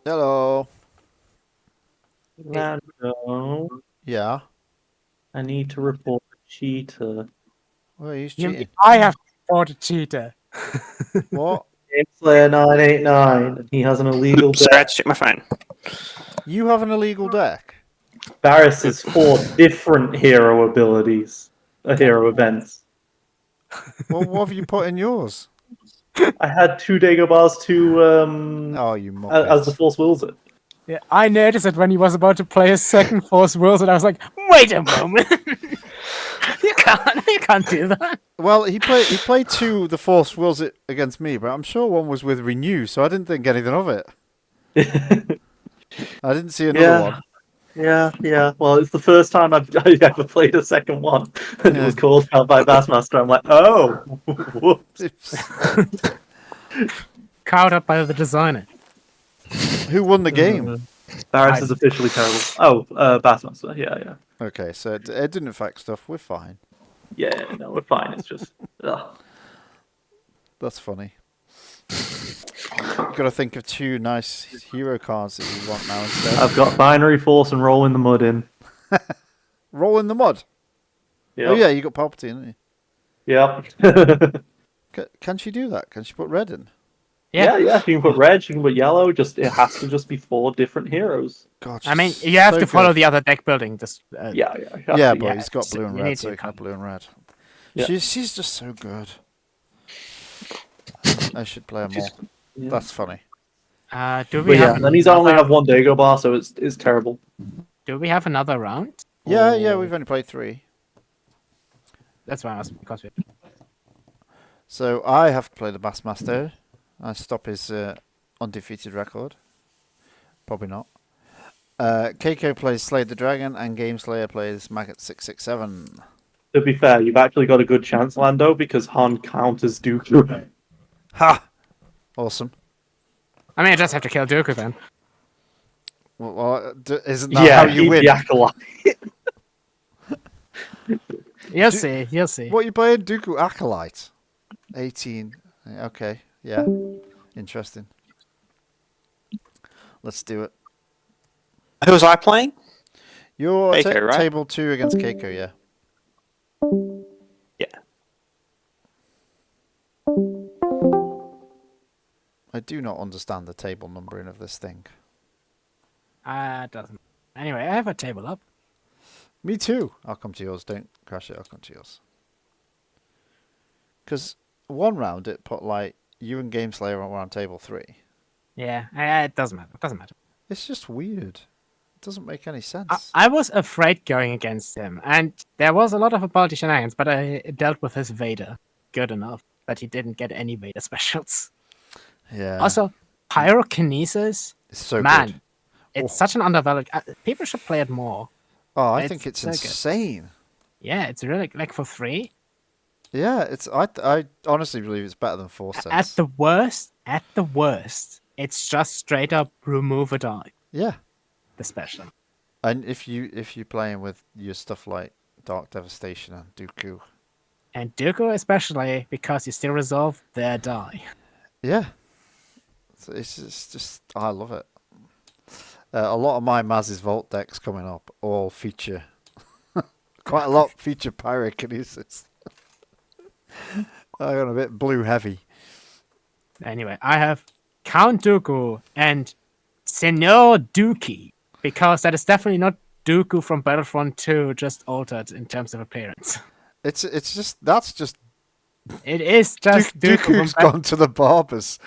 Hello.
Lando,
Yeah.
I need to report a cheater.
Well, he's
You mean
cheating.
I have fought a cheater.
What?
Gameslayer 989. He has an illegal
Oops, sorry, I had
deck.
to check my phone.
You have an illegal deck?
Bariss is 4 different hero abilities, hero events.
Well, what have you put in yours?
I had 2 Dagobahs to
Oh, you
as the
muppet.
Force wills it.
Yeah, I noticed it when he was about to play his second Force Worlds, and I was like, "Wait a moment, you can't do that."
Well, he played 2 The Force Wills It against me, but I'm sure one was with Renew, so I didn't think anything of it. I didn't see another one.
Yeah. Well, it's the first time I've ever played a second one, and it was called out by Bassmaster. I'm like, oh, whoops.
Caught
up by the designer.
Who won the game?
Bariss is officially terrible. Oh, Bassmaster. Yeah.
Okay, so it didn't affect stuff. We're fine.
Yeah, no, we're fine. It's just, ugh.
That's funny. You've got to think of 2 nice hero cards that you want now instead.
I've got Binary Force and Roll in the Mud in.
Roll in the mud?
Yep.
Oh yeah, you got Palpatine, haven't
Yep.
you? Can she do that? Can she put red in?
Yeah. You can put red, you can put yellow. Just it has to just be 4 different heroes.
God,
I mean, you have
so
to follow
good.
the other deck building. Just
Yeah,
but he's got blue and
you
red,
need
so
to
he can have blue and red.
Yeah.
She's just so good. I should play her more.
Yeah.
That's funny.
Do we
But yeah,
have
then he's only have 1 Dagobah, so it's terrible.
Do we have another round?
Yeah, we've only played 3.
That's why I was because we.
So I have to play the Bassmaster. I stop his undefeated record. Probably not. Keiko plays Slay the Dragon, and Game Slayer plays Maggot 667.
To be fair, you've actually got a good chance, Lando, because Han counters Dooku.
Ha! Awesome.
I mean, I just have to kill Dooku then.
Well, isn't that how you win?
The Acolyte.
You'll see. You'll see.
What are you playing? Dooku Acolyte. 18. Okay, yeah. Interesting. Let's do it.
Who was I playing?
You're
Keiko, right?
table 2 against Keiko, yeah.
Yeah.
I do not understand the table numbering of this thing.
Doesn't. Anyway, I have a table up.
Me too. I'll come to yours. Don't crash it. I'll come to yours. Because one round it put like you and Game Slayer were on table 3.
Yeah, it doesn't matter. It doesn't matter.
It's just weird. doesn't make any sense.
I was afraid going against him, and there was a lot of ability shenanigans, but I dealt with his Vader good enough that he didn't get any Vader specials.
Yeah.
Also, pyrokinesis,
It's so
man,
good.
it's
Oh.
such an undervalued. People should play it more.
Oh, I
It's
think it's
so good.
insane.
Yeah, it's really like for free.
Yeah, it's I honestly believe it's better than Force Sense.
At the worst, it's just straight up remove a die.
Yeah.
The special.
And if you're playing with your stuff like Dark Devastation and Dooku.
And Dooku especially, because you still resolve their die.
Yeah. So it's just I love it. A lot of my Maz's Vault decks coming up all feature quite a lot feature pyrokinesis. I'm a bit blue heavy.
Anyway, I have Count Dooku and Senor Dookie, because that is definitely not Dooku from Battlefront 2, just altered in terms of appearance.
It's just that's just
It is just Dooku
Dooku's
from
gone to the barbers.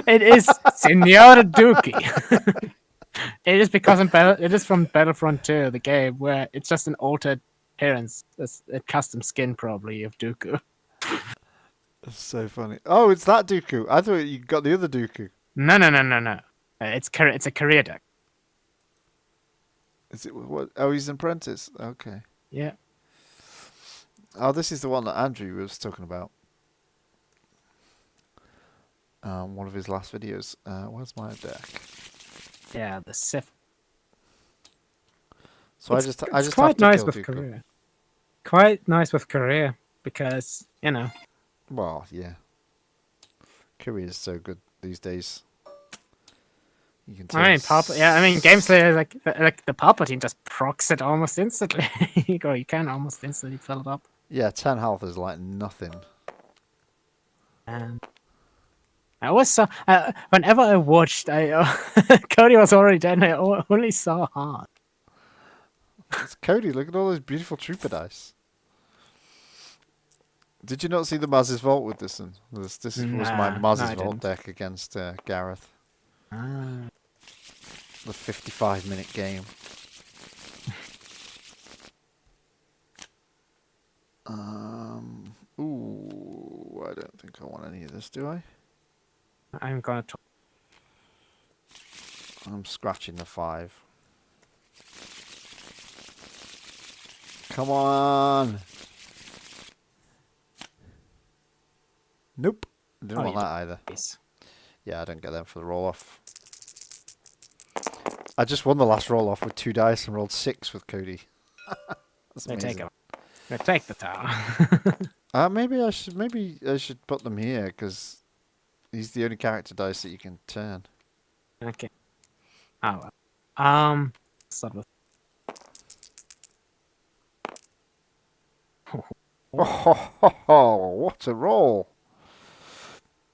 It is Senor Dookie. It is because it is from Battlefront 2, the game where it's just an altered appearance, it's a custom skin probably of Dooku.
That's so funny. Oh, it's that Dooku. I thought you got the other Dooku.
No. It's a career deck.
Is it what? Oh, he's an apprentice. Okay.
Yeah.
Oh, this is the one that Andrew was talking about. One of his last videos. Where's my deck?
Yeah, the Sith.
So I
It's
just
quite
have to
nice
kill
with
Dooku.
career. Quite nice with career because
Well, yeah. Korea is so good these days. You can tell.
Gameslayer like the Palpatine just procs it almost instantly. You can almost instantly fill it up.
Yeah, 10 health is like nothing.
And I always saw whenever I watched, Cody was already dead, and I only saw Hard.
It's Cody. Look at all those beautiful trooper dice. Did you not see the Maz's Vault with this one? This was my
Nah,
Maz's
I
Vault
didn't.
deck against Gareth.
Ah.
The 55-minute game. Ooh, I don't think I want any of this, do I?
I'm gonna talk.
I'm scratching the 5. Come on! Nope. Didn't want that either.
This.
Yeah, I don't get them for the roll-off. I just won the last roll-off with 2 dice and rolled 6 with Cody. That's amazing.
Take the tower.
Maybe I should put them here because he's the only character dice that you can turn.
Okay. Oh well. Start with.
Oh, what a roll!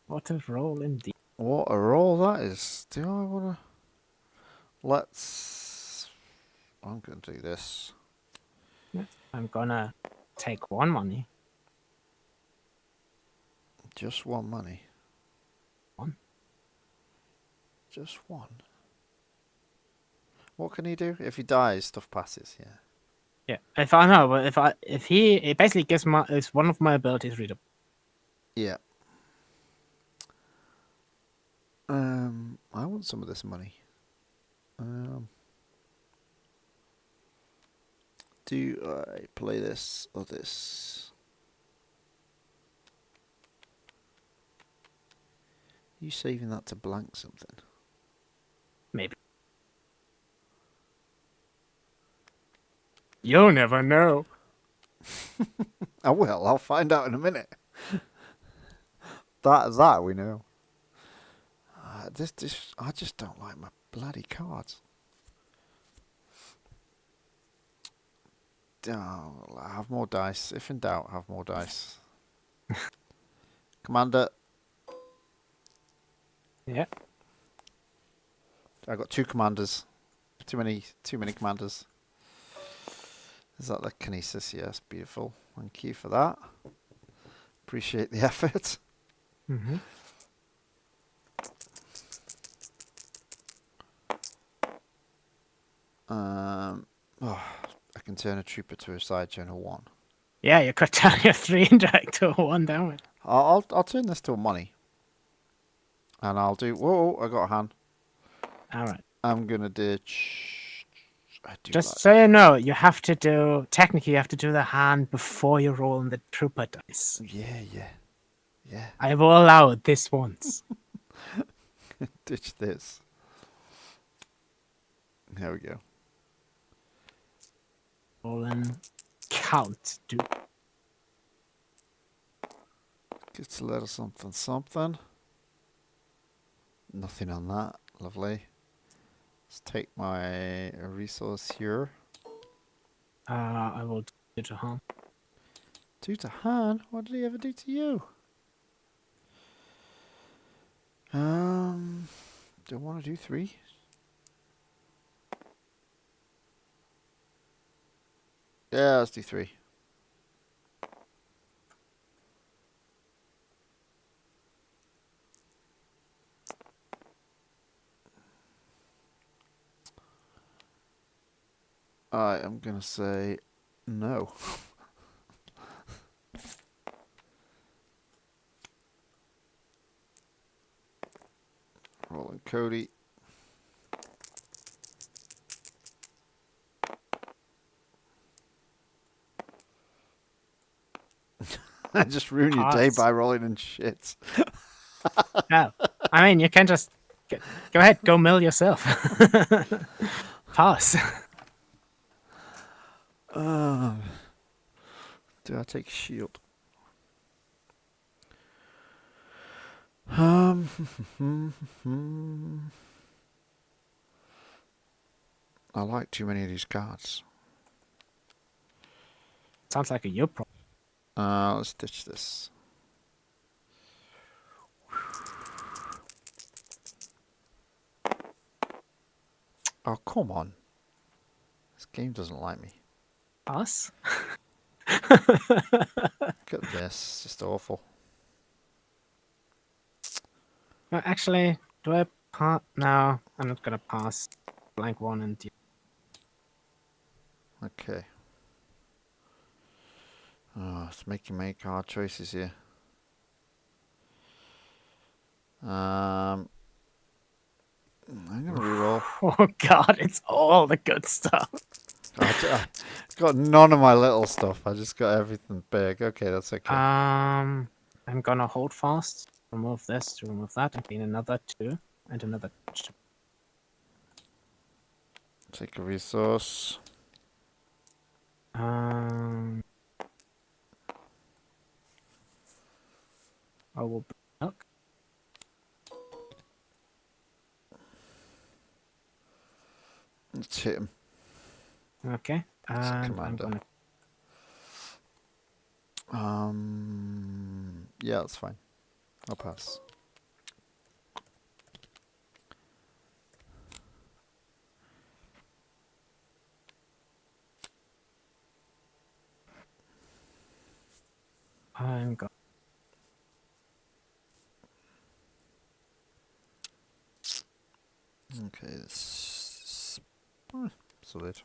What a roll indeed.
What a roll that is. Do I want to... I'm going to do this.
I'm gonna take 1 money.
Just 1 money.
1?
Just 1. What can he do? If he dies, stuff passes, yeah.
Yeah. If he it basically gives is one of my abilities readable.
Yeah. I want some of this money. Do I play this or this? You saving that to blank something?
Maybe. You'll never know.
I will. I'll find out in a minute. That we know. This I just don't like my bloody cards. Oh, have more dice. If in doubt, have more dice. Commander.
Yeah.
I got 2 commanders. Too many commanders. Is that the kinesis? Yes, beautiful. Thank you for that. Appreciate the effort.
Mm-hmm.
Oh, I can turn a trooper to a side turn of 1.
Yeah, you could turn your 3 indirect to a 1 downward.
I'll turn this to a money. And I'll do... Whoa, I got a hand.
Alright.
I'm going to ditch... I do
Just
like...
so you know, you have to do... Technically, you have to do the hand before you roll on the trooper dice.
Yeah.
I will allow it this once.
Ditch this. There we go.
Roll and count.
Gets a little something. Nothing on that. Lovely. Let's take my resource here.
I will do to harm.
2 to Han? What did he ever do to you? Do I want to do 3? Yeah, let's do 3. I am going to say no. Rolling Cody. I just ruined your day
Pass.
by rolling in shit.
No. I mean, you can just... Go ahead, go mill yourself. Pass.
Do I take shield? I like too many of these cards.
Sounds like a you problem.
Let's ditch this. Oh, come on. This game doesn't like me.
Pass?
Look at this. It's just awful.
Well, actually, do I pass? No, I'm not gonna pass blank 1 and...
Okay. Oh, it's making me make hard choices here. I'm gonna reroll.
Oh god, it's all the good stuff.
I got none of my little stuff. I just got everything big. Okay, that's okay.
I'm gonna hold fast, remove this to remove that, and gain another 2 and another.
Take a resource.
I will look.
Let's hit him.
Okay.
That's a
And I'm
commander.
gonna.
Yeah, that's fine. I'll pass.
I'm going.
Okay, this solid.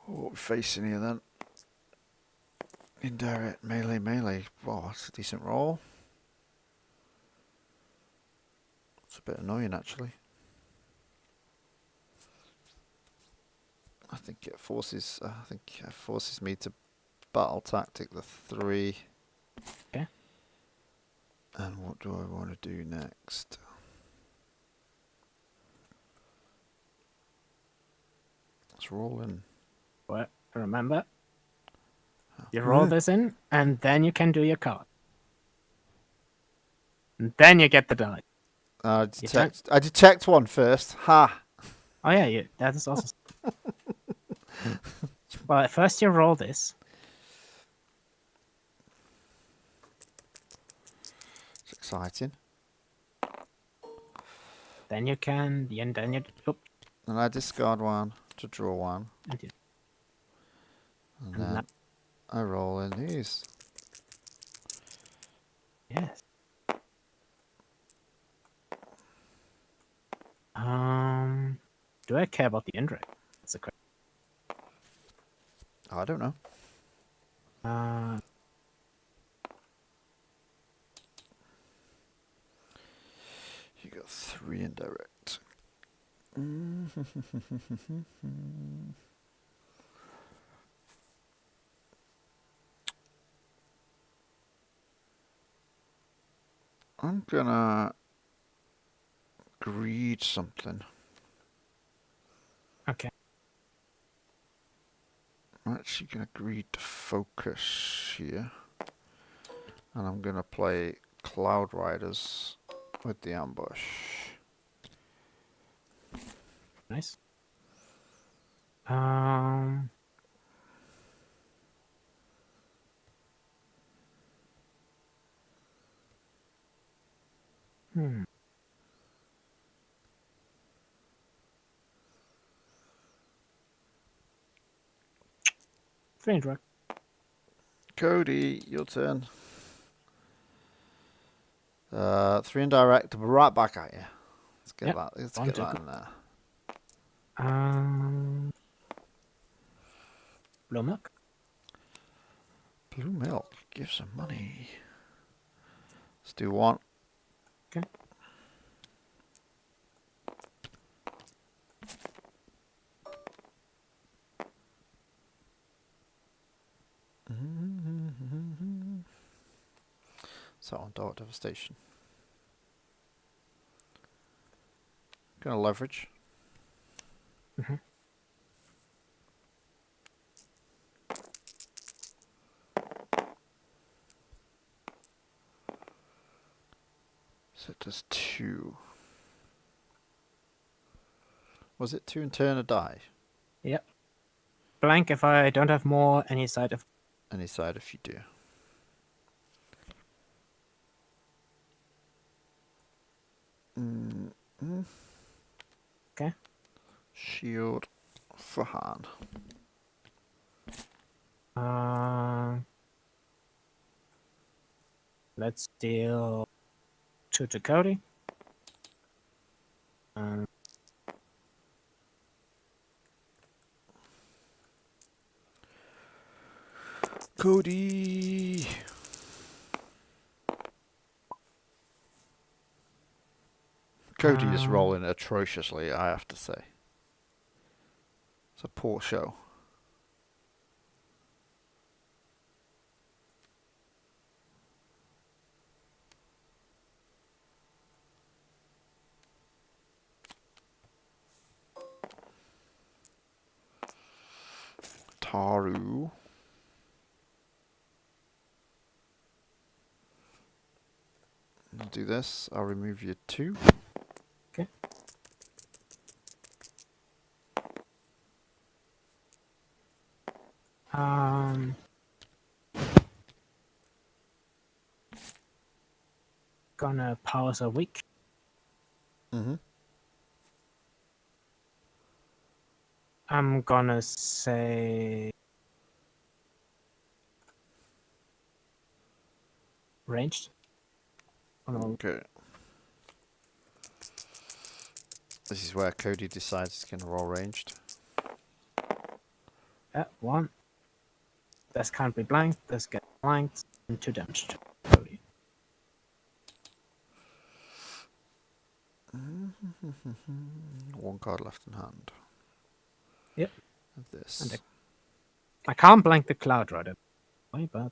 What are we facing here then? Indirect melee. Wow, that's a decent roll. It's a bit annoying actually. I think it forces me to battle tactic the 3.
Okay.
And what do I want to do next? Let's roll in.
But remember, you roll this in, and then you can do your card. And then you get the die.
I detect one first. Ha!
Oh yeah, that is also. Well, at first you roll this.
It's exciting.
Then you can, and then you. Oop,
And I discard 1 to draw 1.
and you
And
And
then
that-
I roll in these.
yes. Do I care about the indirect? That's a question.
I don't know. You got 3 indirect. I'm gonna greed something.
Okay.
I'm actually gonna greed to focus here. And I'm gonna play Cloud Riders with the ambush.
Nice. Hmm. Free indirect.
Cody, your turn. 3 indirect, but right back at you. Let's get
Yep.
that. Let's
On
get
Dooku.
that in there.
Blue milk.
Blue milk. Give some money. Let's do 1.
Okay.
So on Dark Devastation. Gonna leverage.
Mm-hmm.
So it does 2. Was it 2 and turn a die?
Yep. Blank if I don't have more any side of.
Any side if you do.
Okay.
Shield for Han.
Let's deal 2 to Cody.
Cody! Cody is rolling atrociously, I have to say. It's a poor show. Taru. I'll do this. I'll remove your 2.
Okay. Gonna pause a week.
Mm-hmm.
I'm gonna say ranged. Oh, no.
Okay. This is where Cody decides he's going to roll ranged.
1. This can't be blanked. This gets blanked. And 2 damage to Cody.
One card left in hand.
Yep.
And this.
And I can't blank the Cloud Rider. But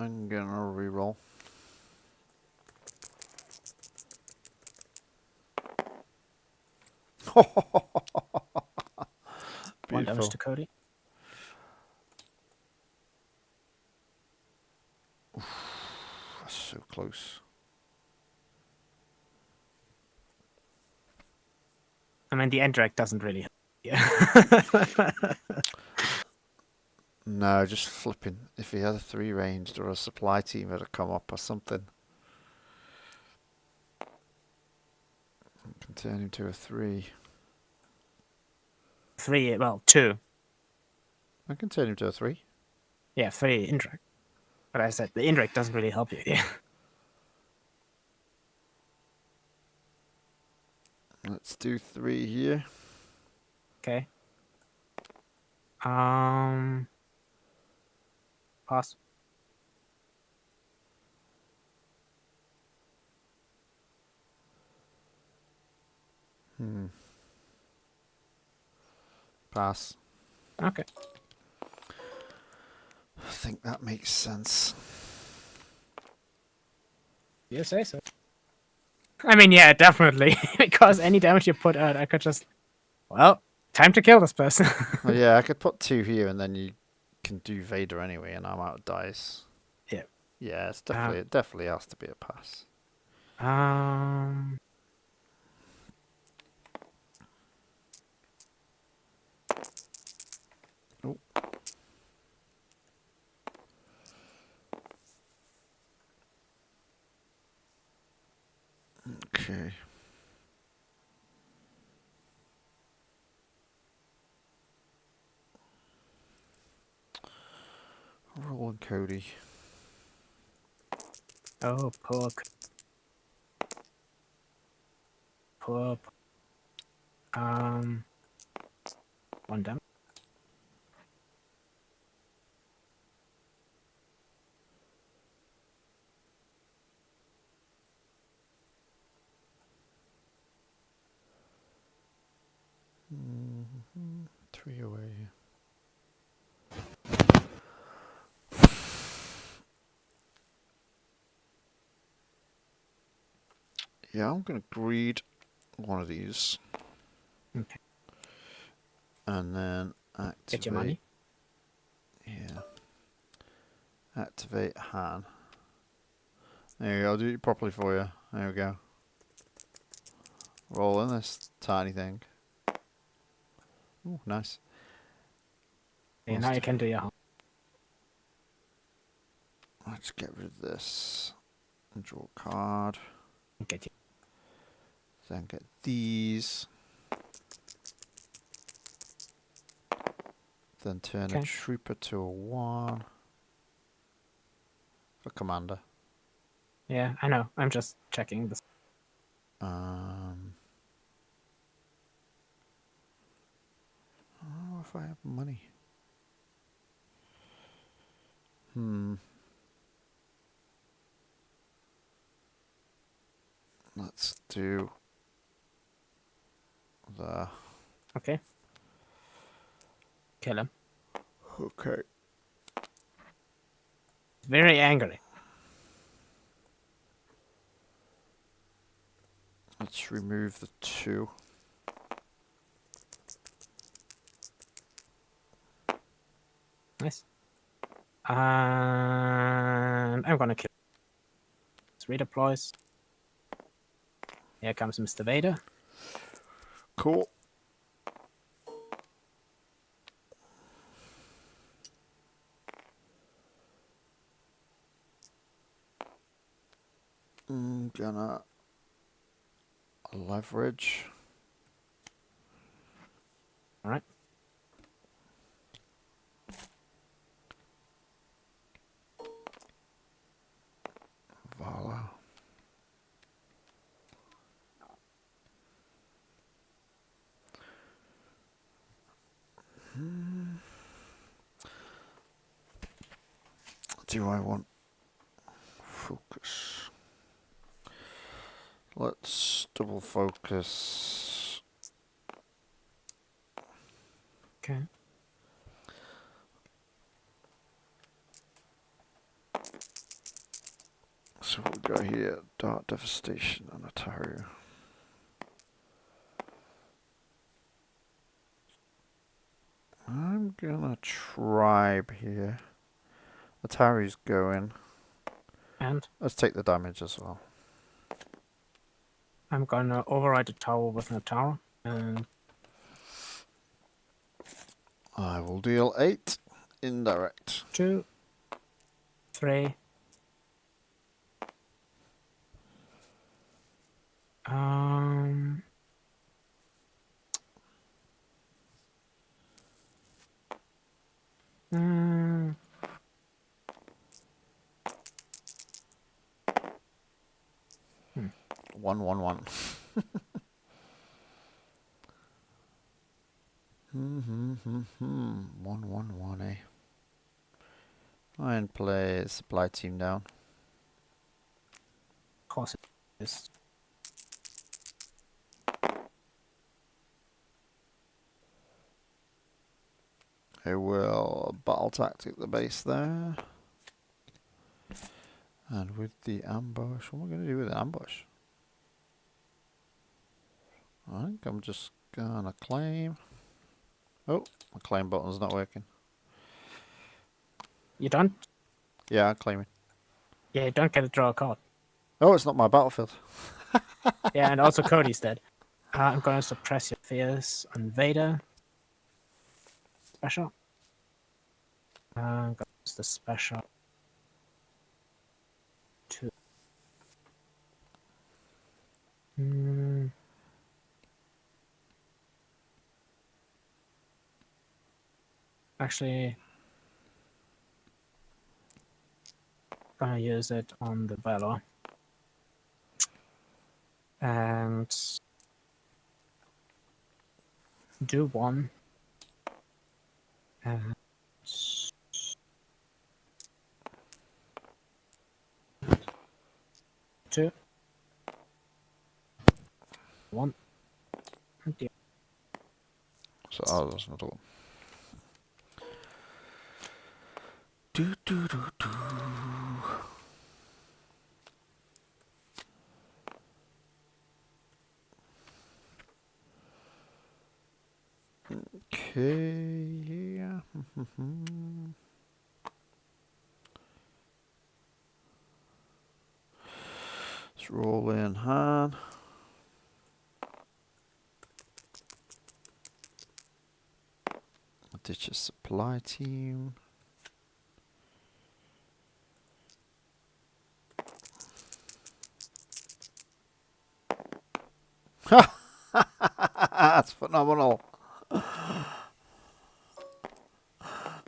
I'm going to reroll.
One damage
Beautiful.
to Cody.
That's so close.
I mean, the indirect doesn't really help. Yeah.
No, just flipping. If he had a 3 ranged or a supply team had come up or something. I can turn him to a 3.
3, well, 2.
I can turn him to a 3.
Yeah, 3 indirect. But I said the indirect doesn't really help you. Yeah.
Let's do 3 here.
Okay. Pass.
Pass.
Okay.
I think that makes sense.
You say so. I mean, yeah, definitely. Because any damage you put out, I could just. Well, time to kill this person.
Oh yeah, I could put 2 here, and then you can do Vader anyway, and I'm out of dice.
Yeah.
Yeah, it's definitely it definitely has to be a pass. Oh. Okay. Rolling Cody.
Oh, poor. Poor. One down.
Mm-hmm. 3 away. Yeah, I'm gonna greed one of these.
Okay.
And then activate.
Get your money.
Yeah. Activate Han. There you go, I'll do it properly for you. There we go. Roll in this tiny thing. Ooh, nice.
Yeah, now you can do your.
Let's get rid of this. And draw a card.
Get you.
Then get these. Then turn a
Okay.
trooper to a 1. For commander.
Yeah, I know. I'm just checking this.
Oh, if I have money. Let's do the.
Okay. Kill him.
Okay.
Very angry.
Let's remove the 2.
Nice. And I'm gonna kill. Let's redeploys. Here comes Mr. Vader.
Cool. I'm gonna leverage.
All right.
Vala. Do I want focus? Let's double focus.
Okay.
So what we got here? Dark Devastation and Ataru. I'm gonna tribe here. Ataru's going.
And
Let's take the damage as well.
I'm gonna override the tower with an tower. And
I will deal 8 indirect.
2, 3. Mm,
1, 1, 1. 111, eh? Iron play supply team down.
Of course it is.
I will battle tactic the base there. And with the ambush, what am I going to do with the ambush? I think I'm just gonna claim. Oh, my claim button's not working.
You don't?
Yeah, I'm claiming.
Yeah, you don't get to draw a card.
Oh, it's not my battlefield.
Yeah, and also Cody's dead. I'm going to suppress your fears on Vader. Special. I'm going to use the special. 2. Actually, gonna use it on the Valor. And do 1. And 2. 1. Okay.
So, oh, that's not all. Do do do do. Okay, yeah. Let's roll in hand. Ditch a supply team. That's phenomenal.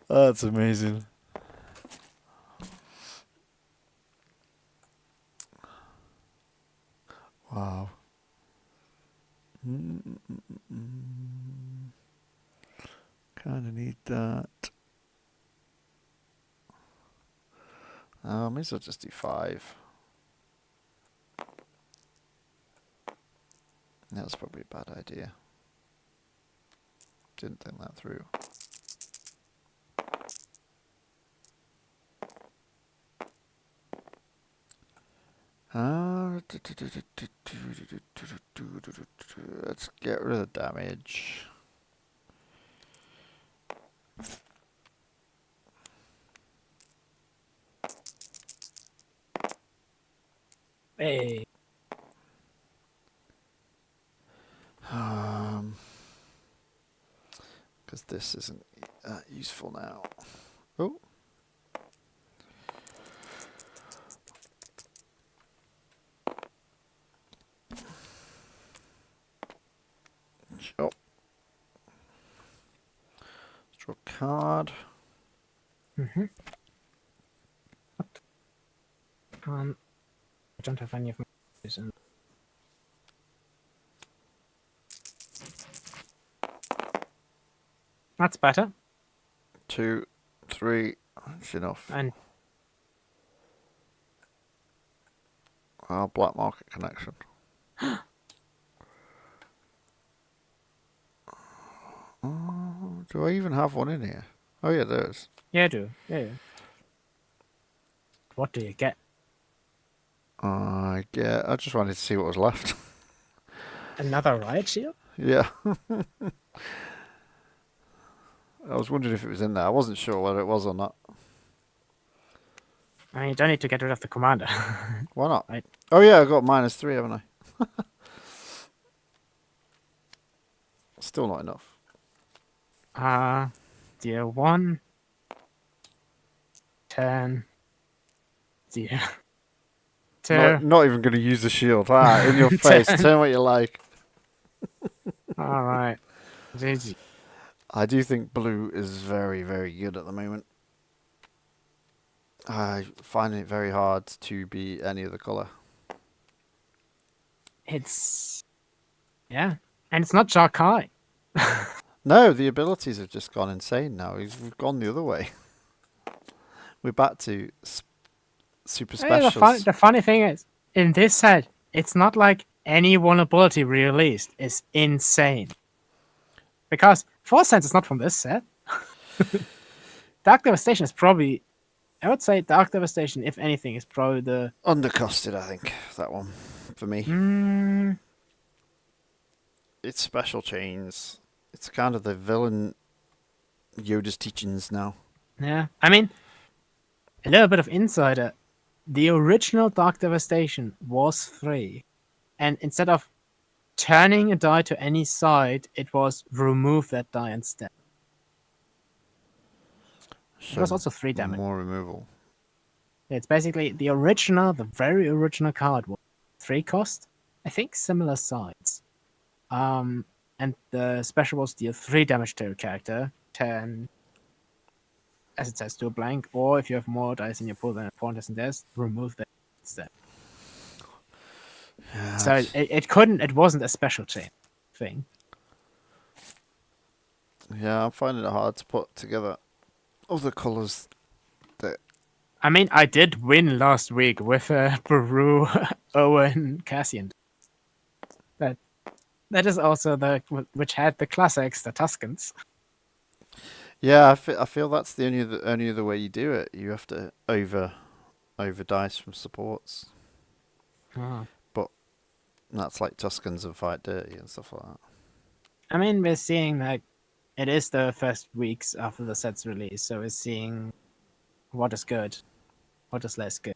That's amazing. Wow. Kind of need that. May as well just do 5. That's probably a bad idea. Didn't think that through. Let's get rid of the damage.
Hey.
Because this isn't useful now. Oh. Sure. Draw a card.
I don't have any of my reason. That's better.
2, 3. That's enough.
And
Black market connection. Do I even have one in here? Oh yeah, there is.
yeah, I do. Yeah. What do you get?
I just wanted to see what was left.
Another riot shield?
Yeah. I was wondering if it was in there. I wasn't sure whether it was or not.
I mean, you don't need to get rid of the commander.
Why not?
Right.
Oh yeah, I got -3, haven't I? Still not enough.
Dear 1. 10. Dear 2.
Not even going to use the shield. In your face. Turn what you like.
Alright. GG.
I do think blue is very, very good at the moment. I find it very hard to be any other colour.
It's... Yeah. And it's not Jarkai.
No, the abilities have just gone insane now. We've gone the other way. We're back to super
Hey,
specials.
the funny thing is, in this set, it's not like any vulnerability released is insane. Because Force Sense is not from this set. Dark Devastation is probably, I would say Dark Devastation, if anything, is probably the...
Undercosted, I think, that one, for me. It's special chains. It's kind of the villain Yoda's teachings now.
Yeah, I mean, a little bit of insider. The original Dark Devastation was 3. And instead of turning a die to any side, it was remove that die instead. It was also 3 damage.
More removal.
It's basically the original, the very original card was 3 cost. I think similar sides. And the special was deal 3 damage to a character, 10, as it says, to a blank, or if you have more dice in your pool than a pawn doesn't theirs, remove that instead.
Yeah,
So it wasn't a special chain thing.
yeah, I'm finding it hard to put together other colours that...
I mean, I did win last week with Baru, Owen, Cassian. That is also which had the classics, the Tuscans.
Yeah, I feel that's the only other way you do it. You have to over dice from supports. But that's like Tuscans and Fight Dirty and stuff like that.
I mean, we're seeing that it is the first weeks after the set's release, so we're seeing what is good, what is less good.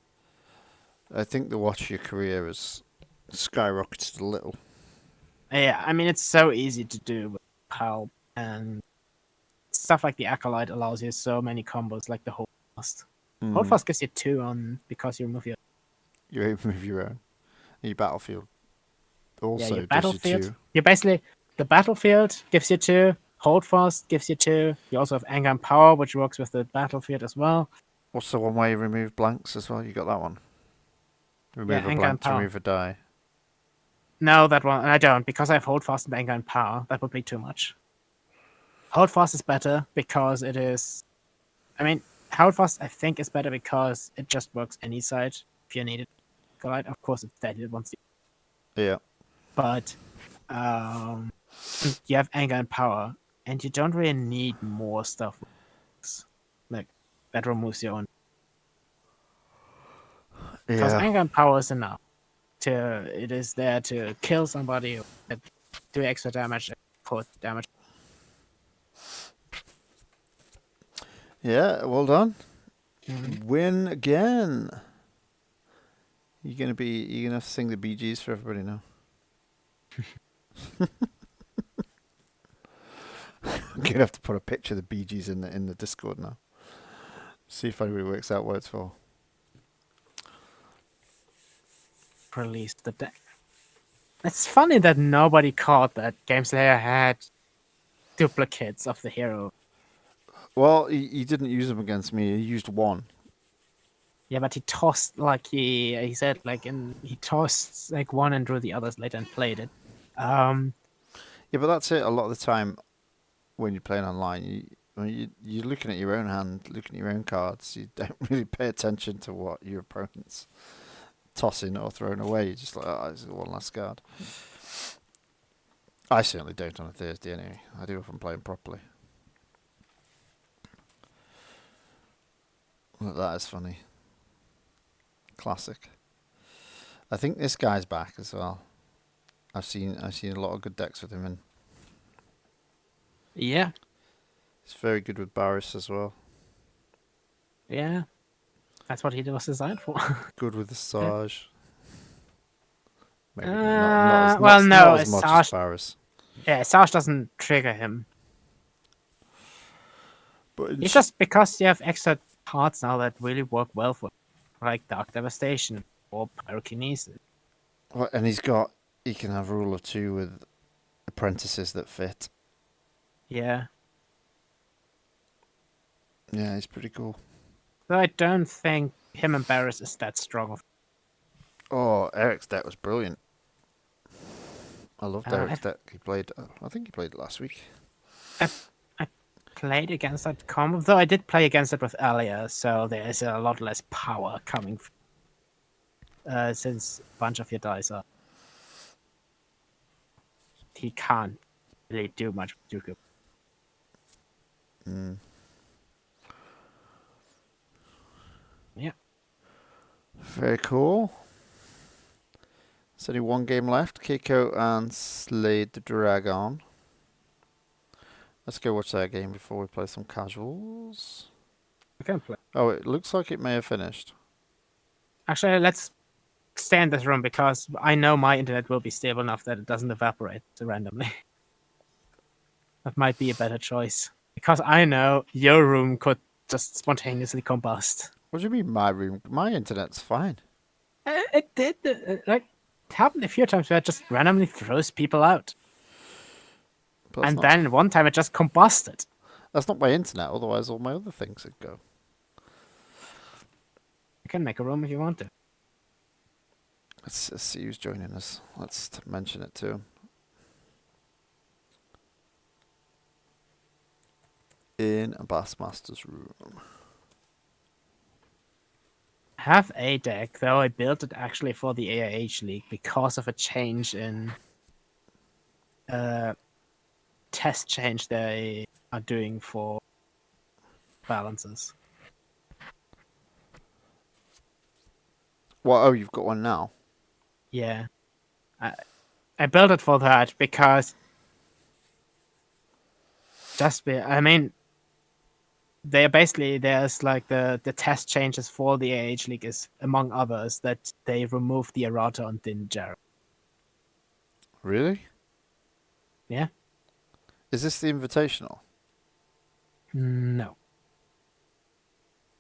I think the watch your career has skyrocketed a little.
Yeah, I mean, it's so easy to do with Palp, and stuff like the Acolyte allows you so many combos, like the Hold Fast. Hold Fast gives you 2 on because you remove your...
You remove your own. Your battlefield also
your
does you 2.
You basically... The battlefield gives you 2, Hold Fast gives you 2, you also have Anger and Power, which works with the battlefield as well.
What's the one where you remove blanks as well? You got that one? Remove a
Anger
blank
and
to
Power.
remove a die.
No, that one I don't, because I have Hold Fast and Anger and Power. That would be too much. Hold Fast is better because it is... I mean, Hold Fast I think is better because it just works any side if you need it. Acolyte, of course, it's dead once you...
Yeah.
But you have Anger and Power, and you don't really need more stuff. Like, that removes your own. Because
Yeah.
Anger and Power is enough. It is there to kill somebody, do extra damage, put damage.
Yeah, well done. Win again. You gonna sing the Bee Gees for everybody now? I'm gonna have to put a picture of the Bee Gees in the Discord now. See if anybody works out what it's for.
Release the deck. It's funny that nobody caught that Game Slayer had duplicates of the hero.
Well, he didn't use them against me. He used one.
Yeah, but he tossed he said he tossed one and drew the others later and played it.
Yeah, but that's it. A lot of the time, when you're playing online, you're looking at your own hand, looking at your own cards. You don't really pay attention to what your opponent's tossing or throwing away. You're just like, oh, this is one last card. I certainly don't on a Thursday anyway. I do if I'm playing properly. Well, that is funny. Classic. I think this guy's back as well. I've seen a lot of good decks with him in.
Yeah.
He's very good with Bariss as well.
Yeah. That's what he was designed for.
Good with the Sarge. Maybe
no,
not as much as Bariss.
Yeah, Sarge doesn't trigger him.
But
It's just because you have extra cards now that really work well for, like Dark Devastation or Pyrokinesis.
Well, and he can have rule of 2 with apprentices that fit.
Yeah.
Yeah, he's pretty cool.
Though I don't think him and Bariss is that strong.
Oh, Eric's deck was brilliant. I loved Eric's
I
deck. I think he played it last week.
I played against that combo, though I did play against it with Allya, so there is a lot less power coming since a bunch of your dice are. He can't really do much with Dooku.
Mm.
Yeah.
Very cool. There's only one game left. Keiko and Slade the Dragon. Let's go watch that game before we play some casuals.
We can play.
Oh, it looks like it may have finished.
Actually, let's stay in this room because I know my internet will be stable enough that it doesn't evaporate randomly. That might be a better choice. Because I know your room could just spontaneously combust.
What do you mean my room? My internet's fine.
It did. Like, it happened a few times where it just randomly throws people out.
But that's
And
not-
then one time it just combusted.
That's not my internet, otherwise all my other things would go.
You can make a room if you want to.
Let's see who's joining us. Let's mention it to him. In a Bassmaster's room.
I have a deck, though I built it actually for the ARH League because of a change in test change they are doing for balances.
What? Oh, you've got one now.
Yeah. I built it for that because I mean, they are basically, there's like the test changes for the AH League is, among others, that they remove the errata on Djarin.
Really?
Yeah.
Is this the invitational?
No.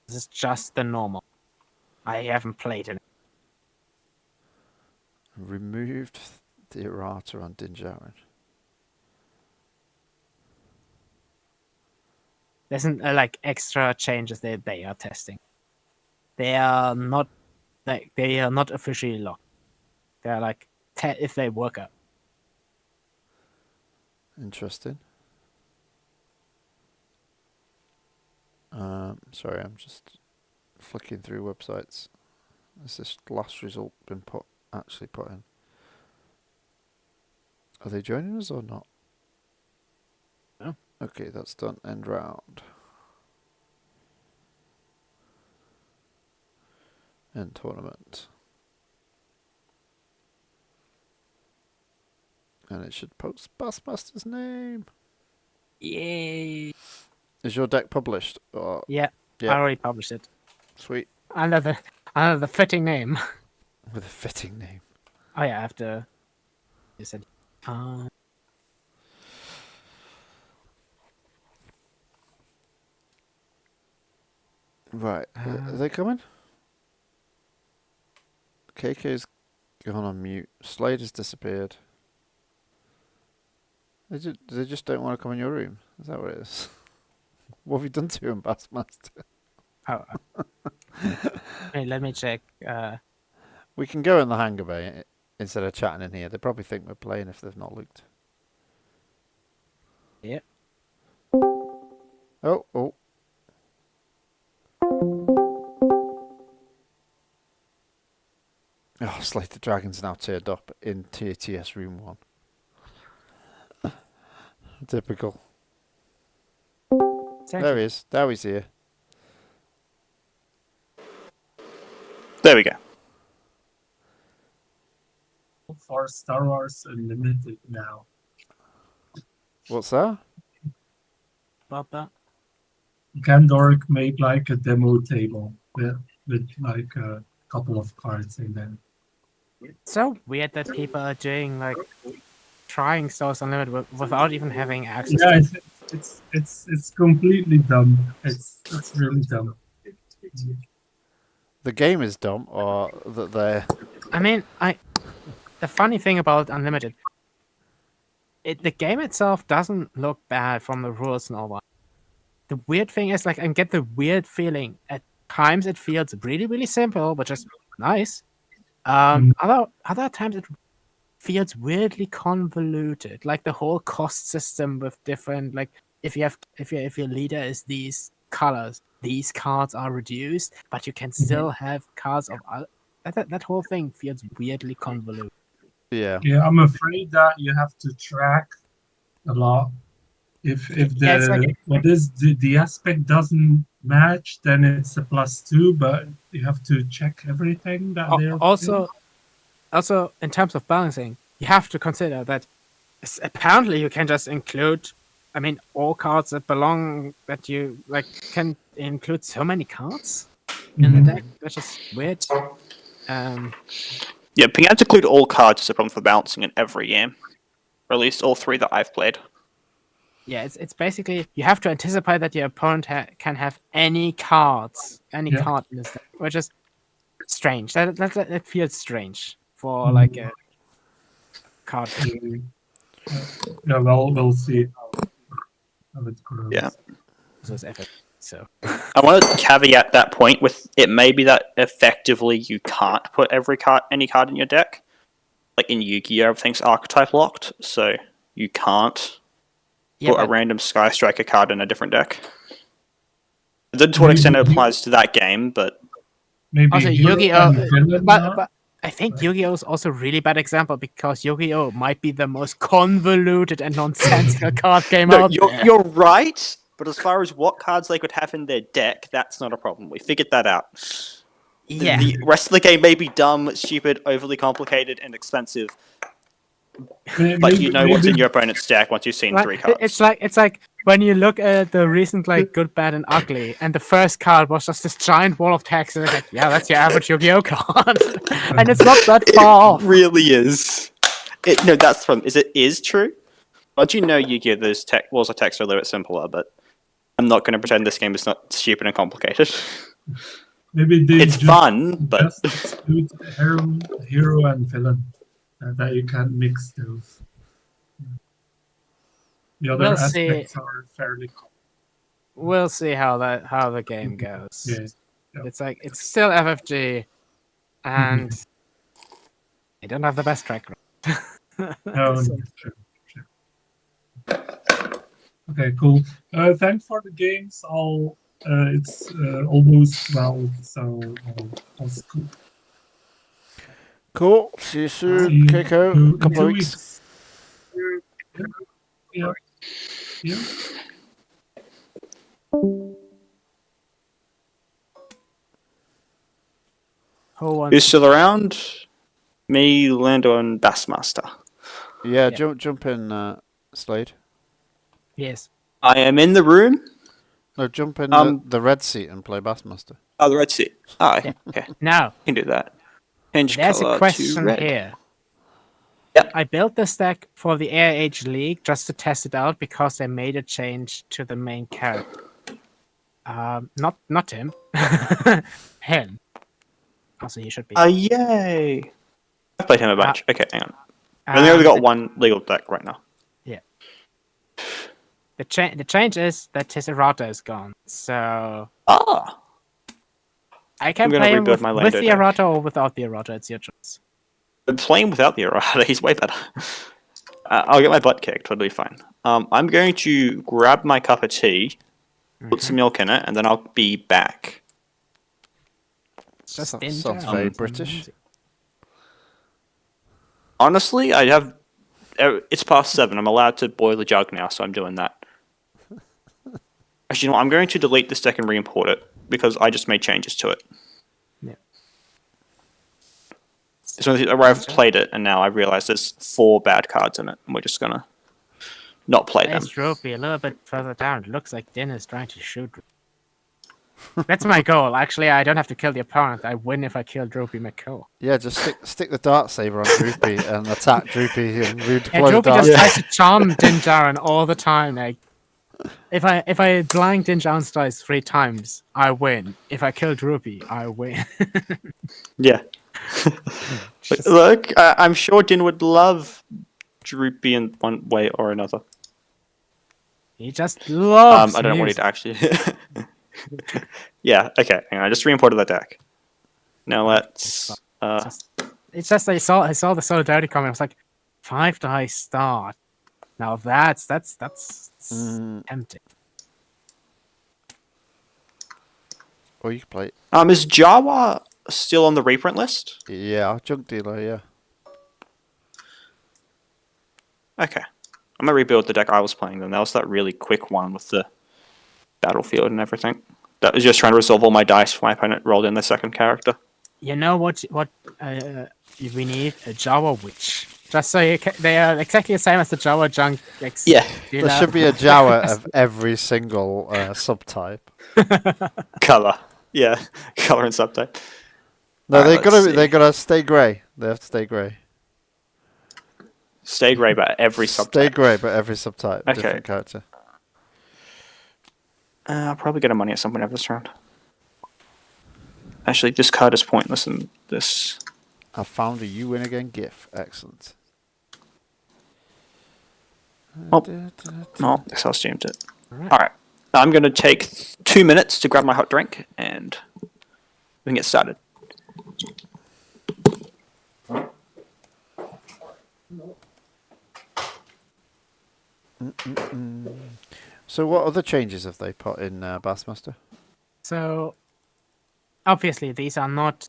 This is just the normal. I haven't played it.
Removed the errata on Djarin.
There isn't like extra changes they are testing. They are not officially locked. They are like if they work out.
Interesting. Sorry, I'm just flicking through websites. Has this last result been actually put in? Are they joining us or not?
No.
Okay, that's done. End round. End tournament. And it should post Bassmaster's name.
Yay!
Is your deck published?
Yeah,
Yeah.
I already published it
Sweet.
under the fitting name.
With a fitting name.
Oh yeah, I have to. You said.
Right. Are they coming? KK's gone on mute. Slade has disappeared. They just don't want to come in your room. Is that what it is? What have you done to him, Bassmaster?
Oh. Wait, let me check.
We can go in the hangar bay instead of chatting in here. They probably think we're playing if they've not looked.
Yeah.
Oh. Oh, Slate the Dragon's now turned up in TATS Room 1. Typical. There he is. Now he's here.
There we go.
For Star Wars Unlimited now.
What's that?
About that.
Gandork made like a demo table with like a couple of cards in there.
It's so weird that people are doing like trying Star Wars Unlimited without even having access.
Yeah,
to
it's completely dumb. It's really dumb.
The game is dumb, or that they're...
I mean, the funny thing about Unlimited, the game itself doesn't look bad from the rules and all that. The weird thing is, like, I get the weird feeling at times it feels really, really simple, which is nice. Other times it feels weirdly convoluted. Like the whole cost system with different, like if your leader is these colors, these cards are reduced, but you can still have cards of that whole thing feels weirdly convoluted.
Yeah.
Yeah, I'm afraid that you have to track a lot. If
Yeah, it's like
the aspect doesn't match, then it's a +2, but you have to check everything that they're
also in terms of balancing, you have to consider that apparently you can just include, I mean, all cards that belong that you like can include so many cards in the deck, which is weird.
Yeah, being able to include all cards is a problem for balancing in every game. Or at least all 3 that I've played.
Yeah, it's basically you have to anticipate that your opponent can have any cards, card in this deck, which is strange. That feels strange for like a card.
Yeah, we'll see how it grows.
Yeah.
So
I want to caveat that point with it may be that effectively you can't put any card in your deck. Like in Yu-Gi-Oh, everything's archetype locked, so you can't put a random Sky Striker card in a different deck. I don't know to what extent it applies to that game, but
maybe
also Yu-Gi-Oh, but I think Yu-Gi-Oh is also a really bad example because Yu-Gi-Oh might be the most convoluted and nonsensical card game out there.
You're right, but as far as what cards they could have in their deck, that's not a problem. We figured that out.
Yeah.
The rest of the game may be dumb, stupid, overly complicated, and expensive, but you know what's in your opponent's deck once you've seen 3 cards.
It's like when you look at the recent like Good, Bad, and Ugly, and the first card was just this giant wall of text, and it's like, yeah, that's your average Yu-Gi-Oh card, and it's not that far off.
It really is. No, that's the problem. It is true. Once you know Yu-Gi-Oh, those walls of text are a little bit simpler, but I'm not going to pretend this game is not stupid and complicated.
Maybe
it's fun, but
just exclude hero and villain, that you can't mix those. The other aspects are fairly common.
We'll see how the game goes.
Yeah.
It's like it's still FFG, and they don't have the best track record.
No, true. Okay, cool. Thanks for the games. It's almost 12, so I'll scoop.
Cool. See you soon, Keiko. Couple of weeks.
Yeah.
Who's still around? Me, Lando, and Bassmaster.
Yeah, jump in, Slade.
Yes.
I am in the room.
No, jump in the red seat and play Bassmaster.
Oh, the red seat. Oh, yeah. Okay.
Now,
you can do that. Change
there's
color
a question
to red.
here.
Yep.
I built this deck for the ARH League just to test it out because they made a change to the main character. Not him. Him. Also, he should be.
Yay! I've played him a bunch. Okay, hang on. I've only got one legal deck right now.
Yeah. The change is that his errata is gone, so I can play him with the errata or without the errata. It's your choice.
I'm playing without the errata. He's way better. I'll get my butt kicked. Totally fine. I'm going to grab my cup of tea, put some milk in it, and then I'll be back.
Sounds very British.
Honestly, it's past 7. I'm allowed to boil the jug now, so I'm doing that. Actually, you know what? I'm going to delete this deck and re-import it because I just made changes to it.
Yeah.
So I've played it, and now I realize there's 4 bad cards in it, and we're just gonna not play them.
Droopy a little bit further down. It looks like Din is trying to shoot. That's my goal. Actually, I don't have to kill the opponent. I win if I kill Droopy McCool.
Yeah, just stick the dart saber on Droopy and attack Droopy and
Droopy just tries to charm Din Djarin all the time. Like, if I blind Din Djarin's dice 3 times, I win. If I kill Droopy, I win.
Yeah. Look, I'm sure Din would love Droopy in one way or another.
He just loves
I don't want it to actually... Yeah, okay, hang on, I just re-imported that deck. Now let's...
It's just I saw the solidarity comment. I was like, 5 dice start. Now that's
Mm.
tempting.
Or you can play it.
Is Jawa still on the reprint list?
Yeah, junk dealer, yeah.
Okay. I'm gonna rebuild the deck I was playing then. That was that really quick one with the battlefield and everything. That was just trying to resolve all my dice before my opponent rolled in the second character.
You know what we need? A Jawa witch. Just so they are exactly the same as the Jawa junk.
Yeah.
There should be a Jawa of every single subtype.
Color. Yeah. Color and subtype.
No,
Alright, let's see.
they gotta stay grey. They have to stay grey.
Stay grey, but every subtype.
Stay grey, but every subtype,
Okay.
different character.
I'll probably get a money at some point over this round. Actually, this card is pointless in this.
I found a you win again gif. Excellent.
Oh. No, I guess I'll stream it.
Alright.
Alright. I'm going to take 2 minutes to grab my hot drink and we can get started.
So what other changes have they put in Bassmaster?
So obviously these are not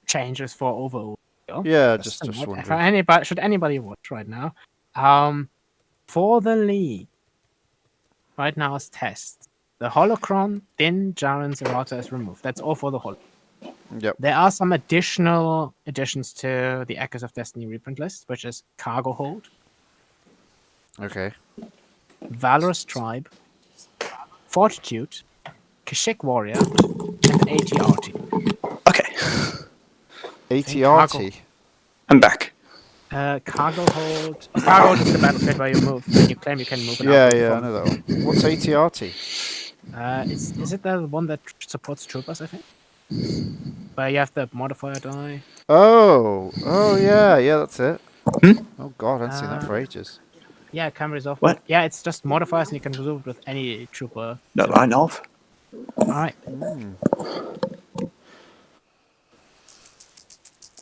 changes for overall.
Yeah, just
For
wondering.
anybody, should anybody watch right now? For the league, right now as test, the holocron, Din, Djarin's errata is removed. That's all for the holo.
Yep.
There are some additional additions to the Echoes of Destiny reprint list, which is Cargo Hold,
Okay.
Valorous Tribe, Fortitude, Kashyyyk Warrior, and ATRT.
Okay.
ATRT.
I'm back.
Cargo Hold. Cargo Hold is the battlefield where you move. When you claim you can move. an
Yeah,
outpost
yeah, I
from-
know that one. What's ATRT?
Is it the one that supports troopers? I think. Where you have the modifier die.
Oh, yeah, that's it.
Hmm?
Oh god, I haven't seen that for ages.
Yeah, can resolve.
What?
Yeah, it's just modifiers, and you can resolve it with any trooper.
That I know of.
All right.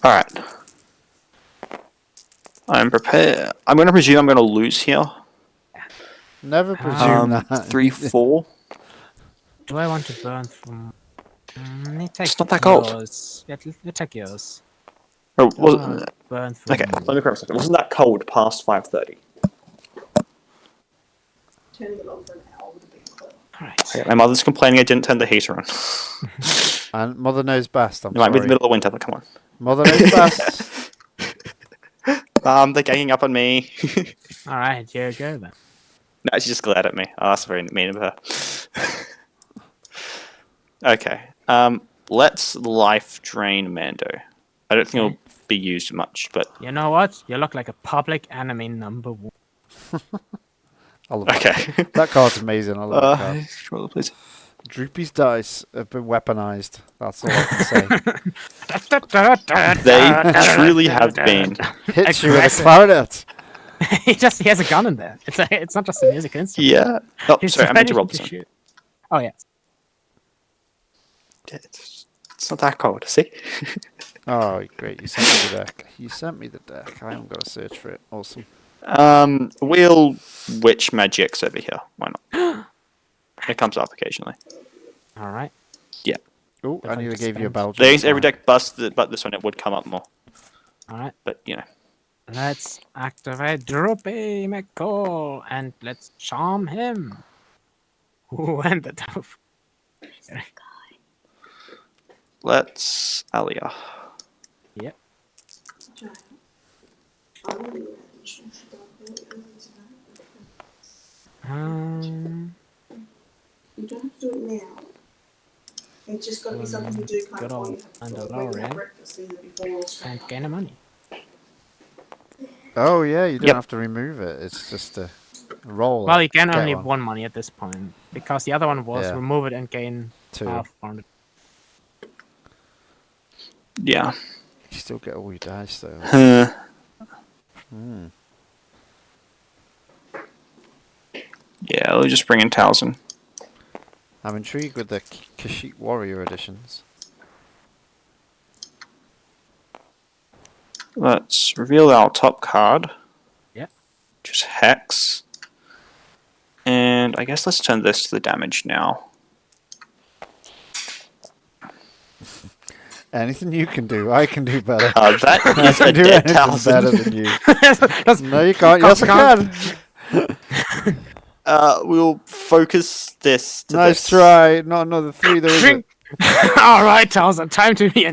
Alright. I'm prepared. I'm going to presume I'm going to lose here.
Never presume that.
3-4.
Do I want to burn from?
It's not that cold.
Yours. Yeah, take yours.
Oh, was,
Burn from.
okay, let me correct a second. Wasn't that cold past 5:30?
Turning it on for an hour would have been cool.
All right.
Okay, my mother's complaining I didn't turn the heater on.
And Mother knows best. I'm
It might be the
sorry.
middle of winter, but come on.
Mother knows best.
They're ganging up on me.
All right, here you go then.
No, she's just glad at me. Oh, that's very mean of her. Okay. Let's life drain Mando. I don't think it'll be used much, but
You know what? You look like a public enemy #1.
I love that.
okay.
That card's amazing. I love that card.
Controller, please.
Droopy's dice have been weaponized. That's all I can say.
They truly have been.
Hits you with a
Aggressive.
clarinet.
he has a gun in there. It's not just a music instrument.
Yeah. Oh,
He's
sorry, I meant to
ready
roll this one.
shoot. Oh yeah.
It's not that cold, see?
Oh, great. You sent me the deck. You sent me the deck. I haven't got to search for it. Awesome.
We'll witch magics over here. Why not? It comes up occasionally.
All right.
Yeah.
Oh, I
If I
nearly
just
gave you a
spend-
Belgian.
They every deck busts, but this one it would come up more.
All right.
But you know.
Let's activate Droopy McCool and let's charm him. Ooh, and the tough.
Let's Allya.
Yep.
Giant. I want to do that instruction, but I feel it early tonight. You don't have to do it now. It's just got to be something you do kind
Good
of while
old
you have when you
Mandalorian.
have breakfast, either before or straight
And
after.
gain a money.
Oh, yeah. You don't
Yep.
have to remove it. It's just a roll.
Well, you gain
Get
only
one.
1 money at this point because the other one was
Yeah.
remove it and gain
2.
half on it.
Yeah.
You still get all your dice, though. Hmm.
Yeah, we'll just bring in Talzin.
I'm intrigued with the Kashyyyk Warrior editions.
Let's reveal our top card. just hex. And I guess let's turn this to the damage now.
Anything you can do, I can do better.
That
I
is
can
a
do
dead
anything better
Talzin.
than you.
That's-
No, you can't. Yes, I can.
We'll focus this to
Nice
this.
try. Not another 3, though, is it?
Drink. All right, Talzin, time to be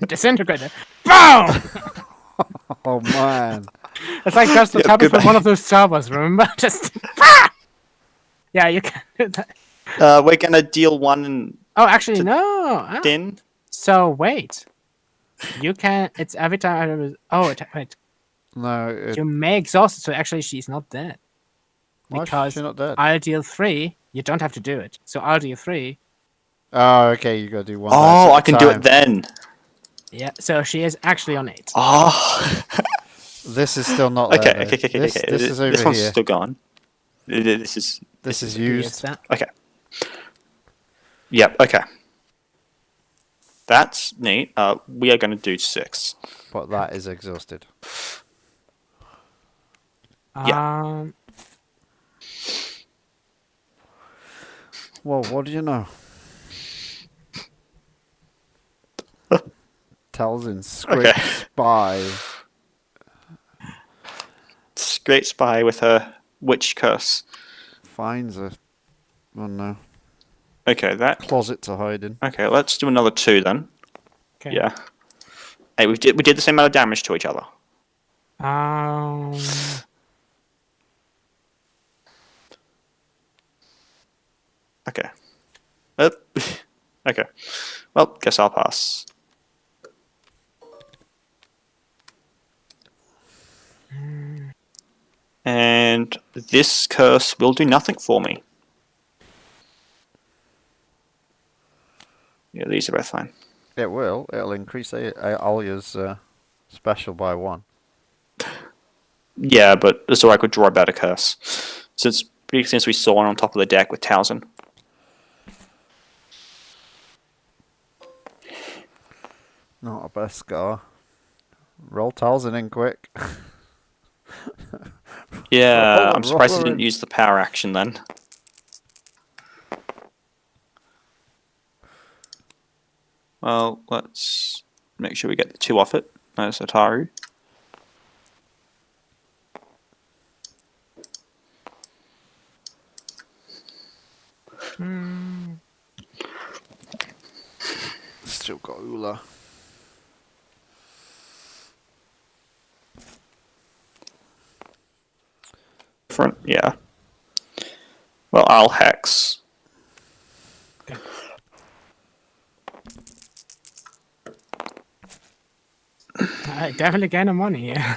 disintegrated. Boom!
Oh, man.
It's like that's the
Yeah,
type
good
of one of those servers. Remember? Just. Yeah, you can do that.
We're gonna deal 1 and
Oh, actually,
To-
no. Ah,
then.
so wait. You can. It's every time. Wait.
No,
You may exhaust it, so actually she's not dead.
why is
Because
she not dead?
I'll deal 3. You don't have to do it. So I'll deal 3.
Oh, okay, you gotta do one.
Oh,
dice
I
at a
can do
time.
it then.
Yeah. So she is actually on 8.
Oh.
This is still not
Okay,
there.
okay,
though.
okay,
This,
okay.
This is over
This one's
here.
still gone. This is
This is
Yes,
used.
that.
okay. Yep. Okay. That's neat. We are going to do 6.
But that is exhausted.
Um.
Well, what do you know? Talzin, scrape
Okay.
spy.
Great spy with her witch curse.
Finds a, oh no,
Okay, that.
closet to hide in.
Okay, let's do another 2 then.
Okay.
Yeah. Hey, we did the same amount of damage to each other.
Um.
Okay. Okay. Well, guess I'll pass. And this curse will do nothing for me. Yeah, these are both fine.
It will. It'll increase Allya's special by 1.
Yeah, but so I could draw a better curse. Since we saw one on top of the deck with Talzin.
Not a best scar. Roll Talzin in quick.
Yeah, I'm surprised he
roll
didn't
in.
use the power action then. Well, let's make sure we get the 2 off it. Nice Ataru.
Still got Ula.
Front, yeah. Well, I'll hex.
I definitely gain a money. Yeah.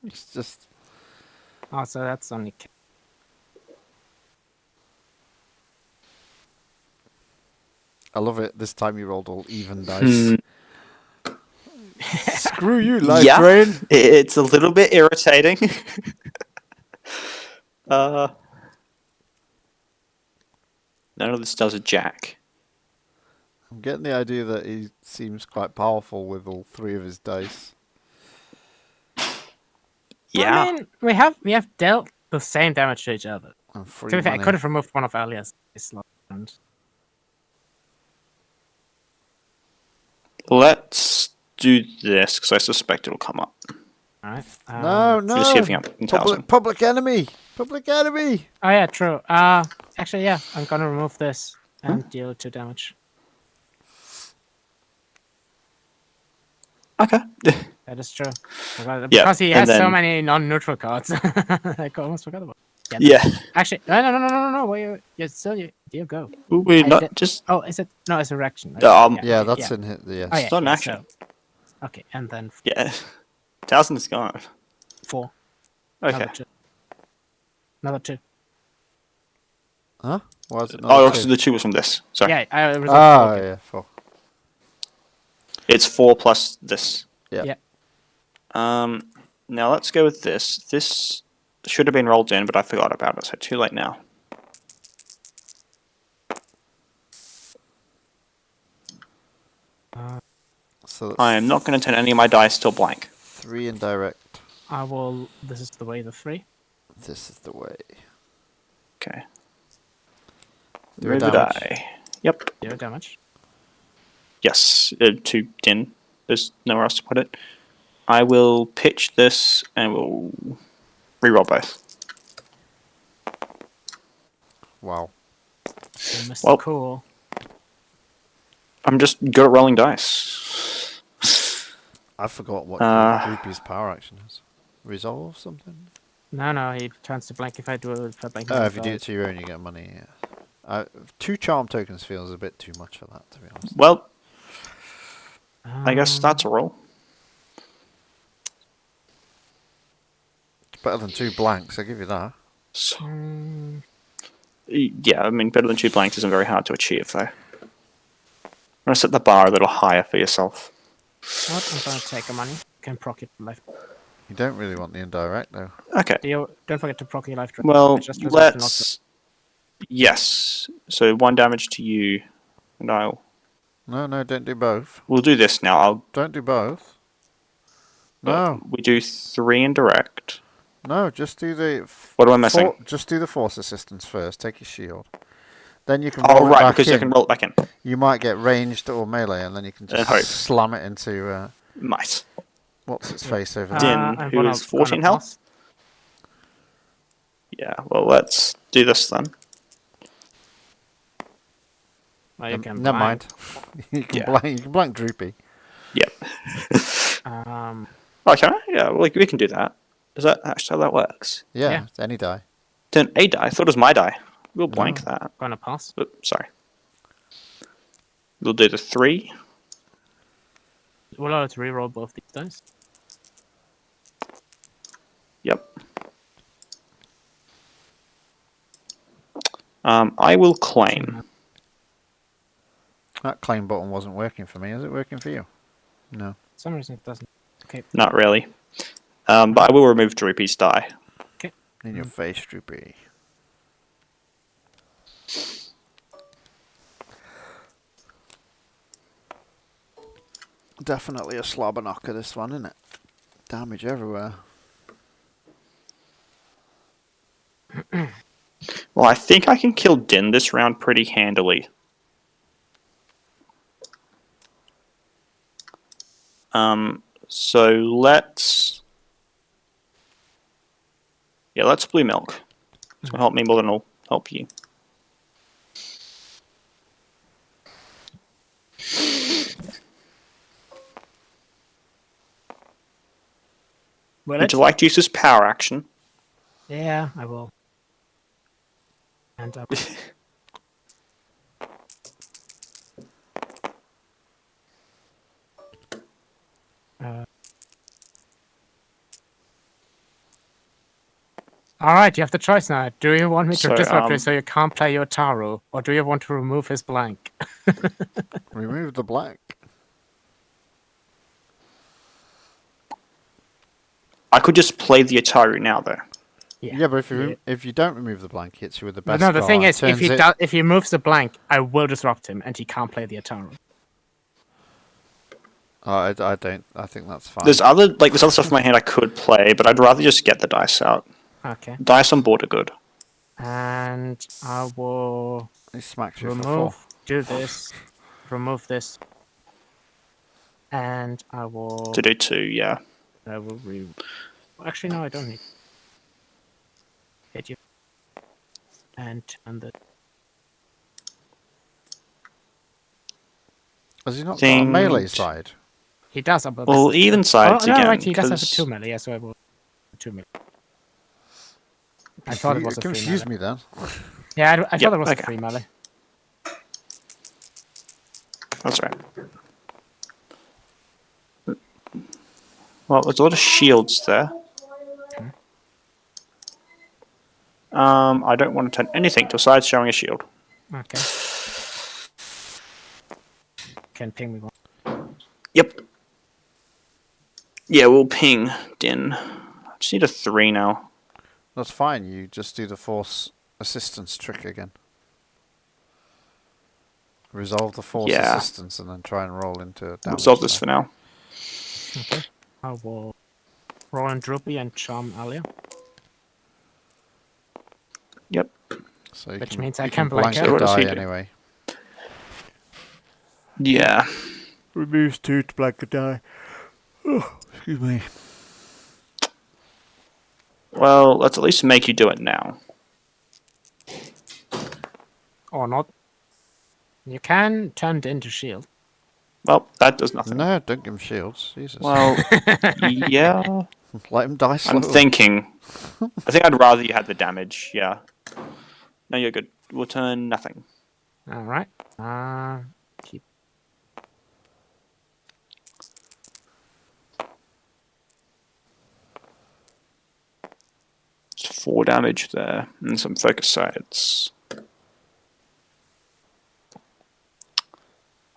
It's just
Oh, so that's only.
I love it. This time you rolled all even dice.
Hmm.
Screw you, life
Yeah.
drain.
It's a little bit irritating. None of this does a jack.
I'm getting the idea that he seems quite powerful with all 3 of his dice.
Yeah.
I mean, we have dealt the same damage to each other.
And free
To be fair, I
money.
could have removed one of Allya's slot.
Let's do this because I suspect it'll come up.
All right.
No, no.
Just giving up in Talzin.
Public enemy. Public enemy.
Oh yeah, true. Actually, yeah, I'm gonna remove this and deal 2 damage.
Okay.
That is true. Because
Yeah,
he
and
has so
then-
many non-neutral cards. I almost forgot about.
Yeah.
Actually, no. Wait, you go.
We're
I
not
did-
just.
Oh, is it? No, it's erection. Right?
Yeah,
okay,
that's
yeah.
in hit. Yes.
Oh, yeah,
It's not an
yeah,
action.
so- okay, and then
Yeah. Talzin is gone.
4.
Okay.
Another 2.
Huh? Why is it not?
Oh,
two?
so the 2 was from this. Sorry.
Yeah, I resolved
Ah,
4.
yeah, 4.
It's 4 plus this.
Yeah.
Yeah.
Now let's go with this. This should have been rolled in, but I forgot about it, so too late now.
So
I am not going to turn any of my dice till blank.
3 indirect.
I will. This is the way. The 3.
This is the way.
Okay.
Do we
Remove the
damage?
die. Yep.
0 damage.
Yes. To Din. There's nowhere else to put it. I will pitch this and we'll reroll both.
Wow.
So Mr.
Well-
Cool.
I'm just good at rolling dice.
I forgot what Droopy's power action is. Resolve something?
No, he turns to blank if I do it for blank.
Oh, if you do it to your own, you get money. Yeah. 2 charm tokens feels a bit too much for that, to be honest.
Well, I guess that's a roll.
It's better than 2 blanks. I give you that.
So,
Um,
yeah, I mean, better than 2 blanks isn't very hard to achieve, though. I'm going to set the bar a little higher for yourself.
what? I'm going to take the money. Can proc it for life.
You don't really want the indirect, though.
Okay.
Don't forget to proc your life drain.
Well,
I just resolved to not-
let's... Yes. So 1 damage to you, and I'll...
No, don't do both.
We'll do this now.
Don't do both. No,
We do 3 indirect.
no, just do the...
What am I missing?
Just do the force assistance first. Take your shield. Then you can
Oh,
roll it
right,
back
because
in.
you can roll it back in.
You might get ranged or melee, and then you can
hope.
just slam it into...
Might.
what's its face over
Din,
there?
I'm
who
gonna-
is 14
gonna
health?
pass.
Yeah, well, let's do this then.
Well, you can
Never
blind.
mind. you can
Yeah.
blank. You can blank Droopy.
Yep.
Um,
Oh, can I? Yeah, well, we can do that. Is that actually how that works?
Yeah,
Yeah.
it's any die.
Then a die. I thought it was my die. We'll blank that.
gonna pass.
Oops, sorry. We'll do the 3.
We'll allow it to reroll both these dice.
Yep. I will claim.
That claim button wasn't working for me. Is it working for you? No.
For some reason it doesn't. Okay.
Not really. But I will remove Droopy's die.
In your face, Droopy. Definitely a slobber knocker, this one, isn't it? Damage everywhere.
Well, I think I can kill Din this round pretty handily. So let's... Yeah, let's blue milk. This will help me more than it'll help you.
Will
Would
it?
you like to use this power action?
Yeah, I will. And all right, you have the choice now. Do you want me to
So,
disrupt it so you can't play your Taro, or do you want to remove his blank?
Remove the black.
I could just play the Ataru now, though.
Yeah, but if you don't remove the blank, hits you with the
But
best
no, the thing
card,
is, if he
turns it-
if he moves the blank, I will disrupt him, and he can't play the Ataru.
I don't. I think that's fine.
There's other stuff in my hand I could play, but I'd rather just get the dice out.
Okay.
Dice on board are good.
And I will
He smacks you for 4.
remove, do this, remove this, and I will.
To do 2, yeah.
I will Actually, no, I don't need. Hit you. And turn the.
Has he not got a melee
Thinged.
side?
He does, but
Well, even sides
no,
again.
right, he does have a
'cause-
2 melee, yeah, so I will 2 melee. I thought it was a 3
confused
melee.
me then.
Yeah, I thought it was
okay.
a 3 melee.
That's right. Well, there's a lot of shields there. I don't want to turn anything to a side showing a shield.
Okay. Can ping me one.
Yep. Yeah, we'll ping Din. I just need a 3 now.
That's fine. You just do the force assistance trick again. Resolve the force
Yeah.
assistance and then try and roll into damage.
Resolve this for now.
Okay. I will roll on Droopy and charm Allya.
Yep.
So you
Which
can,
means I
you
can
blank
blank
a
it. What does
die
he do?
anyway.
Yeah.
Removes 2 to blank a die. Oh, excuse me.
Well, let's at least make you do it now.
Or not. You can turn it into shield.
Well, that does nothing.
No, don't give him shields. Jesus.
Well, yeah.
Let him die
I'm
slowly.
thinking. I think I'd rather you had the damage. Yeah. No, you're good. We'll turn nothing.
Alright. Keep.
It's 4 damage there, and some focus sides.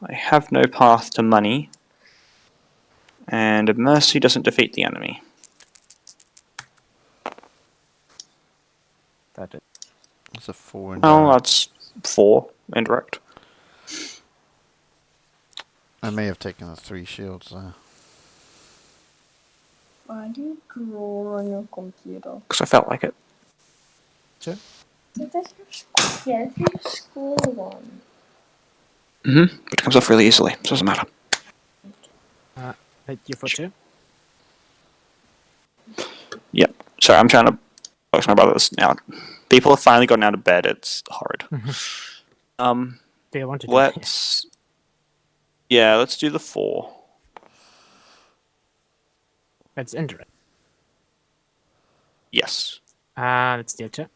I have no path to money, and mercy doesn't defeat the enemy.
That is.
It's a 4 in
Oh,
direct.
that's 4 indirect.
I may have taken the 3 shields there.
Why do you draw on your computer?
Because I felt like it.
So that's your school. Yeah, it's your school one.
But it comes off really easily, so it doesn't matter.
Hit you for 2.
Yep. Sorry, I'm trying to focus my brothers now. People have finally gotten out of bed. It's horrid.
Do you want to do
Let's. Yeah, let's do the 4.
It's indirect.
Yes.
Let's deal 2.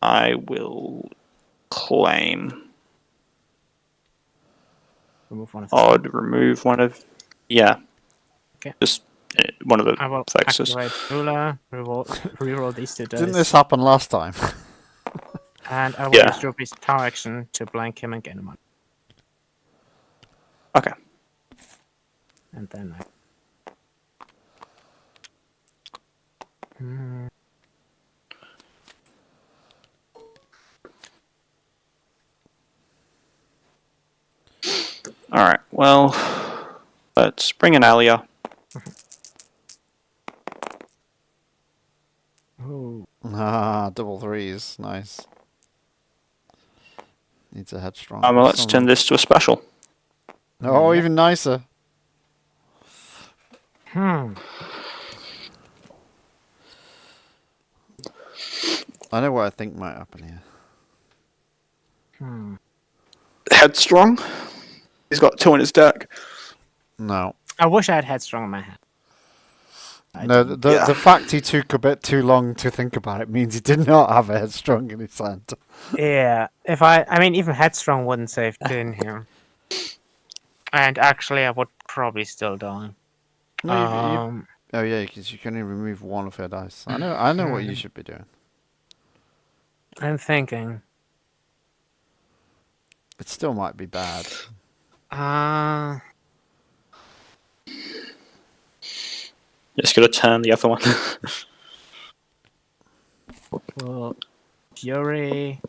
I will claim.
Remove one of the
Odd. Remove one of. Yeah.
Okay.
Just one of the
I will
focuses.
activate Ruler, reroll these 2 dice.
Didn't this happen last time?
And I will
Yeah.
use Droopy's power action to blank him and gain him on.
Okay.
And then I.
Alright, well. Let's bring in Allya.
Oh,
Ah, double 3s. Nice. Needs a headstrong.
Well, let's turn this to a special.
Oh,
Yep.
even nicer. I know what I think might happen here.
Headstrong. He's got 2 in his deck.
No.
I wish I had Headstrong in my hand.
No, the fact he took a bit too long to think about it means he did not have a headstrong in his hand.
Yeah, if I mean, even Headstrong wouldn't save 2 in here. And actually, I would probably still die.
No, oh yeah, because you can only remove 1 of her dice. I know what you should be doing.
I'm thinking.
It still might be bad.
Just gotta turn the other one.
Well, Fury.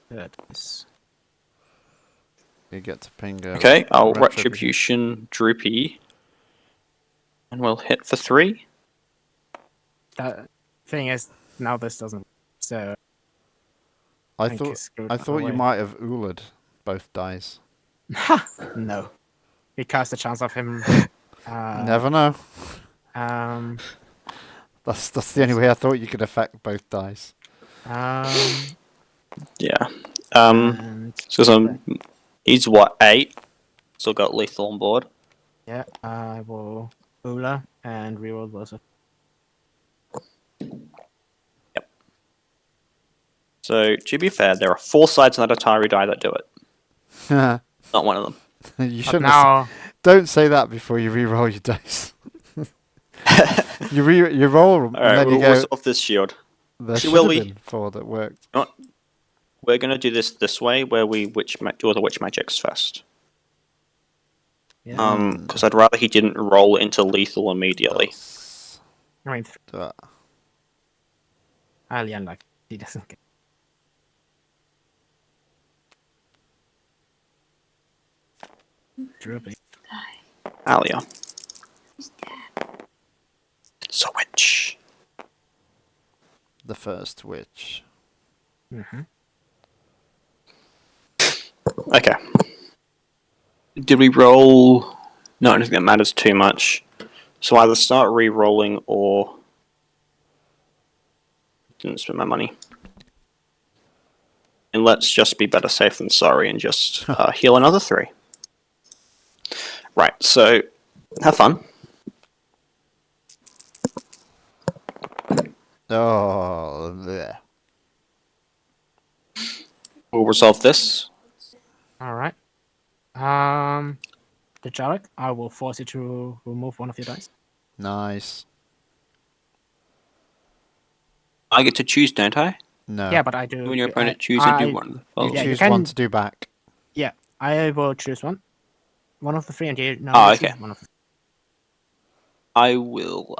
That is.
You get to ping a
Okay, I'll
retribution.
Retribution Droopy. And we'll hit for 3.
The thing is, now this doesn't. So.
I
think it's screwed
thought you
away.
might have ooled both dice.
No. Because the chance of him.
Never know. That's the only way I thought you could affect both dice.
Yeah.
And
So he's what, 8? Still got lethal on board.
yeah, I will Ula and reroll both of.
So, to be fair, there are 4 sides on that Atari die that do it. Not one of them.
You
But
shouldn't.
now,
Don't say that before you re-roll your dice. you roll them and
Alright,
then you
we'll
go.
solve this shield.
There
Actually,
should
will
have
we?
been 4 that worked.
We're gonna do this way, where we do all the witch magics first.
yeah,
Because I'd rather he didn't roll into lethal immediately.
I mean,
That.
Alien, like, he doesn't get. Droopy.
Allya. It's a witch.
The first witch.
Mm-hmm.
Okay. Did we roll? No, I don't think that matters too much. So either start re-rolling or didn't spend my money. And let's just be better safe than sorry and just heal another 3. Right, so have fun.
Oh, there.
We'll resolve this.
All right. Djarin, I will force you to remove one of your dice.
Nice.
I get to choose, don't I?
No.
Yeah, but I do.
You and your opponent choose and do one.
You
Yeah, you
choose
can-
one to do back.
Yeah, I will choose one. One of the 3, and you know.
Oh,
you
okay.
choose one of the
I will.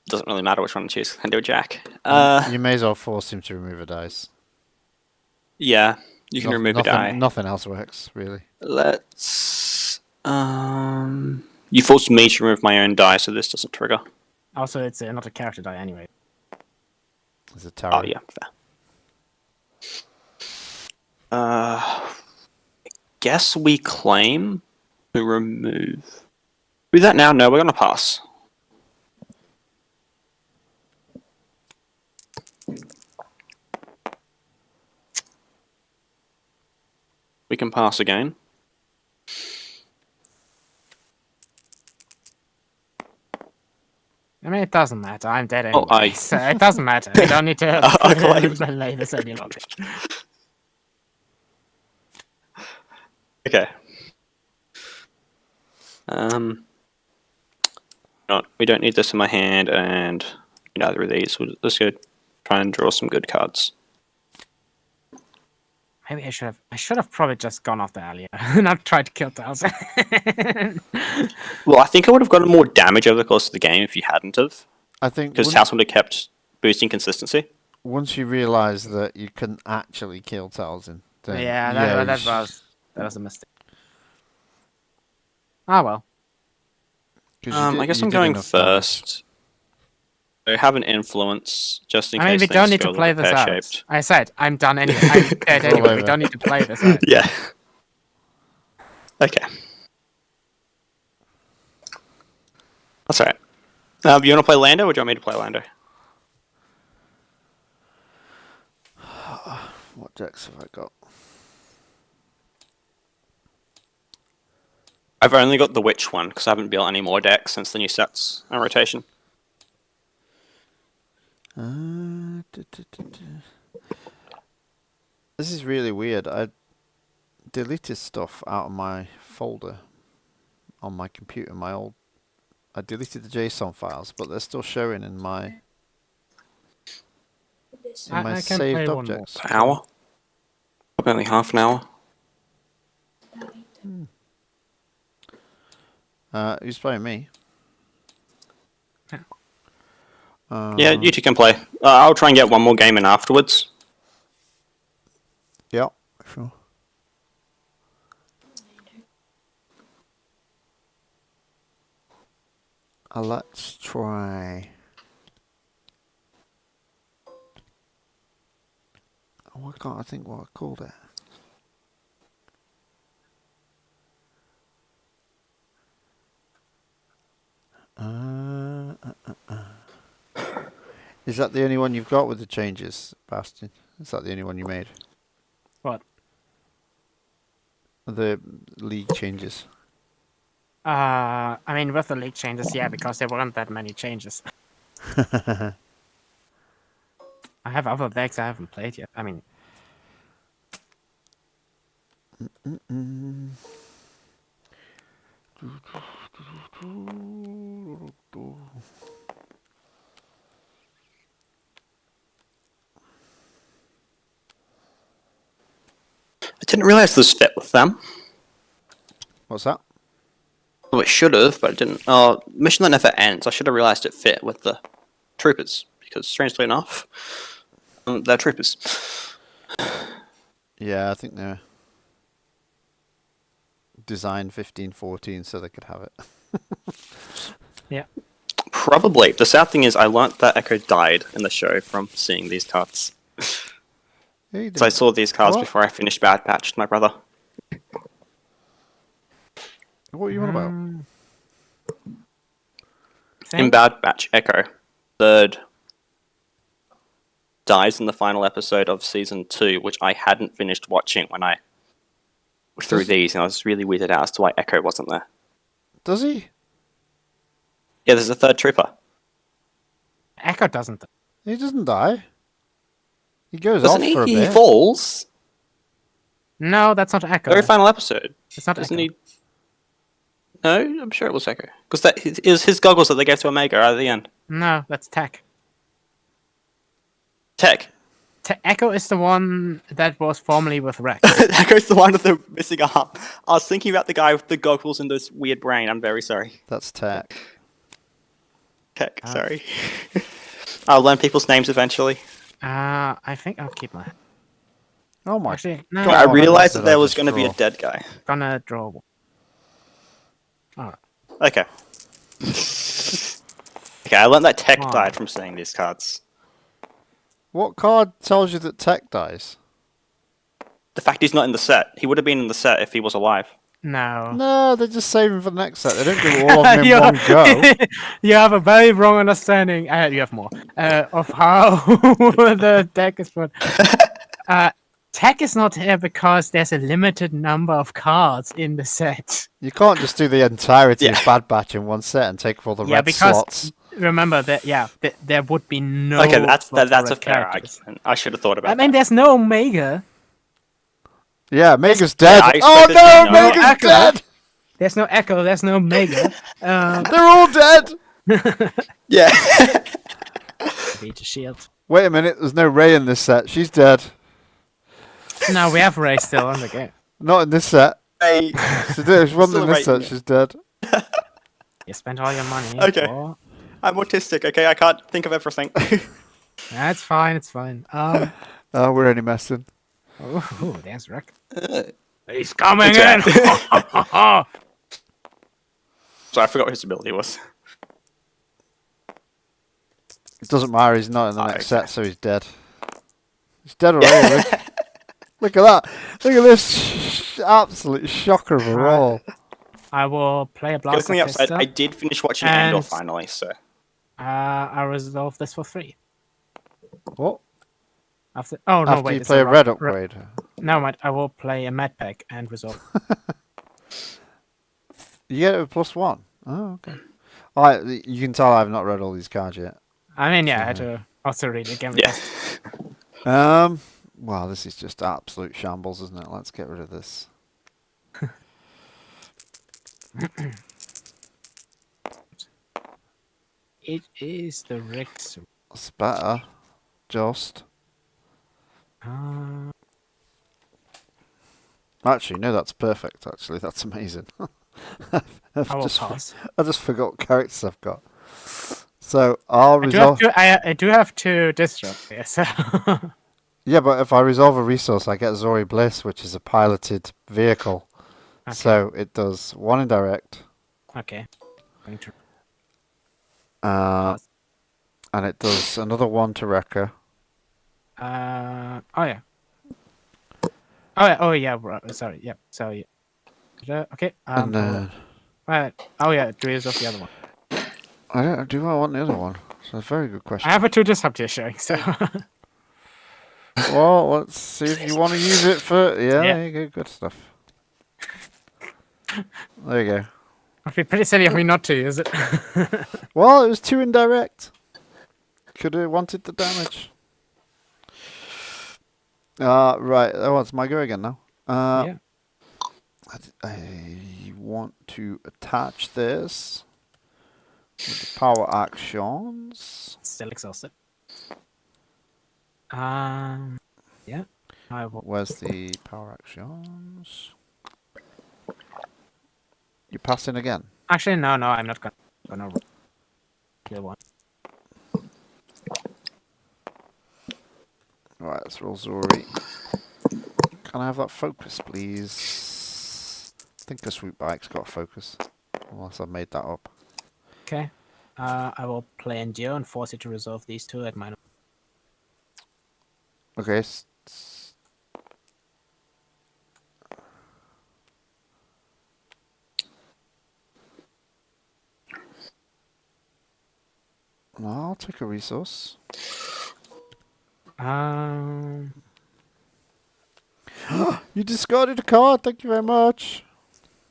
Doesn't really matter which one I choose. I can do a jack.
You may as well force him to remove a dice.
Yeah, you can remove a die.
Nothing else works, really.
Let's. You forced me to remove my own die, so this doesn't trigger.
Also, it's not a character die anyway.
There's a tower.
Oh yeah, fair. I guess we claim to remove. Do that now? No, we're gonna pass. We can pass again.
I mean, it doesn't matter. I'm dead
Oh,
anyway, so it doesn't matter. We don't need to play this any longer.
Okay. We don't need this in my hand, and neither of these. Let's go try and draw some good cards.
Maybe I should have probably just gone after Allya and not tried to kill Talzin.
Well, I think I would have gotten more damage over the course of the game if you hadn't have,
I think
because House would have kept boosting consistency.
once you realise that you couldn't actually kill Talzin, then
Yeah, that was a mistake. Ah well.
I guess I'm going first. I have an influence, just in case.
I mean, we don't need to play this out.
Pear-shaped.
I said I'm done anyway. I'm dead anyway. We don't need to play this out.
Yeah. Okay. That's alright. You want to play Lando, or do you want me to play Lando?
What decks have I got?
I've only got the Witch one, because I haven't built any more decks since the new sets and rotation.
This is really weird. I deleted stuff out of my folder on my computer. I deleted the JSON files, but they're still showing in my
I can
saved
play one
objects.
An hour? Probably only half an hour.
Who's playing me?
Yeah, you two can play. I'll try and get one more game in afterwards.
Yeah, sure. Let's try. Why can't I think what I called it? Is that the only one you've got with the changes, Bastion? Is that the only one you made?
What?
The league changes.
I mean, with the league changes, yeah, because there weren't that many changes. I have other decks I haven't played yet. I mean,
I didn't realize this fit with them.
What's that?
Well, it should have, but it didn't. Mission that never ends. I should have realized it fit with the troopers, because strangely enough, they're troopers.
Yeah, I think they're design 1514 so they could have it.
Probably. The sad thing is, I learnt that Echo died in the show from seeing these cards.
Yeah, you
So I
didn't.
saw these cards
What?
before I finished Bad Batch with my brother.
What are you on about?
In Bad Batch, Echo, third, dies in the final episode of season 2, which I hadn't finished watching when I threw these, and I was really weirded out as to why Echo wasn't there.
Does he?
Yeah, there's a third trooper.
Echo doesn't.
He doesn't die. He goes
Doesn't
off for a
he? He
bit.
falls.
No, that's not Echo.
Very final episode.
It's not
Doesn't
Echo.
he? No, I'm sure it was Echo. Because that it was his goggles that they gave to Omega at the end.
No, that's Tech.
Tech.
Echo is the one that was formerly with Rex.
Echo's the one with the missing arm. I was thinking about the guy with the goggles and this weird brain. I'm very sorry.
That's Tech.
Tech, sorry. I'll learn people's names eventually.
I think I'll keep my.
Oh my
Actually, no.
God.
I
Oh,
realized
did
that
I
there was
just
going to be a
draw?
dead guy.
Gonna draw one. Alright.
Okay. Okay, I learned that Tech
Wow.
died from seeing these cards.
What card tells you that Tech dies?
The fact he's not in the set. He would have been in the set if he was alive.
No.
No, they just save him for the next set. They don't do all of them in one go.
You have a very wrong understanding. You have more of how the deck is put. Tech is not here because there's a limited number of cards in the set.
You can't just do the entirety
Yeah.
of Bad Batch in one set and take all the
Yeah,
red
because
slots.
remember that. There would be no.
Okay, that's
slots for
a
red
fair
characters.
argument. I should have thought about
I mean,
that.
there's no Omega.
Yeah, Mega's dead.
I
Oh
expected to
no,
know.
Mega's
Echo.
dead!
There's no Echo. There's no Omega.
They're all dead!
Yeah.
Beat a shield.
Wait a minute, there's no Rey in this set. She's dead.
No, we have Ray still in the game.
Not in this set.
Hey.
There's one
Still
in
a
this
Rey in
set,
it.
she's dead.
You spent all your money.
Okay.
For...
I'm autistic, okay? I can't think of everything.
That's fine. It's fine.
Oh, we're only messing.
Oh, there's Rick. He's coming
It's
in.
So I forgot what his ability was.
It doesn't matter, he's not in the
Oh,
next
okay.
set, so he's dead. He's dead already. Look at that. Look at this absolute shocker of a roll.
I will play a
Looking
blaster
on the upside,
pistol.
I did finish watching Andor
And-
finally, so.
I resolve this for 3.
What?
After no,
After
wait,
you
it's
play a
wrong-
red upgrade.
No, mate, I will play a med pack and resolve.
You get it with +1. Oh, okay. Alright, you can tell I've not read all these cards yet.
I mean, yeah, I had to also read it again.
Yeah.
Wow, this is just absolute shambles, isn't it? Let's get rid of this.
It is the Rex.
That's better. Just. Actually, no, that's perfect. Actually, that's amazing.
I will pass.
I just forgot what characters I've got. So I'll
I do, have
resolve.
I do have to disrupt here, so
Yeah, but if I resolve a resource, I get Zorii Bliss, which is a piloted vehicle.
Okay.
So it does 1 indirect,
okay. Going to
and it does another 1 to Wrecker.
oh yeah. Oh yeah. Right, sorry. Yeah. So yeah. Okay.
And then
Right. Oh yeah. Do you resolve the other one?
do I want the other one? That's a very good question.
I have a 2 disrupt here showing. So
Well, let's see if you want to use it for. Yeah,
Yeah.
there you go. Good stuff. There you go.
it'd be pretty silly of me not to use it.
Well, it was 2 indirect. Could have wanted the damage. Right. Oh, it's my go again now.
Yeah.
I want to attach this with the power actions.
Still exhausted. Yeah. I will.
Where's the power actions? You're passing again.
Actually, no. I'm not gonna kill one.
Alright, let's roll Zorii. Can I have that focus, please? think a swoop bike's got a focus. Unless I've made that up.
Okay. I will play Endure and force you to resolve these two at minus.
Okay. No, I'll take a resource. You discarded a card. Thank you very much.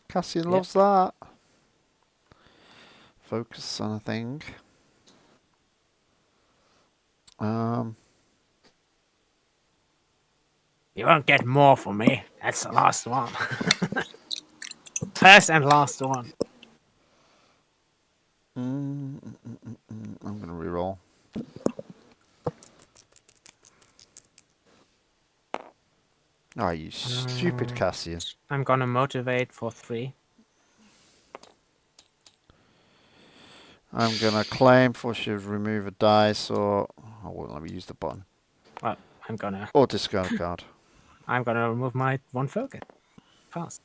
Cassian loves that. Focus on a thing.
You won't get more from me. That's the last one. First and last one.
I'm gonna reroll. Oh, you stupid Cassian.
I'm gonna motivate for 3.
I'm gonna claim force you to remove a dice, or I won't let me use the button.
Well, I'm gonna
Or discard a card.
remove my 1 focus. Pass.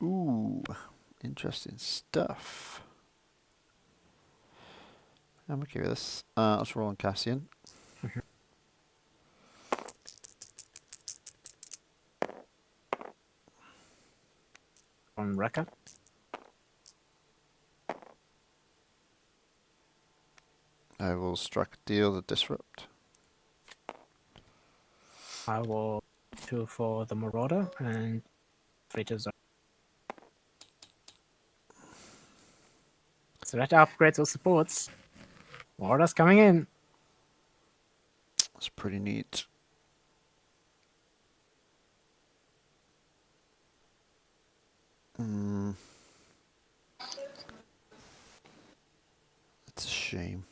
Ooh, interesting stuff. I'm okay with this. Let's roll on Cassian.
On record.
I will strike a deal to disrupt.
I will 2 for the Marauder and 3 to Zorii. So that upgrades or supports. Marauders coming in.
That's pretty neat. It's a shame.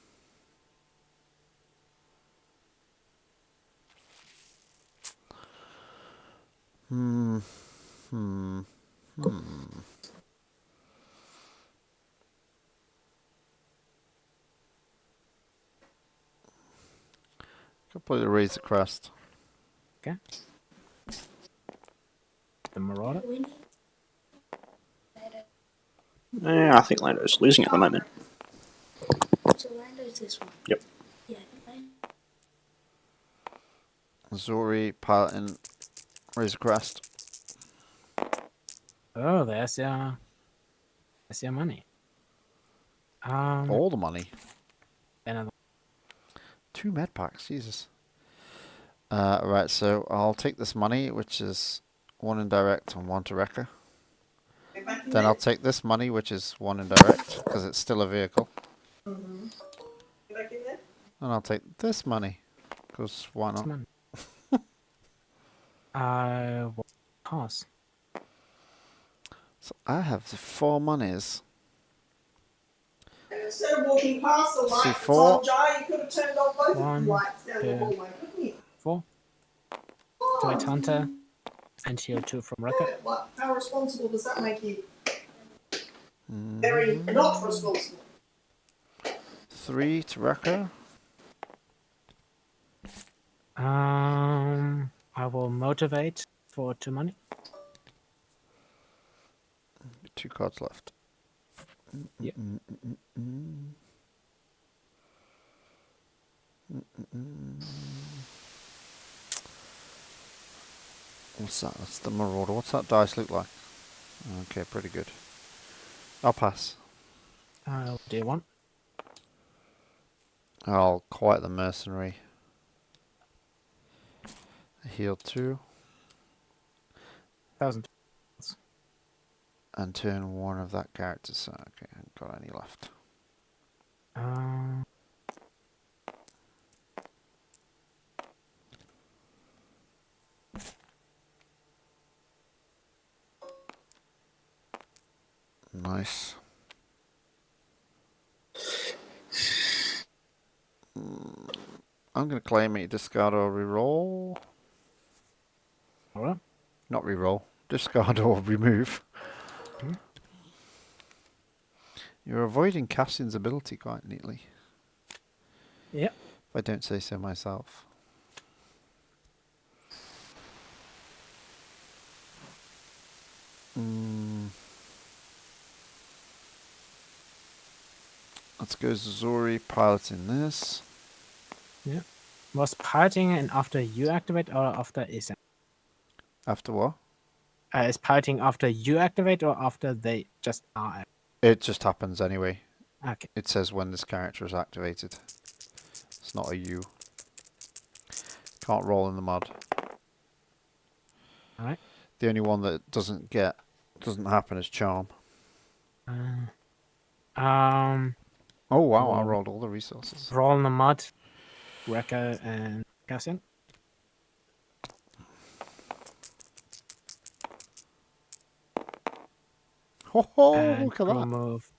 Completely raise the crest.
Okay. The Marauder.
Yeah, I think Lando's losing at the moment.
So Lando's this one.
Yep.
Yeah, Lando.
Zorii, Palpatine, raise the crest.
Oh, there's your money.
All the money.
Another.
2 med packs, Jesus. Right, so I'll take this money, which is 1 indirect and 1 to Wrecker. Then I'll take this money, which is 1 indirect, because it's still a vehicle. And I'll take this money, because why not?
Money. I will pass.
So I have the 4 monies.
Instead of walking past the light that's
C4.
on Jai, you could have turned on both of the
1,
lights down the
2,
hallway, couldn't you?
4. Activate Hunter. And heal 2 from Record.
What? How responsible does that make you? Very not responsible.
3 to Wrecker.
I will motivate for 2 money.
2 cards left.
Yep.
What's that? That's the Marauder. What's that dice look like? Okay, pretty good. I'll pass.
I'll do 1.
I'll quiet the mercenary. Heal 2.
1,000.
And turn 1 of that character. So, okay, I haven't got any left. Nice. I'm going to claim it, discard or reroll.
Alright.
Not reroll. Discard or remove. You're avoiding Cassian's ability quite neatly.
Yep.
If I don't say so myself. Let's go Zorii piloting this.
Yeah. Was piloting and after you activate or after is
After what?
is piloting after you activate or after they just are?
It just happens anyway.
Okay.
It says when this character is activated. It's not a U. Can't roll in the mud.
Alright.
The only one that doesn't happen is Charm. Oh wow, I rolled all the resources.
Roll in the mud. Wrecker and Cassian.
Ho
And
look at
we'll
that.
move.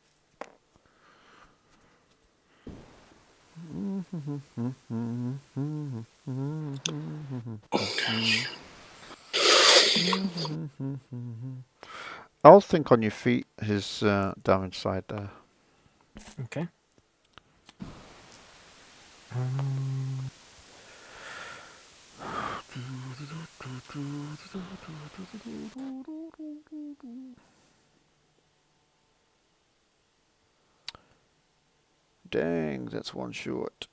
I'll think on your feet his damage side there.
Okay.
Dang, that's one short.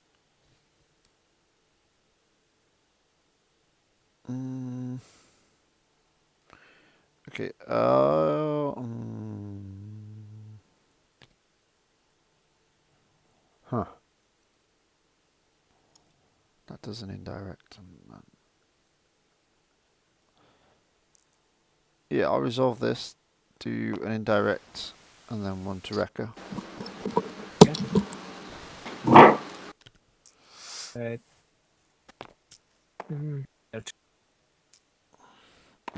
Okay, huh. That does an indirect. Yeah, I'll resolve this, do an indirect, and then one to Wrecker.
Okay.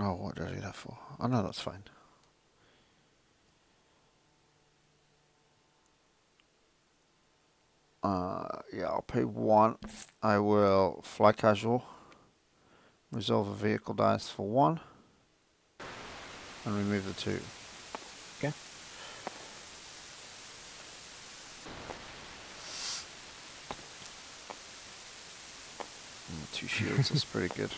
Oh, what did I do that for? Oh no, that's fine. Yeah, I'll pay 1. I will fly casual, resolve a vehicle dice for 1, and remove the 2.
Okay.
2 shields is pretty good.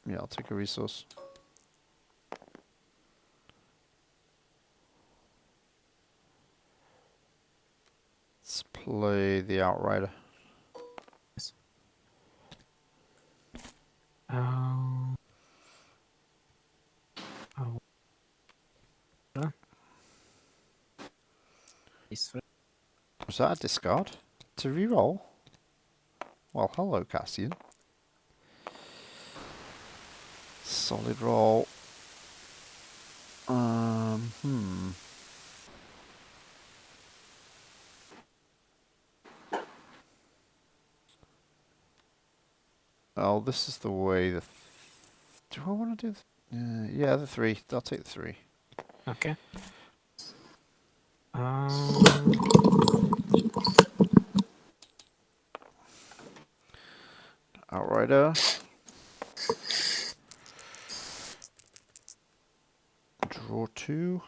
Yeah, I'll take a resource. Let's play the Outrider.
Oh.
Was that a discard? To reroll? Well, hello, Cassian. Solid roll. Oh, this is the way the... do I want to do... yeah, the 3. I'll take the 3.
Okay.
Outrider. Draw 2.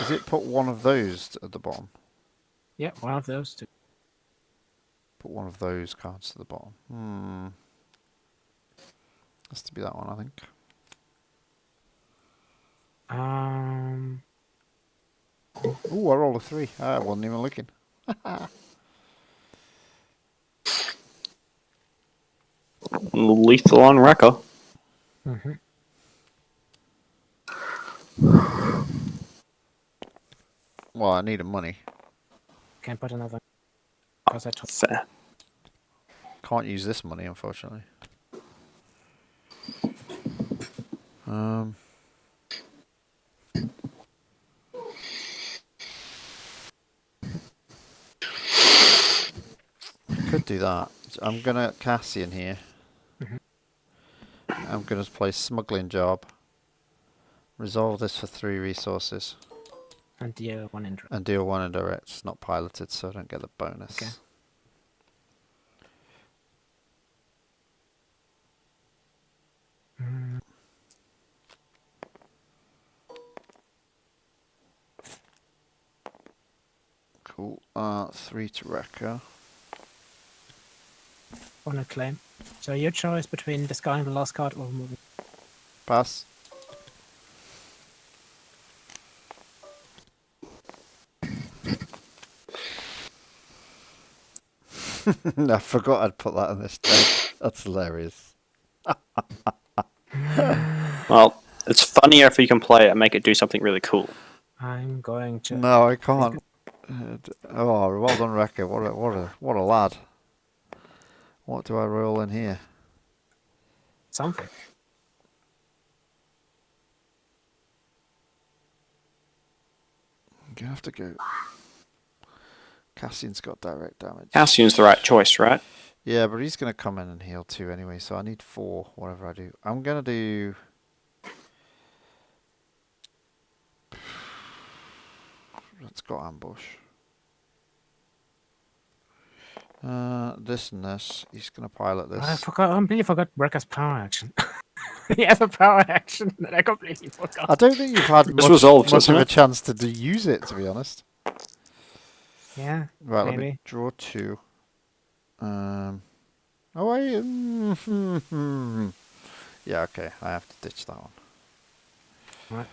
Is it put one of those at the bottom?
Yeah, one of those two.
Put one of those cards to the bottom. Has to be that one, I think. Ooh, I rolled a 3. I wasn't even looking.
Lethal on Wrecker.
Well, I needed money.
Can't put another. Because I told.
Fair.
Can't use this money, unfortunately. Could do that. I'm gonna Cassian here. I'm gonna play smuggling job. Resolve this for 3 resources.
And deal 1 indirect.
And deal 1 indirect. It's not piloted, so I don't get the bonus.
Okay.
Cool. 3 to Wrecker.
On a claim. So your choice between discarding the last card or removing.
Pass. I forgot I'd put that on this deck. That's hilarious.
Well, it's funnier if you can play it and make it do something really cool.
I'm going to.
No, I can't. Oh, well done, Wrecker. What a lad. What do I roll in here?
Something.
I'm gonna have to go. Cassian's got direct damage.
Cassian's the right choice, right?
Yeah, but he's gonna come in and heal too anyway, so I need 4, whatever I do. I'm gonna do... Let's go ambush. This and this. He's gonna pilot this.
I completely forgot Wrecker's power action. He has a power action that I completely forgot.
I don't think you've had
It's resolved,
much of
isn't
a
it?
chance to use it, to be honest.
Yeah,
Right, let me
maybe.
draw 2. Oh wait. Yeah, okay. I have to ditch that one.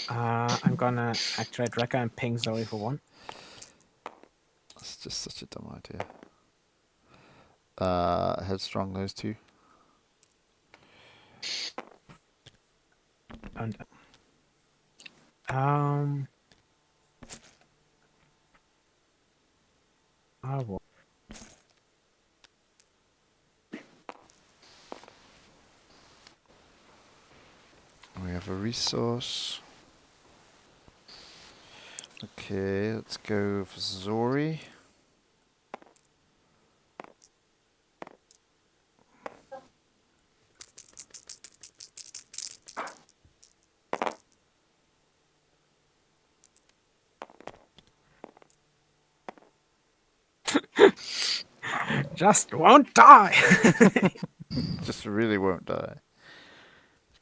I'm gonna activate Wrecker and ping Zorii for 1.
That's just such a dumb idea. Headstrong, those 2.
And I will.
We have a resource. Okay, let's go for Zorii.
Just won't die.
Just really won't die.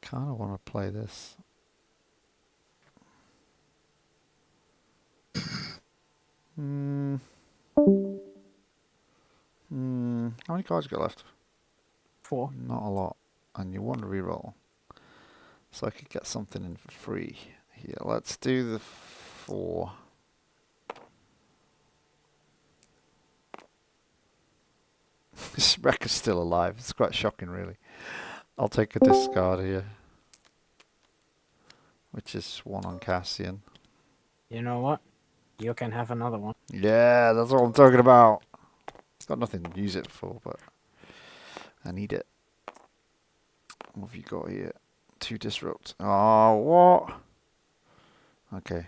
Kind of want to play this. How many cards you got left?
4.
Not a lot. And you want to reroll. So I could get something in for free here. Let's do the 4. This Wrecker's still alive. It's quite shocking, really. I'll take a discard here. Which is 1 on Cassian.
You know what? You can have another one.
Yeah, that's what I'm talking about. Got nothing to use it for, but I need it. What have you got here? 2 disrupt. Oh, what? Okay,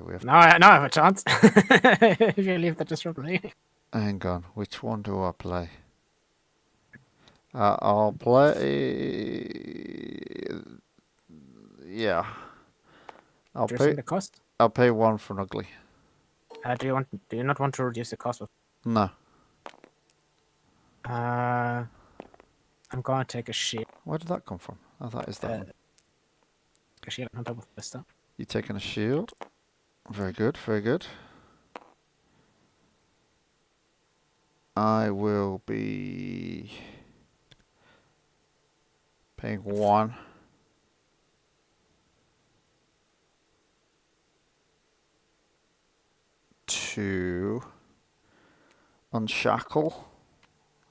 we have.
Now I have a chance. If you leave the disrupt leading.
Hang on, which one do I play? I'll play. Yeah.
Reducing the cost.
I'll pay 1 for an ugly.
Do you not want to reduce the cost of?
No.
I'm gonna take a shield.
Where did that come from? Oh, that is that one.
A shield on top of this stuff.
You taking a shield? Very good, very good. I will be paying 1. To unshackle,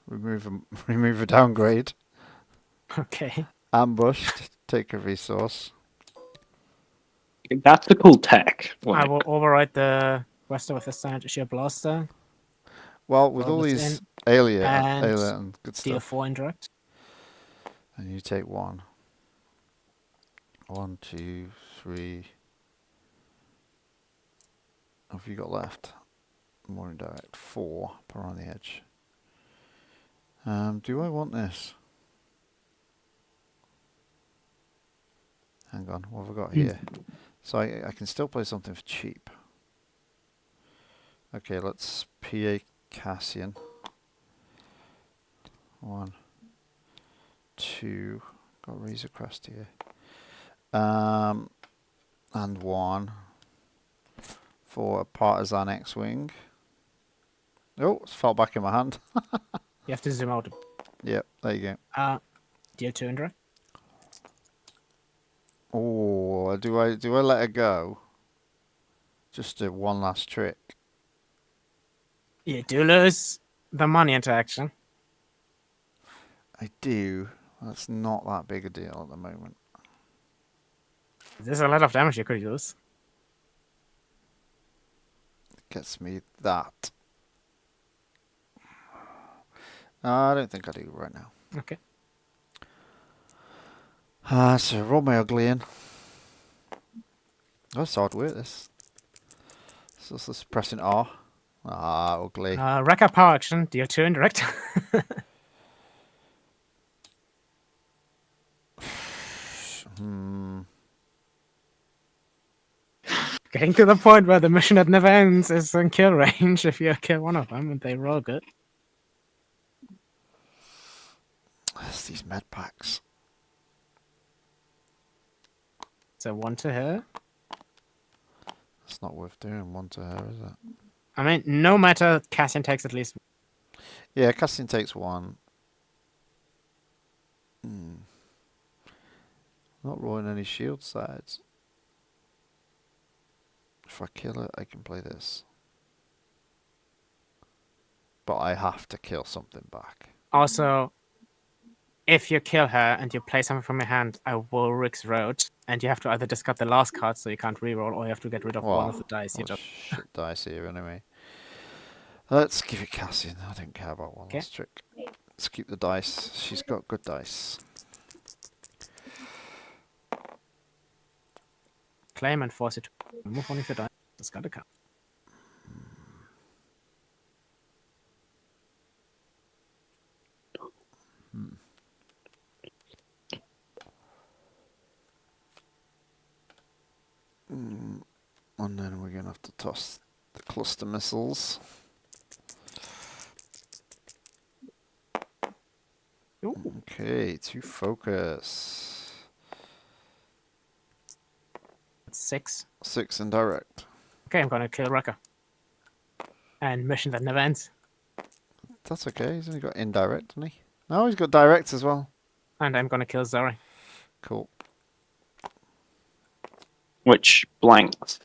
remove a downgrade,
Okay.
ambushed, take a resource.
That's the cool tech.
I
Like,
will override the Wester with a standard sheer blaster.
Well, with
Roll
all
this
these
in,
Allya
and
and good
deal
stuff,
4 indirect.
and you take 1. 1, 2, 3. What have you got left? More indirect. 4. Put her on the edge. Do I want this? Hang on, what have I got here? So I can still play something for cheap. Okay, let's PA Cassian. 1, 2. Got Razor Crest here. And 1. for a Partisan X-Wing. Oh, it's fell back in my hand.
You have to zoom out.
Yep, there you go.
Deal 2 indirect.
Oh, do I let her go? Just do one last trick.
You do lose the money interaction.
I do. That's not that big a deal at the moment.
There's a lot of damage you could use.
Gets me that. I don't think I do right now.
Okay.
So roll my ugly in. Oh, it's hard work, this. So this is pressing R. Ah, ugly.
Wrecker power action, deal 2 indirect. Getting to the point where the mission that never ends is in kill range if you kill one of them and they roll good.
It's these med packs.
So 1 to her.
It's not worth doing one to her, is it?
I mean, no matter, Cassian takes at least.
Yeah, Cassian takes one. Not rolling any shield sides. If I kill it, I can play this. But I have to kill something back.
Also, if you kill her and you play something from your hand, I will Rick's Road, and you have to either discard the last card so you can't reroll, or you have to get rid of one of the dice. You just
Shit dice here anyway. Let's give it Cassian. I don't care about one last trick. Let's keep the dice. She's got good dice.
claim and force it to move one of your dice. Discard a card.
And then we're going to have to toss the cluster missiles.
Ooh.
Okay, to focus.
That's 6.
6 indirect.
Okay, I'm gonna kill Wrecker. And mission that never ends.
That's okay, he's only got indirect, hasn't he? No, he's got direct as well.
And I'm gonna kill Zorii.
Cool.
Which blanks.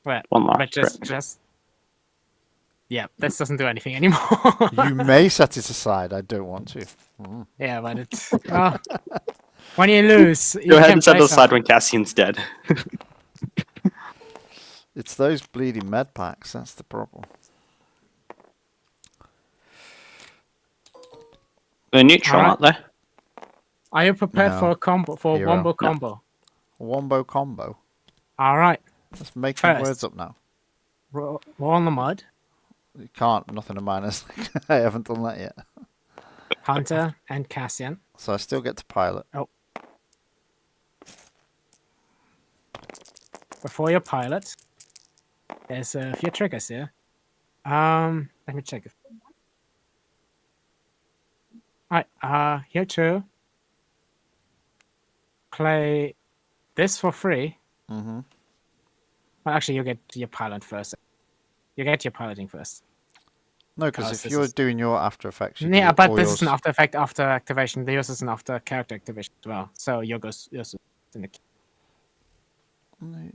Well,
One last
but
trick.
just yeah, this doesn't do anything anymore.
You may set it aside, I don't want to.
Yeah, but it's when you lose, you
Go ahead
can
and set
play
it aside when Cassian's dead.
It's those bleeding med packs, that's the problem.
They're neutral,
Alright.
aren't they?
Are you prepared
No.
for a combo, for a
Hero.
wombo
No.
combo?
Wombo combo.
All right,
Let's make
First.
words up now.
roll on the mud.
You can't, nothing of minus. I haven't done that yet.
Hunter and Cassian.
So I still get to pilot.
Before you pilot, there's a few triggers here. Let me check it. Alright, here too. Play this for free.
Mm-hmm.
Well, actually, you get your pilot first. You get your piloting first.
No, because if
this
you're
is-
doing your After Effects, you
Yeah,
do
but
all
this
yours.
is an after effect after activation. The yours is an after character activation as well. So yours in the
Are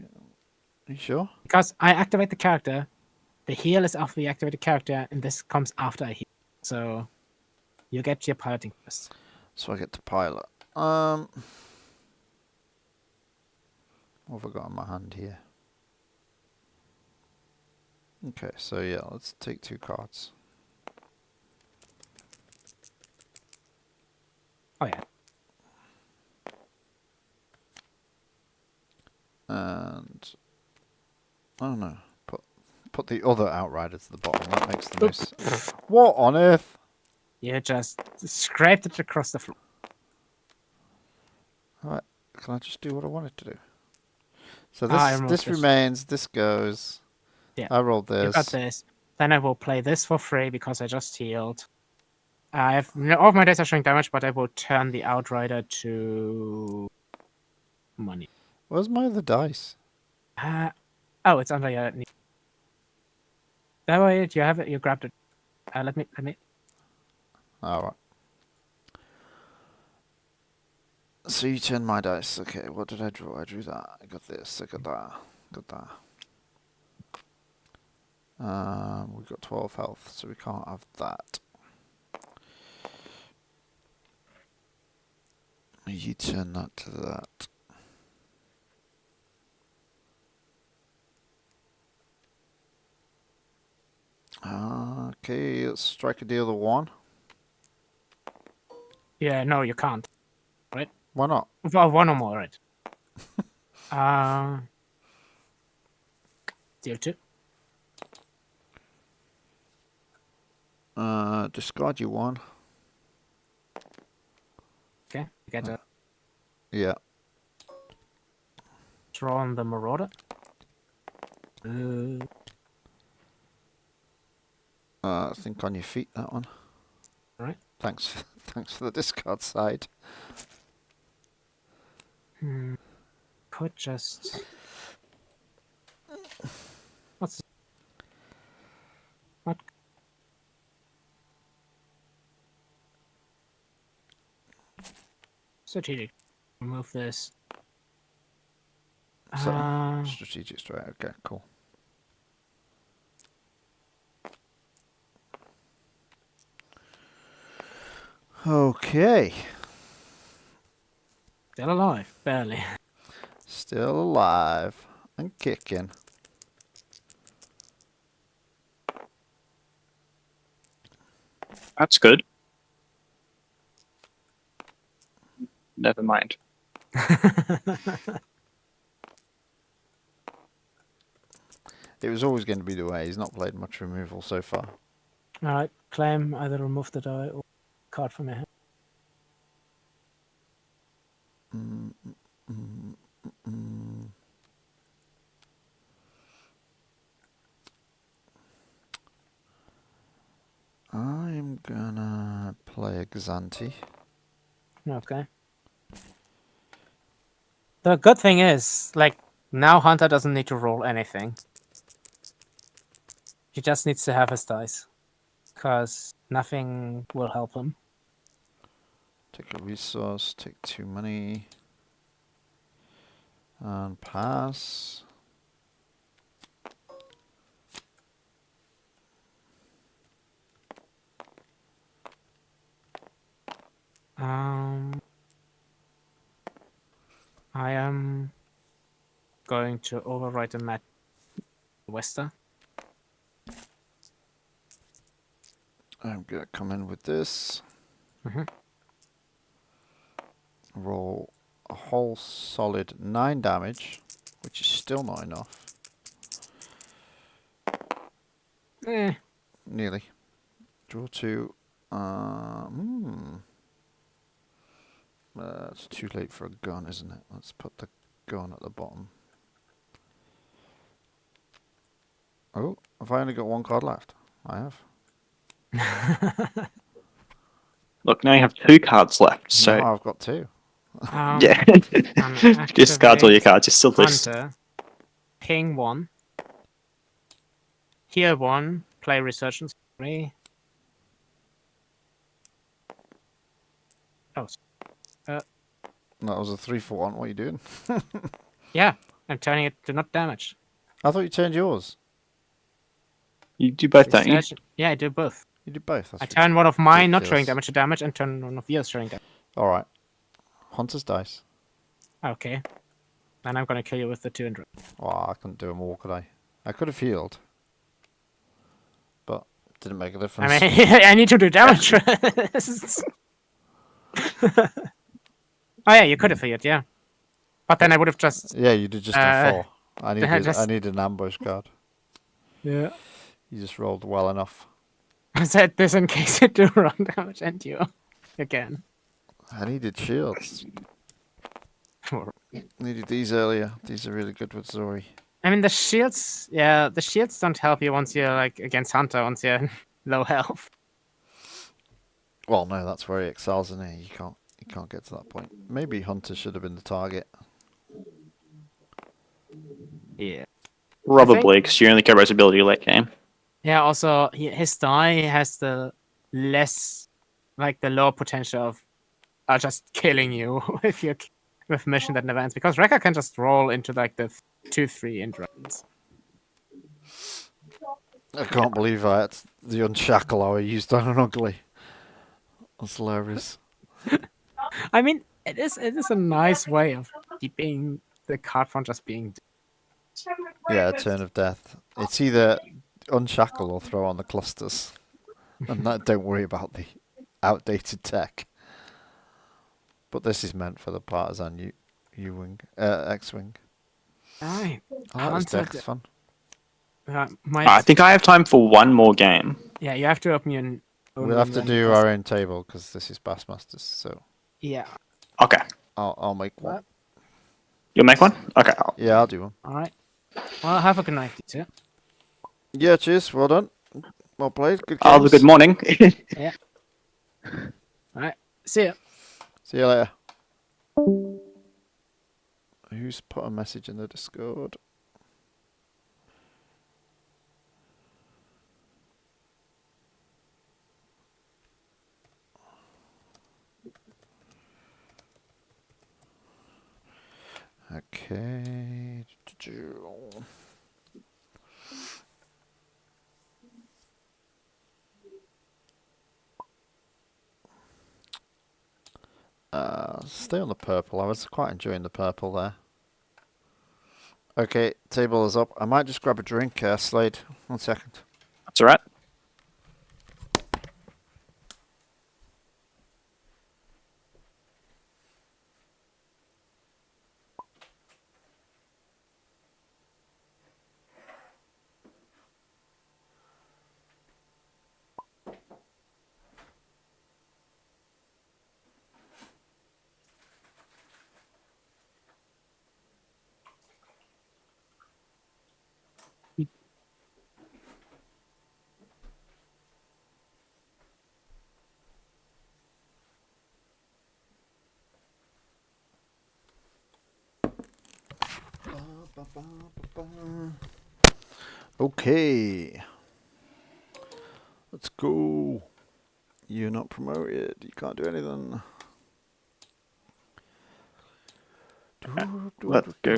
you sure?
because I activate the character, the heal is after the activated character, and this comes after I heal. So you get your piloting first.
So I get to pilot. What have I got in my hand here? Okay, so yeah, let's take 2 cards.
Oh yeah.
And oh no, put the other outrider to the bottom. That makes the most. What on earth?
You just scraped it across the floor.
Right, can I just do what I wanted to do? So
I
this
removed
this
this.
remains. This goes.
Yeah.
I rolled
You got
this.
this. Then I will play this for free because I just healed. I have all of my dice are showing damage, but I will turn the outrider to money.
Where's my other dice?
I Oh, it's under your knee. That way, you have it. You grabbed it. Let me.
All right. So you turn my dice. Okay, what did I draw? I drew that. I got this. I got that. Got that. We've got 12 health, so we can't have that. You turn that to that. Okay, let's strike a deal of 1.
Yeah, no, you can't. Right?
Why not?
Well, 1 or more, right? Deal 2.
Discard you 1.
Okay, you get a
Yeah.
draw on the Marauder.
Think on your feet, that one.
Right.
Thanks for the discard side.
Could just. What's what? Strategic. Remove this.
So, strategic strike. Okay, cool. Okay.
Still alive, barely.
Still alive and kicking.
That's good. Never mind.
It was always going to be the way. He's not played much removal so far.
Alright, claim either remove the die or card from your hand.
I'm gonna play a Xanti.
Okay. The good thing is, like, now Hunter doesn't need to roll anything. He just needs to have his dice. Because nothing will help him.
Take a resource, take 2 money. And pass.
I am going to overwrite the Matt Wester.
I'm gonna come in with this. Roll a whole solid 9 damage, which is still not enough. Nearly. Draw 2. It's too late for a gun, isn't it? Let's put the gun at the bottom. Oh, have I only got 1 card left? I have.
Look, now you have 2 cards left, so...
No, I've got 2.
Yeah. Discard all your cards, you're still this.
Hunter. Ping 1. Heal 1. Play Resurgence 3. Oh.
That was a 3 for 1. What are you doing?
Yeah, I'm turning it to not damage.
I thought you turned yours.
You do both, don't you?
Yeah, I do both.
You did both. That's
I turn one of mine not showing
ridiculous.
damage to damage, and turn one of yours showing damage.
Alright. Hunter's dice.
Okay. Then I'm gonna kill you with the 200.
Oh, I couldn't do them all, could I? I could have healed. But didn't make a difference.
I mean, I need to do damage. Oh yeah, you could have healed, yeah. But then I would have just...
Yeah, you did just a 4. I needed an ambush card.
Yeah.
You just rolled well enough.
I said this in case you do wrong damage and you again.
I needed shields. Needed these earlier. These are really good with Zorii.
I mean, the shields, yeah, the shields don't help you once you're like against Hunter, once you're low health.
Well, no, that's where he excels in here. You can't get to that point. Maybe Hunter should have been the target.
Yeah.
Probably, because you only care about his ability late game.
Yeah, also his die has the less, like the lower potential of just killing you if you with mission that never ends, because Wrecker can just roll into like the 2-3 interruptions.
I can't believe I had the unshackle I used on an ugly. That's hilarious.
I mean, it is a nice way of keeping the card from just being.
Yeah, a turn of death. It's either unshackle or throw on the clusters. And that, don't worry about the outdated tech. But this is meant for the partisan U-wing, X-wing.
Alright.
I like this deck, it's fun.
I think I have time for one more game.
Yeah, you have to open your own.
We'll have to do our own table because this is Bassmasters. So
yeah.
Okay.
I'll make one.
You'll make one? Okay.
Yeah, I'll do one.
Alright. Well, have a good night, you two.
Yeah, cheers. Well done. Well played. Good games.
Have a good morning.
Yeah. Alright. See ya.
See you later. Who's put a message in the Discord? Okay. Stay on the purple. I was quite enjoying the purple there. Okay, table is up. I might just grab a drink, Slade. 1 second.
That's alright.
Okay. Let's go. You're not promoted. You can't do anything.
Let's go.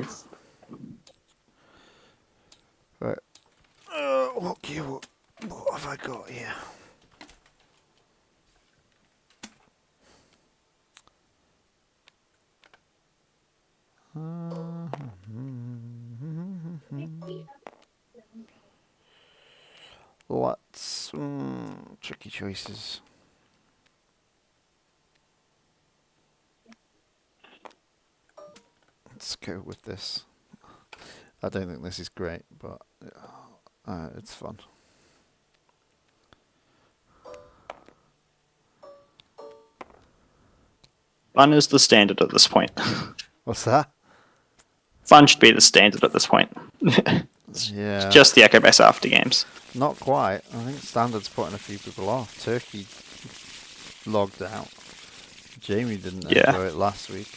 Right. What have I got here? Let's tricky choices. Let's go with this. I don't think this is great, but it's fun.
Fun is the standard at this point.
What's that?
Fun should be the standard at this point.
Yeah.
It's just the echobase after games.
Not quite. I think Standard's putting a few people off. Turkey logged out. Jamie didn't enjoy it last week.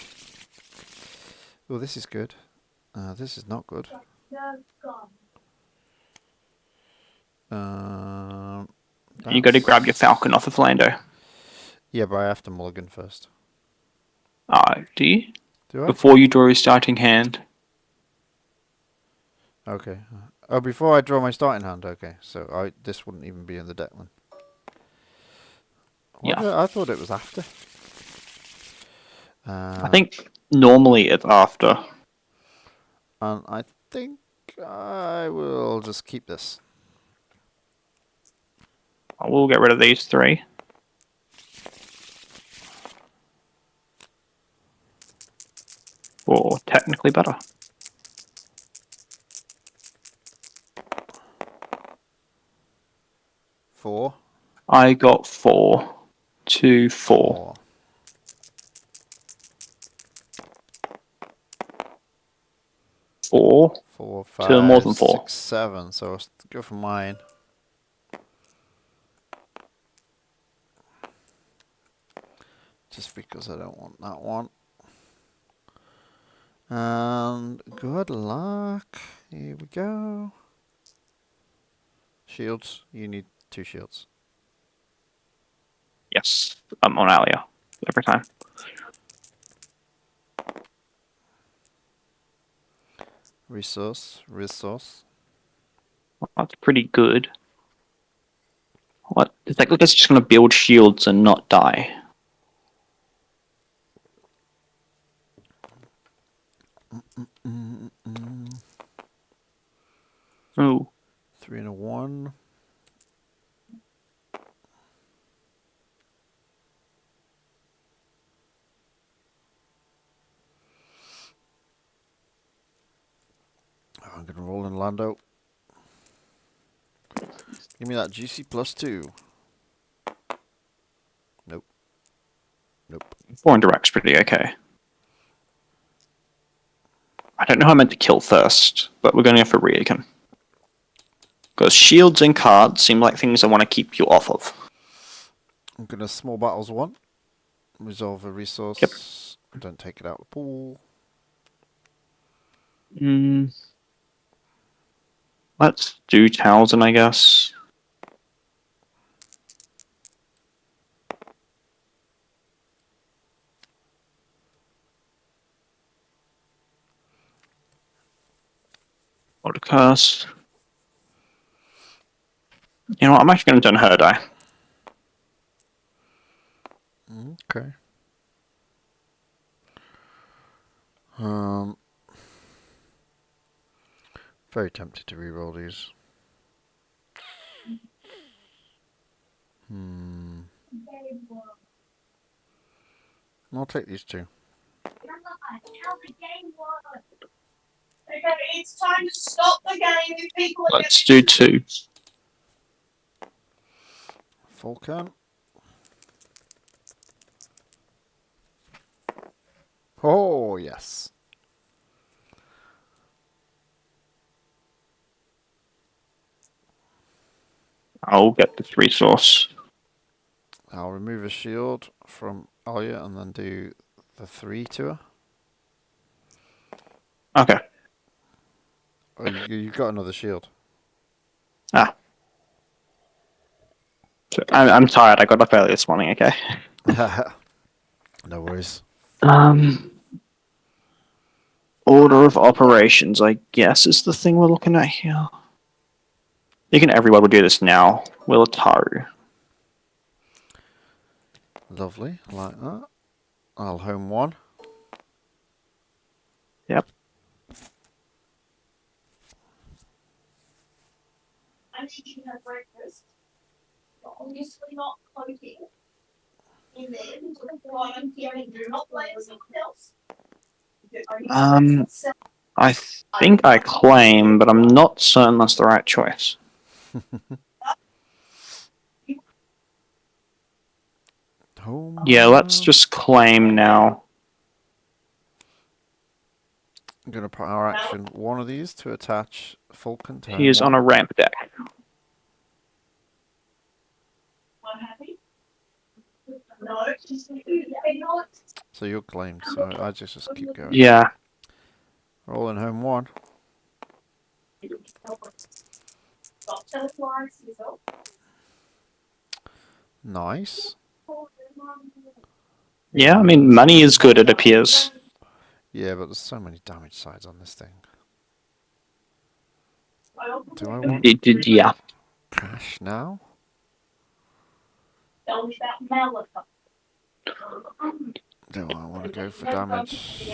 Oh, this is good. This is not good.
You got to grab your falcon off of Lando.
Yeah, but I have to mulligan first.
Do you?
Do I?
Before you draw your starting hand.
Okay. Oh, before I draw my starting hand. Okay, so this wouldn't even be in the deck then. I thought it was after.
I think normally it's after.
And I think I will just keep this.
I will get rid of these 3. Or technically better.
Four.
I got 4. 2, 4. 4.
4, 5,
2 more than 4.
6, 7. So I'll go for mine. Just because I don't want that one. And good luck. Here we go. Shields. You need 2 shields.
Yes, I'm on Allya every time.
Resource.
That's pretty good. What? It's like, look, it's just gonna build shields and not die. Oh.
3 and a 1. I'm gonna roll in Lando. Give me that GC +2. Nope.
4 indirect's pretty okay. I don't know how I meant to kill first, but we're going to go for Rieekan. Because shields and cards seem like things I want to keep you off of.
I'm gonna small battles 1. Resolve a resource.
Yep.
Don't take it out of the pool.
Let's do Talzin, I guess. Podcast. You know what? I'm actually going to turn her die.
Okay. Very tempted to reroll these. I'll take these 2.
Okay, it's time to stop the game if people are
Let's do 2.
Falcon. Oh, yes.
I'll get this resource.
I'll remove a shield from Allya and then do the 3 to her.
Okay.
Oh, you've got another shield.
Ah. So, I'm tired. I got up early this morning, okay?
No worries.
Order of operations, I guess, is the thing we're looking at here. Thinking everyone will do this now. Will Taru.
Lovely, like that. I'll home 1.
Yep.
I'm teaching her breakfast. But obviously not cooking. In there, because I'm hearing do not play with something else.
I think I claim, but I'm not certain that's the right choice.
Home.
Yeah, let's just claim now.
I'm going to put our action 1 of these to attach Falcon to
He is on a ramp deck.
Unhappy? No, she's not.
So you're claimed, so I just keep going.
Yeah.
Rolling home 1.
Stop telling lies to yourself.
Nice.
Yeah, I mean, money is good, it appears.
Yeah, but there's so many damage sides on this thing. Do I want
Yeah.
cash now?
Tell me about Malika.
Do I want to go for damage?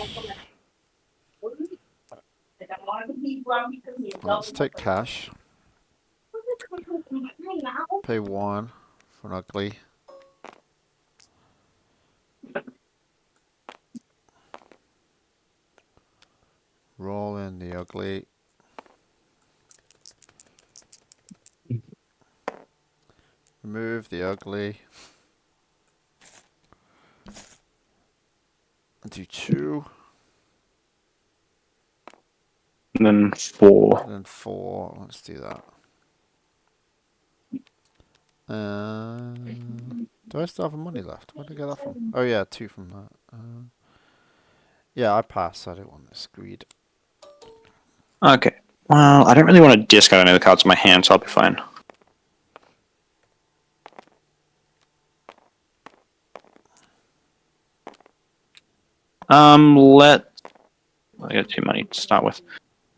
Let's take cash. Pay 1 for an ugly. Roll in the ugly. Remove the ugly. Do 2.
And then 4.
And then 4. Let's do that. Do I still have money left? Where did I get that from? Oh yeah, 2 from that.
Okay. Well, I don't really want to discard any of the cards in my hand, so I'll be fine. I got 2 money to start with.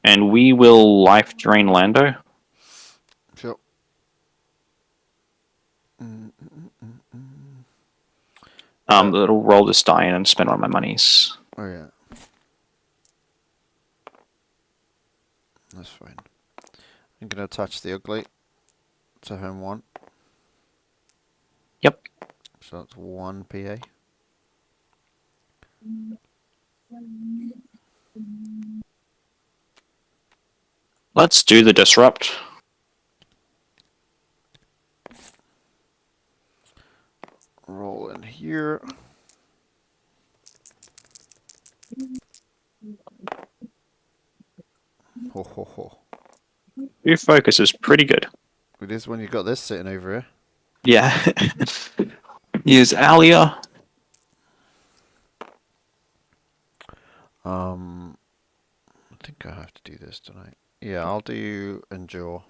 And we will life drain Lando.
Sure.
It'll roll this die in and spend all my monies.
Oh yeah. That's fine. I'm gonna attach the Acolyte to home 1.
Yep.
So that's 1 PA.
Let's do the disrupt.
Roll in here. Ho ho ho.
Your focus is pretty good.
It is when you've got this sitting over here.
Yeah. Use Allya.
I think I have to do this tonight. Yeah, I'll do Endure.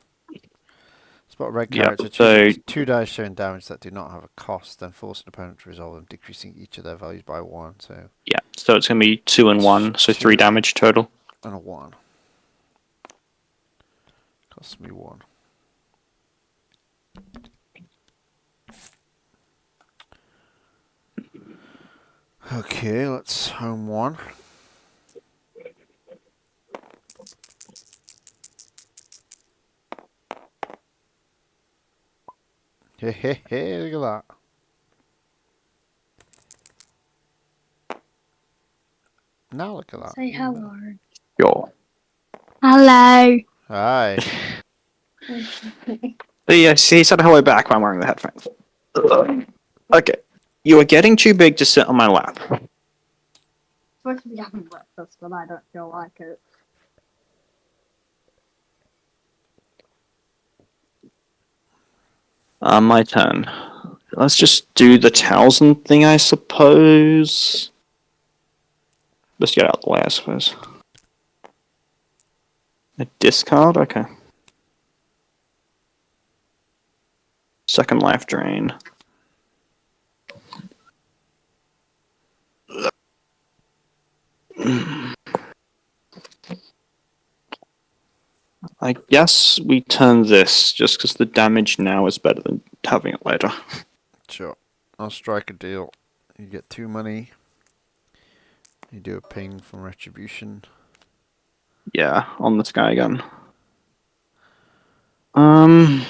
Spot red
Yep,
character.
so-
Two dice showing damage that do not have a cost, then force an opponent to resolve them, decreasing each of their values by 1. So
Yeah, so it's going to be 2 and 1, so 3 damage total.
and a 1. Costs me 1. Okay, let's home 1. Hey, hey, hey, look at that. Now look at that.
Say hello.
Yo.
Hello.
Hi.
Yeah, he said hello back when I'm wearing the headphones. Okay. You are getting too big to sit on my lap.
Supposed to be having breakfast, but I don't feel like it.
My turn. Let's just do the Talzin thing, I suppose. Let's get out of the way, I suppose. A discard? Okay. Second life drain. I guess we turn this, just because the damage now is better than having it later.
Sure. I'll strike a deal. You get 2 money. You do a ping from Retribution.
Yeah, on the sky gun.
Then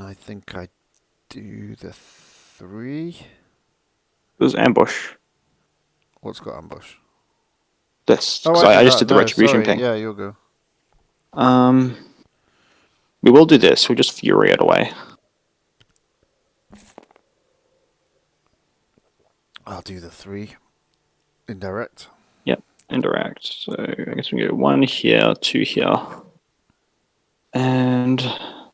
I think I do the 3.
There's ambush.
What's got ambush?
This.
Oh,
'Cause
I
I just did the retribution
sorry.
ping.
Yeah, you'll go.
We will do this. We'll just fury it away.
I'll do the 3. Indirect.
Yep, indirect. So I guess we can go 1 here, 2 here. And I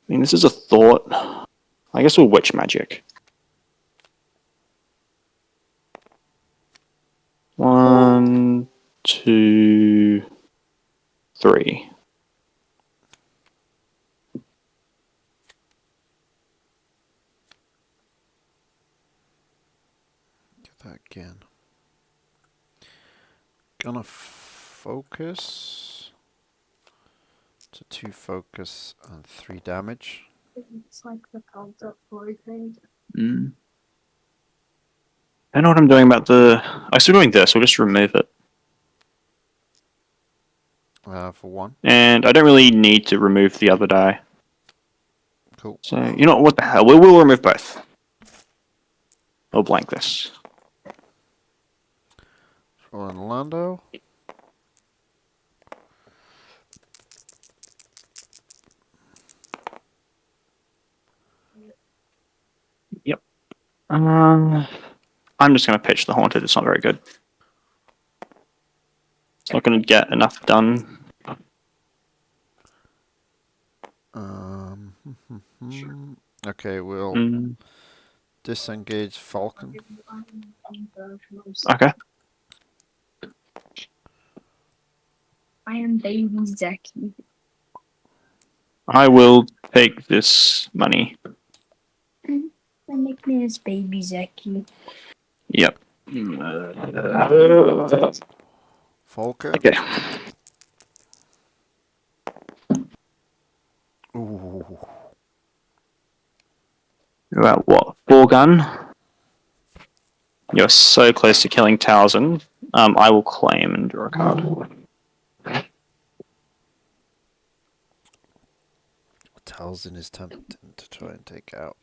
mean, this is a thought. I guess we'll witch magic. 1, 2, 3.
Get that again. Gonna focus. So 2 focus and 3 damage.
It's like the concept for thing.
I don't know what I'm doing about the... I'm still doing this. We'll just remove it.
For 1.
And I don't really need to remove the other die.
Cool.
So, you know what the hell? We will remove both. We'll blank this.
Roll in Lando.
Yep. I'm just going to pitch the Haunted. It's not very good. It's not going to get enough done.
Okay, we'll disengage Falcon.
Okay.
I am baby Zeki.
I will take this money.
My nickname is baby Zeki.
Yep.
Falker.
Okay.
Ooh.
You're at what? 4 gun? You're so close to killing Talzin. I will claim and draw a card.
Talzin is tempting to try and take out.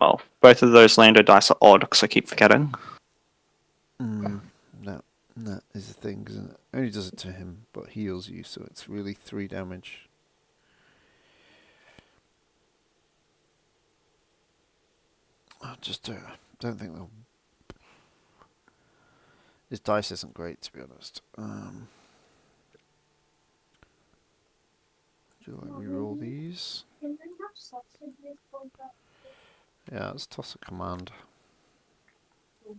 Well, both of those Lando dice are odd because I keep forgetting.
No, that is the thing, isn't it? Only does it to him, but heals you, so it's really 3 damage. I just don't think they'll... His dice isn't great, to be honest. Do I reroll these? Yeah, let's toss a command. I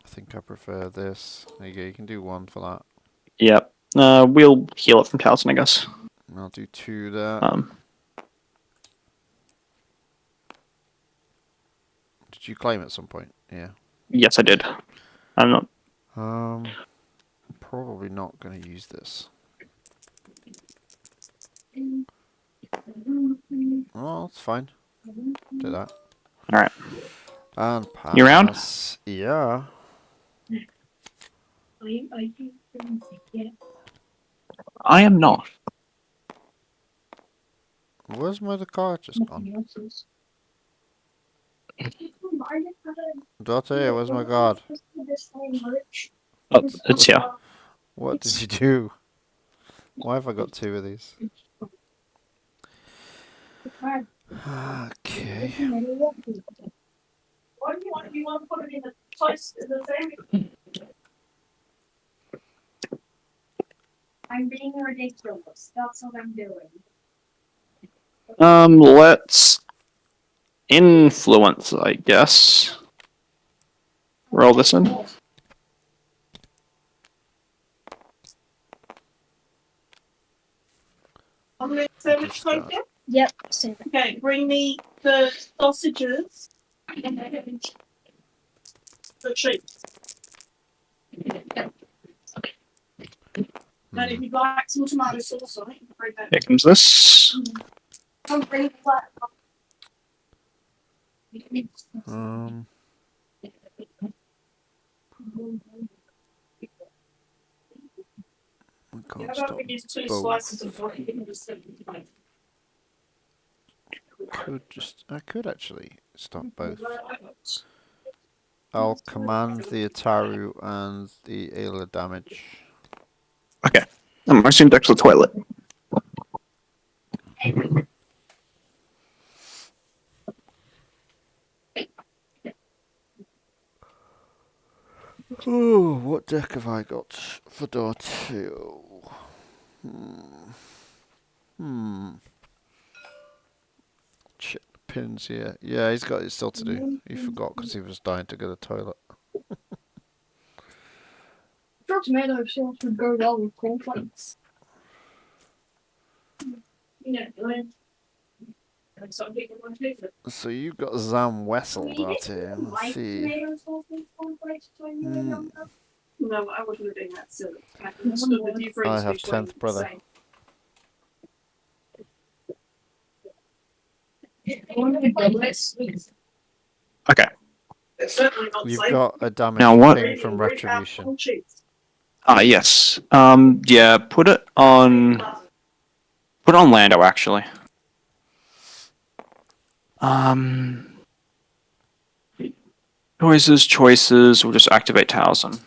think I prefer this. There you go, you can do 1 for that.
Yep. We'll heal it from Talzin, I guess.
And I'll do 2 there. Did you claim at some point? Yeah.
Yes, I did. I'm not.
Probably not going to use this. Oh, it's fine. Do that.
Alright.
And pass.
You around?
Yeah.
I am not.
Where's my card just gone? Daughter, where's my guard?
Oh, it's here.
What did you do? Why have I got 2 of these? Okay.
Why do you want to put it in the place in the same? I'm being ridiculous. That's what I'm doing.
Let's influence, I guess. Roll this in.
I'm going to say which type it.
Yep, same.
Okay, bring me the sausages and the treats. And if you'd like some tomato sauce on it, you can bring that.
Here comes this.
I'm bringing that.
I can't
I
stop
don't think it's 2
both.
slices of bread. You can just
I could actually stop both. I'll command the Ataru and the Ayla damage.
Okay. I'm marching back to the toilet.
Oh, what deck have I got for door 2? Shit, the pin's here. Yeah, he's got it still to do. He forgot because he was dying to go to the toilet.
Sure, tomato sauce would go well with cornflakes.
Yeah,
So you've got Zam Wessel out here. Let's see.
No, I wouldn't have been that silly.
I have 10th brother.
Okay.
You've got a damage
Now what?
ping from Retribution.
Yes. Yeah, put it on Lando, actually. Choices, we'll just activate Talzin.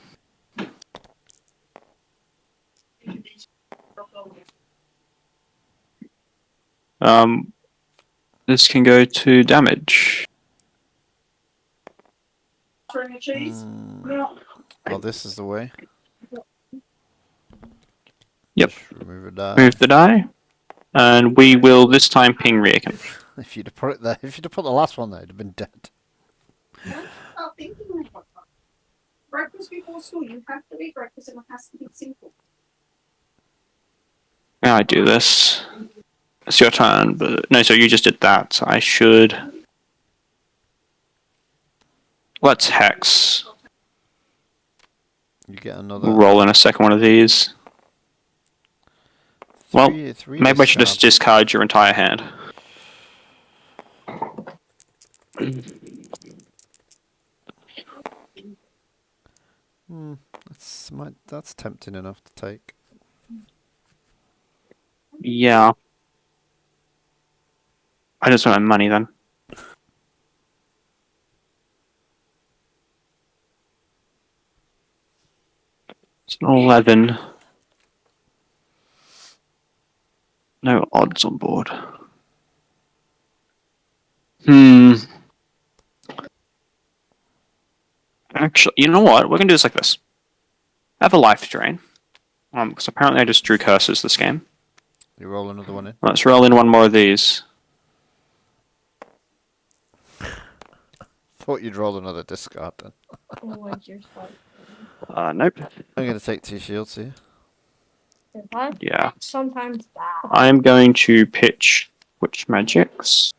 This can go to damage.
Oh, this is the way.
Yep.
Just remove a die.
Move the die. And we will this time ping Rieekan.
If you'd have put it there, if you'd have put the last one there, it'd have been dead.
Don't start thinking about that. Breakfast before school, you have to eat breakfast and it has to be simple.
Yeah, I do this. It's your turn, but no. So you just did that. So I should. Let's hex.
You get another.
We'll roll in a second one of these. Well,
three
maybe I should just
discard.
discard your entire hand.
That's tempting enough to take.
Yeah. I just want my money then. It's an 11. No odds on board. Actually, you know what? We're gonna do this like this. I have a life drain. Because apparently I just drew curses this game.
You roll another one in.
Let's roll in one more of these.
Thought you'd roll another discard then.
Nope.
I'm going to take 2 shields here.
Yeah.
Sometimes that.
I am going to pitch Witch Magics.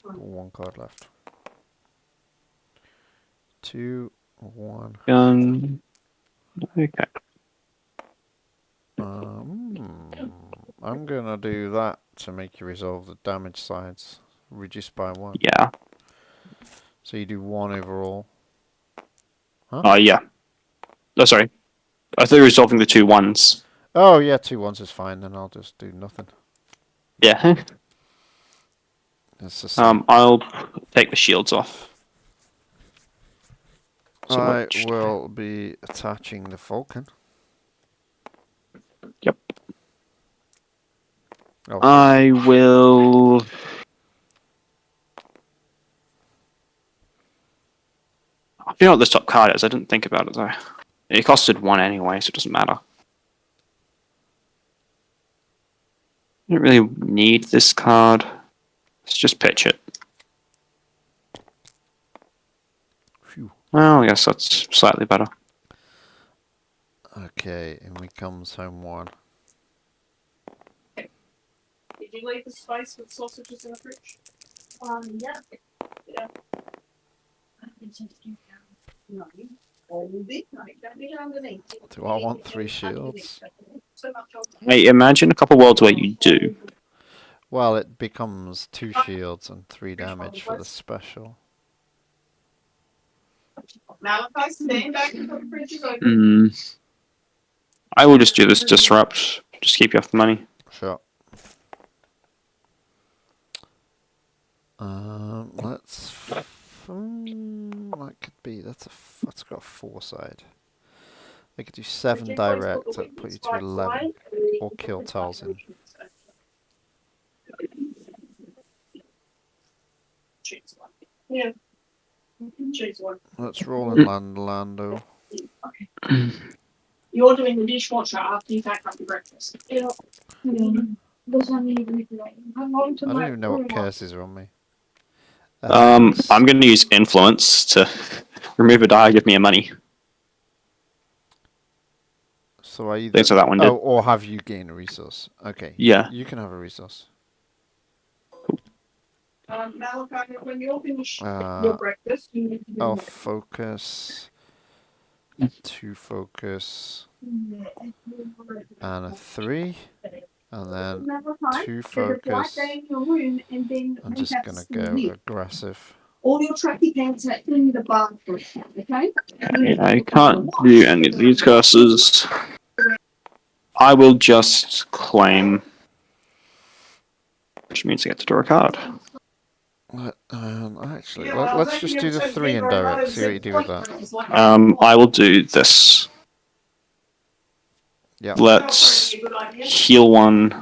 1 card left. 2, 1.
Gun. Okay.
I'm going to do that to make you resolve the damage sides. Reduced by 1.
Yeah.
So you do 1 overall.
Yeah. Oh, sorry. I thought you were resolving the 2 1s.
Oh, yeah, 2 1s is fine, then I'll just do nothing.
Yeah.
It's the same.
I'll take the shields off. So
I will be attaching the Falcon.
Yep.
Oh,
I will. I feel what this top card is. I didn't think about it though. It costed 1 anyway, so it doesn't matter. I don't really need this card. Let's just pitch it.
phew.
Well, I guess that's slightly better.
Okay, and we comes home 1.
Did you leave the space with sausages in the fridge? Yeah. Yeah. No. Hold it. No, don't leave it underneath.
Do I want 3 shields?
So much on.
Hey, imagine a couple worlds where you do.
Well, it becomes 2 shields and 3 damage for the special.
Malachi, stand back and put the fridge is open.
I will just do this disrupt. Just keep you off the money.
Sure. Let's. That could be. That's got a 4 side. I could do 7 direct. That'd put you to 11, or kill Talzin.
Yeah. Choose one.
Let's roll in Lando.
Okay. You're doing the dishwasher after you've had your breakfast.
Yeah. Does that need replaying? I'm going to
I
my
don't even know what
room.
curses are on me.
I'm going to use influence to remove a die, give me a money.
So I either.
Thanks for that one, dude.
Oh, or have you gain a resource? Okay.
Yeah.
You can have a resource.
Malachi, when you're finished your breakfast, you need to do
I'll
that.
focus. 2 focus. And a 3. And then
Malachi,
2
there's a bright
focus.
day in your room, and then
I'm
we
just
have
gonna
some
go
here.
aggressive.
All your tracky pants are in the bathroom, okay?
I can't do any of these curses. I will just claim. Which means I get to draw a card.
Actually, let's just do the 3 indirect. See what you do with that.
I will do this.
Yeah.
Let's heal 1.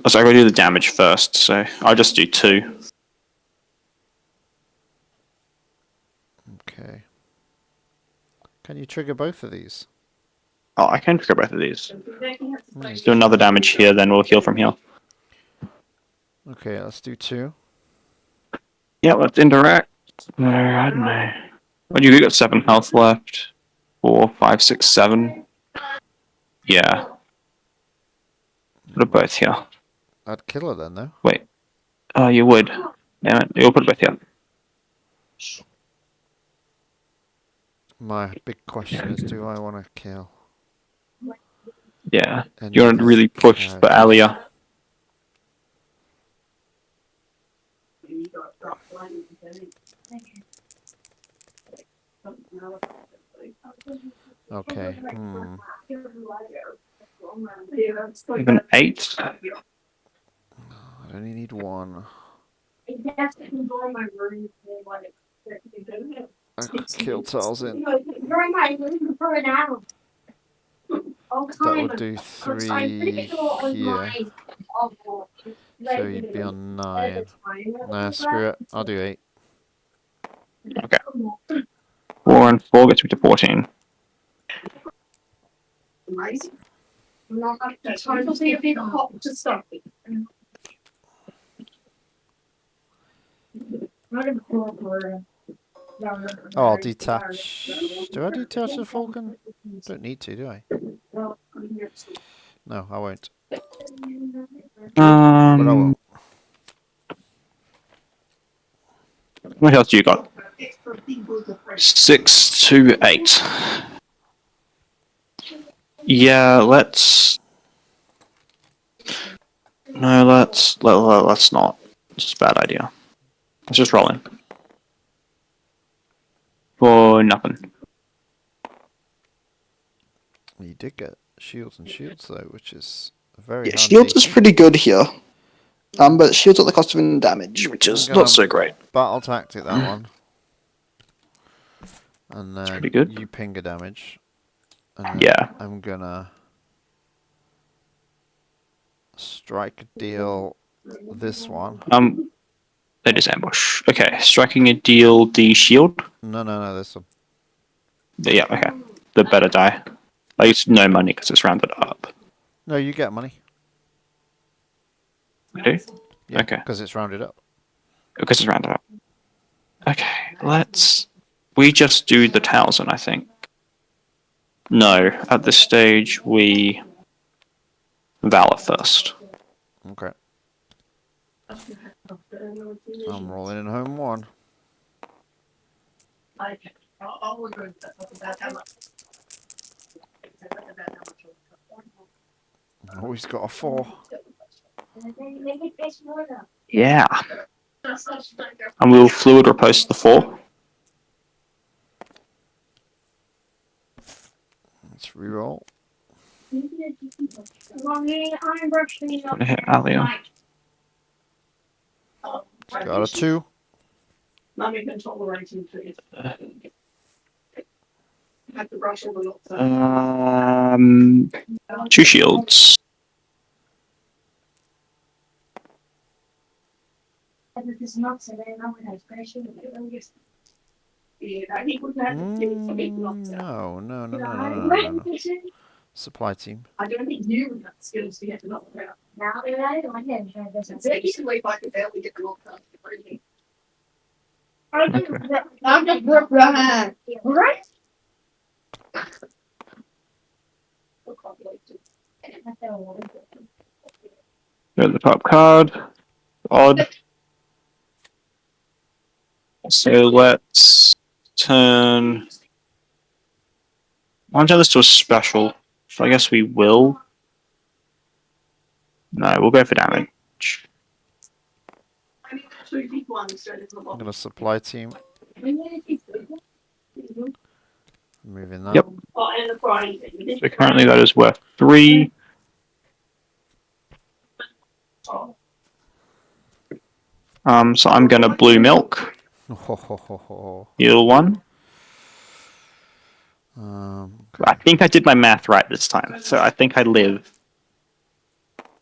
Oh, sorry, I'll do the damage first, so I'll just do 2.
Okay. Can you trigger both of these?
Oh, I can trigger both of these.
Hmm.
Let's do another damage here, then we'll heal from here.
Okay, let's do 2.
Yeah, let's interact. I don't know. What you got? 7 health left. 4, 5, 6, 7. Yeah. Put it both here.
I'd kill her then, though.
Wait. Oh, you would. Damn it. You'll put it both here.
My big question is, do I want to kill?
Yeah.
any
You
of
want to
these
really push for
characters?
Allya.
Okay.
Even 8.
I only need one. I could kill Talzin. That would do 3 here. So he'd be on 9. Nah, screw it. I'll do 8.
Okay. 4 and 4 gets me to 14.
Oh, I'll detach. Do I detach the Falcon? Don't need to, do I? No, I won't. But I won't.
What else do you got? 6 to 8. Yeah, let's. No, let's not. It's a bad idea. Let's just roll in. For nothing.
You did get shields and shields though, which is very
Yeah,
handy.
shields is pretty good here. But shields at the cost of damage, which
I'm
is
gonna
not so great.
battle tactic that one. And then
pretty good.
you ping a damage. And then
Yeah.
I'm gonna strike deal this one.
That is ambush. Okay, striking a deal the shield.
No, this one.
Yeah, okay. The better die. I used no money because it's rounded up.
No, you get money.
I do?
Yeah,
Okay.
because it's rounded up.
Because it's rounded up. Okay, let's. We just do the Talzin, I think. No, at this stage we. Valor first.
Okay. I'm rolling in home 1. Oh, he's got a 4.
Yeah. And we'll fluid repost the 4.
Let's reroll.
Gonna hit Allya.
Got a 2.
Um, 2 shields.
No. Supply team.
I don't think you would have skills to get the knocked out. Now they are. I can wait if I could barely get the knocked out. I'm just broke behind. Right?
Go to the top card. Odd. So let's turn. I'll turn this to a special. So I guess we will. No, we'll go for damage.
I'm gonna supply team. Moving that.
Yep. So currently that is worth 3. So I'm gonna blue milk. Heal 1. I think I did my math right this time, so I think I live.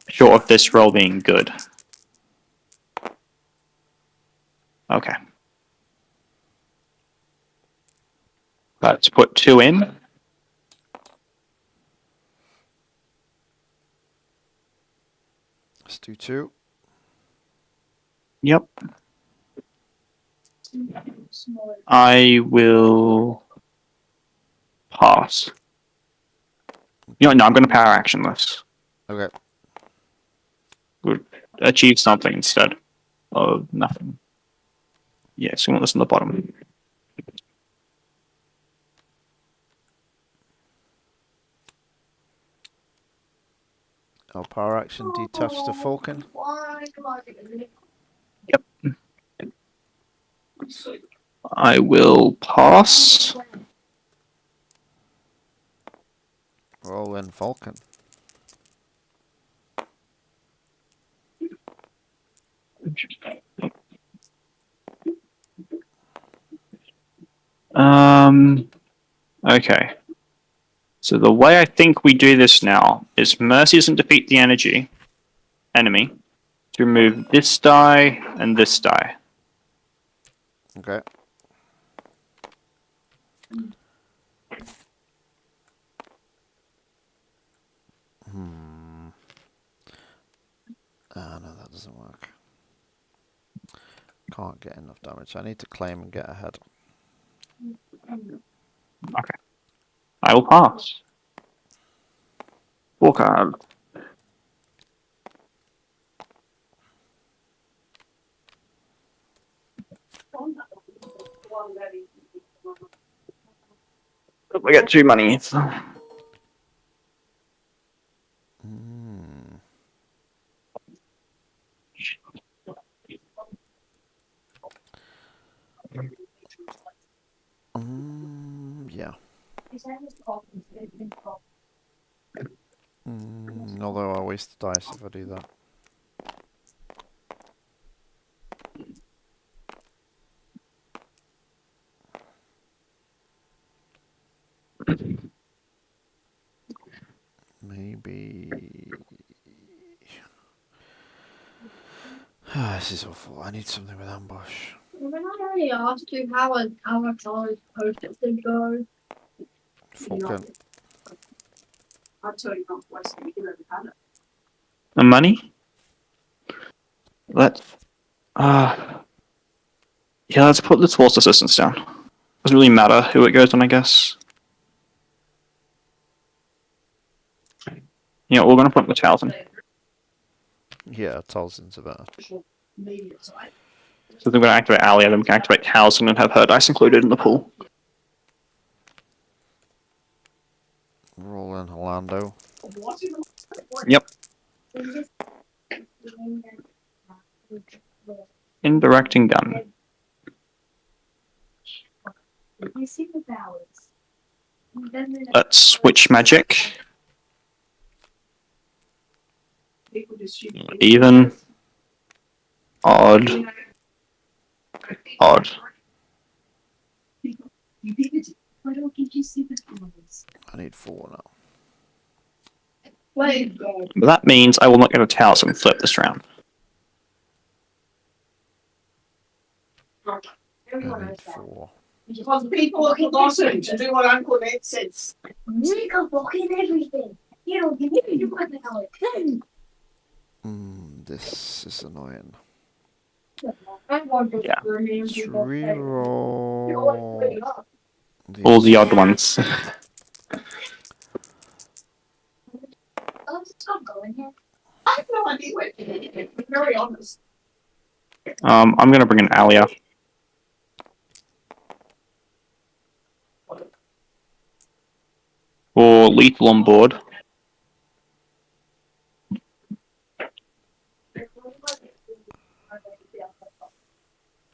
Short of this roll being good. Okay. Let's put 2 in.
Let's do 2.
Yep. I will pass. You know, no, I'm going to power action this.
Okay.
We'll achieve something instead of nothing. Yes, we want this on the bottom.
I'll power action detach the Falcon.
Yep. I will pass.
Roll in Falcon.
Okay. So the way I think we do this now is Mercy doesn't defeat the enemy to remove this die and this die.
Okay. Ah, no, that doesn't work. Can't get enough damage. I need to claim and get ahead.
Okay. I will pass. 4 card. I get 2 money.
Yeah. Although I'll waste the dice if I do that. Maybe... This is awful. I need something with ambush.
When I already asked you how our college posted to go,
Falcon.
I'll tell you not twice you never had it.
The money? Let's... yeah, let's put the force assistance down. Doesn't really matter who it goes on, I guess. Yeah, we're going to put the Talzin.
Yeah, Talzin's about.
So they're going to activate Allya, then we can activate Talzin and have her dice included in the pool.
Roll in Lando.
Yep. Indirecting gun. Let's switch magic. Even. Odd. Odd.
I need 4 now.
But that means I will not get a Talzin and flip this round.
I need 4.
Because people are forgotten to do what Uncle Ned says. Make a book in everything. You don't give me
This is annoying.
Yeah.
Let's reroll
All the odd ones.
Stop going here. I have no idea where to be very honest.
I'm gonna bring in Allya. For lethal on board.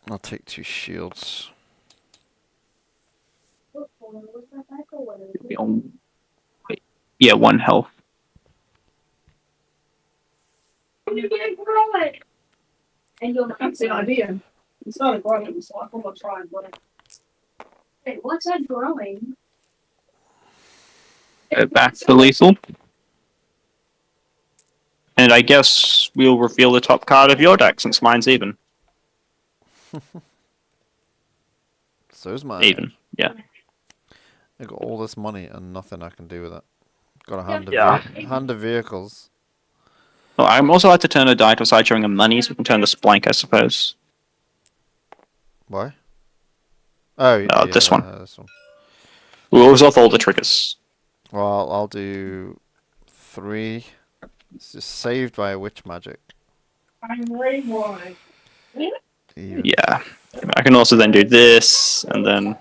I'll take 2 shields.
Yeah, 1 health.
And you're that's the idea. It's not a growing, so I thought I'd try and grow. Hey, what's that growing?
Back to lethal. And I guess we'll reveal the top card of your deck since mine's even.
So's mine.
Even, yeah.
I got all this money and nothing I can do with it. Got a hand of vehicles.
Well, I'm also allowed to turn a die to a side showing a money, so we can turn this blank, I suppose.
Why? Oh,
No, this one.
This one.
We'll resolve all the triggers.
Well, I'll do 3. It's just saved by a witch magic. Even.
Yeah. I can also then do this, and then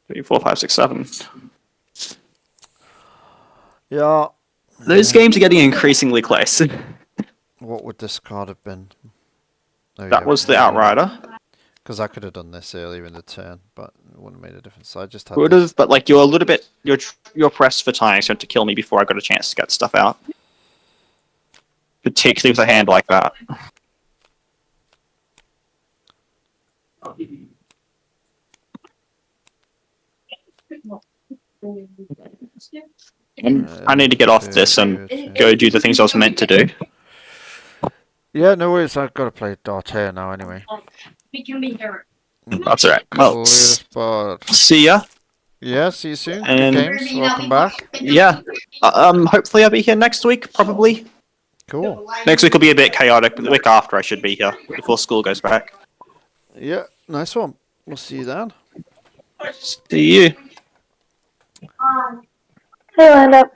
3, 4, 5, 6, 7.
Yeah.
Those games are getting increasingly close.
What would this card have been? Oh,
That was the Outrider.
Because I could have done this earlier in the turn, but it wouldn't have made a difference. So I just had
Would
this.
have, but like you're a little bit, you're pressed for time, so you had to kill me before I got a chance to get stuff out. Particularly with a hand like that. I need to get off this and go do the things I was meant to do.
Yeah, no worries. I've got to play Dartair now anyway.
That's alright. Well,
Clear spot.
see ya.
Yeah, see you soon.
And-
Good games. Welcome back.
Yeah. Hopefully I'll be here next week, probably.
Cool.
Next week will be a bit chaotic, but the week after I should be here, before school goes back.
Yeah, nice one. We'll see you then.
See you.
Hey, Lando.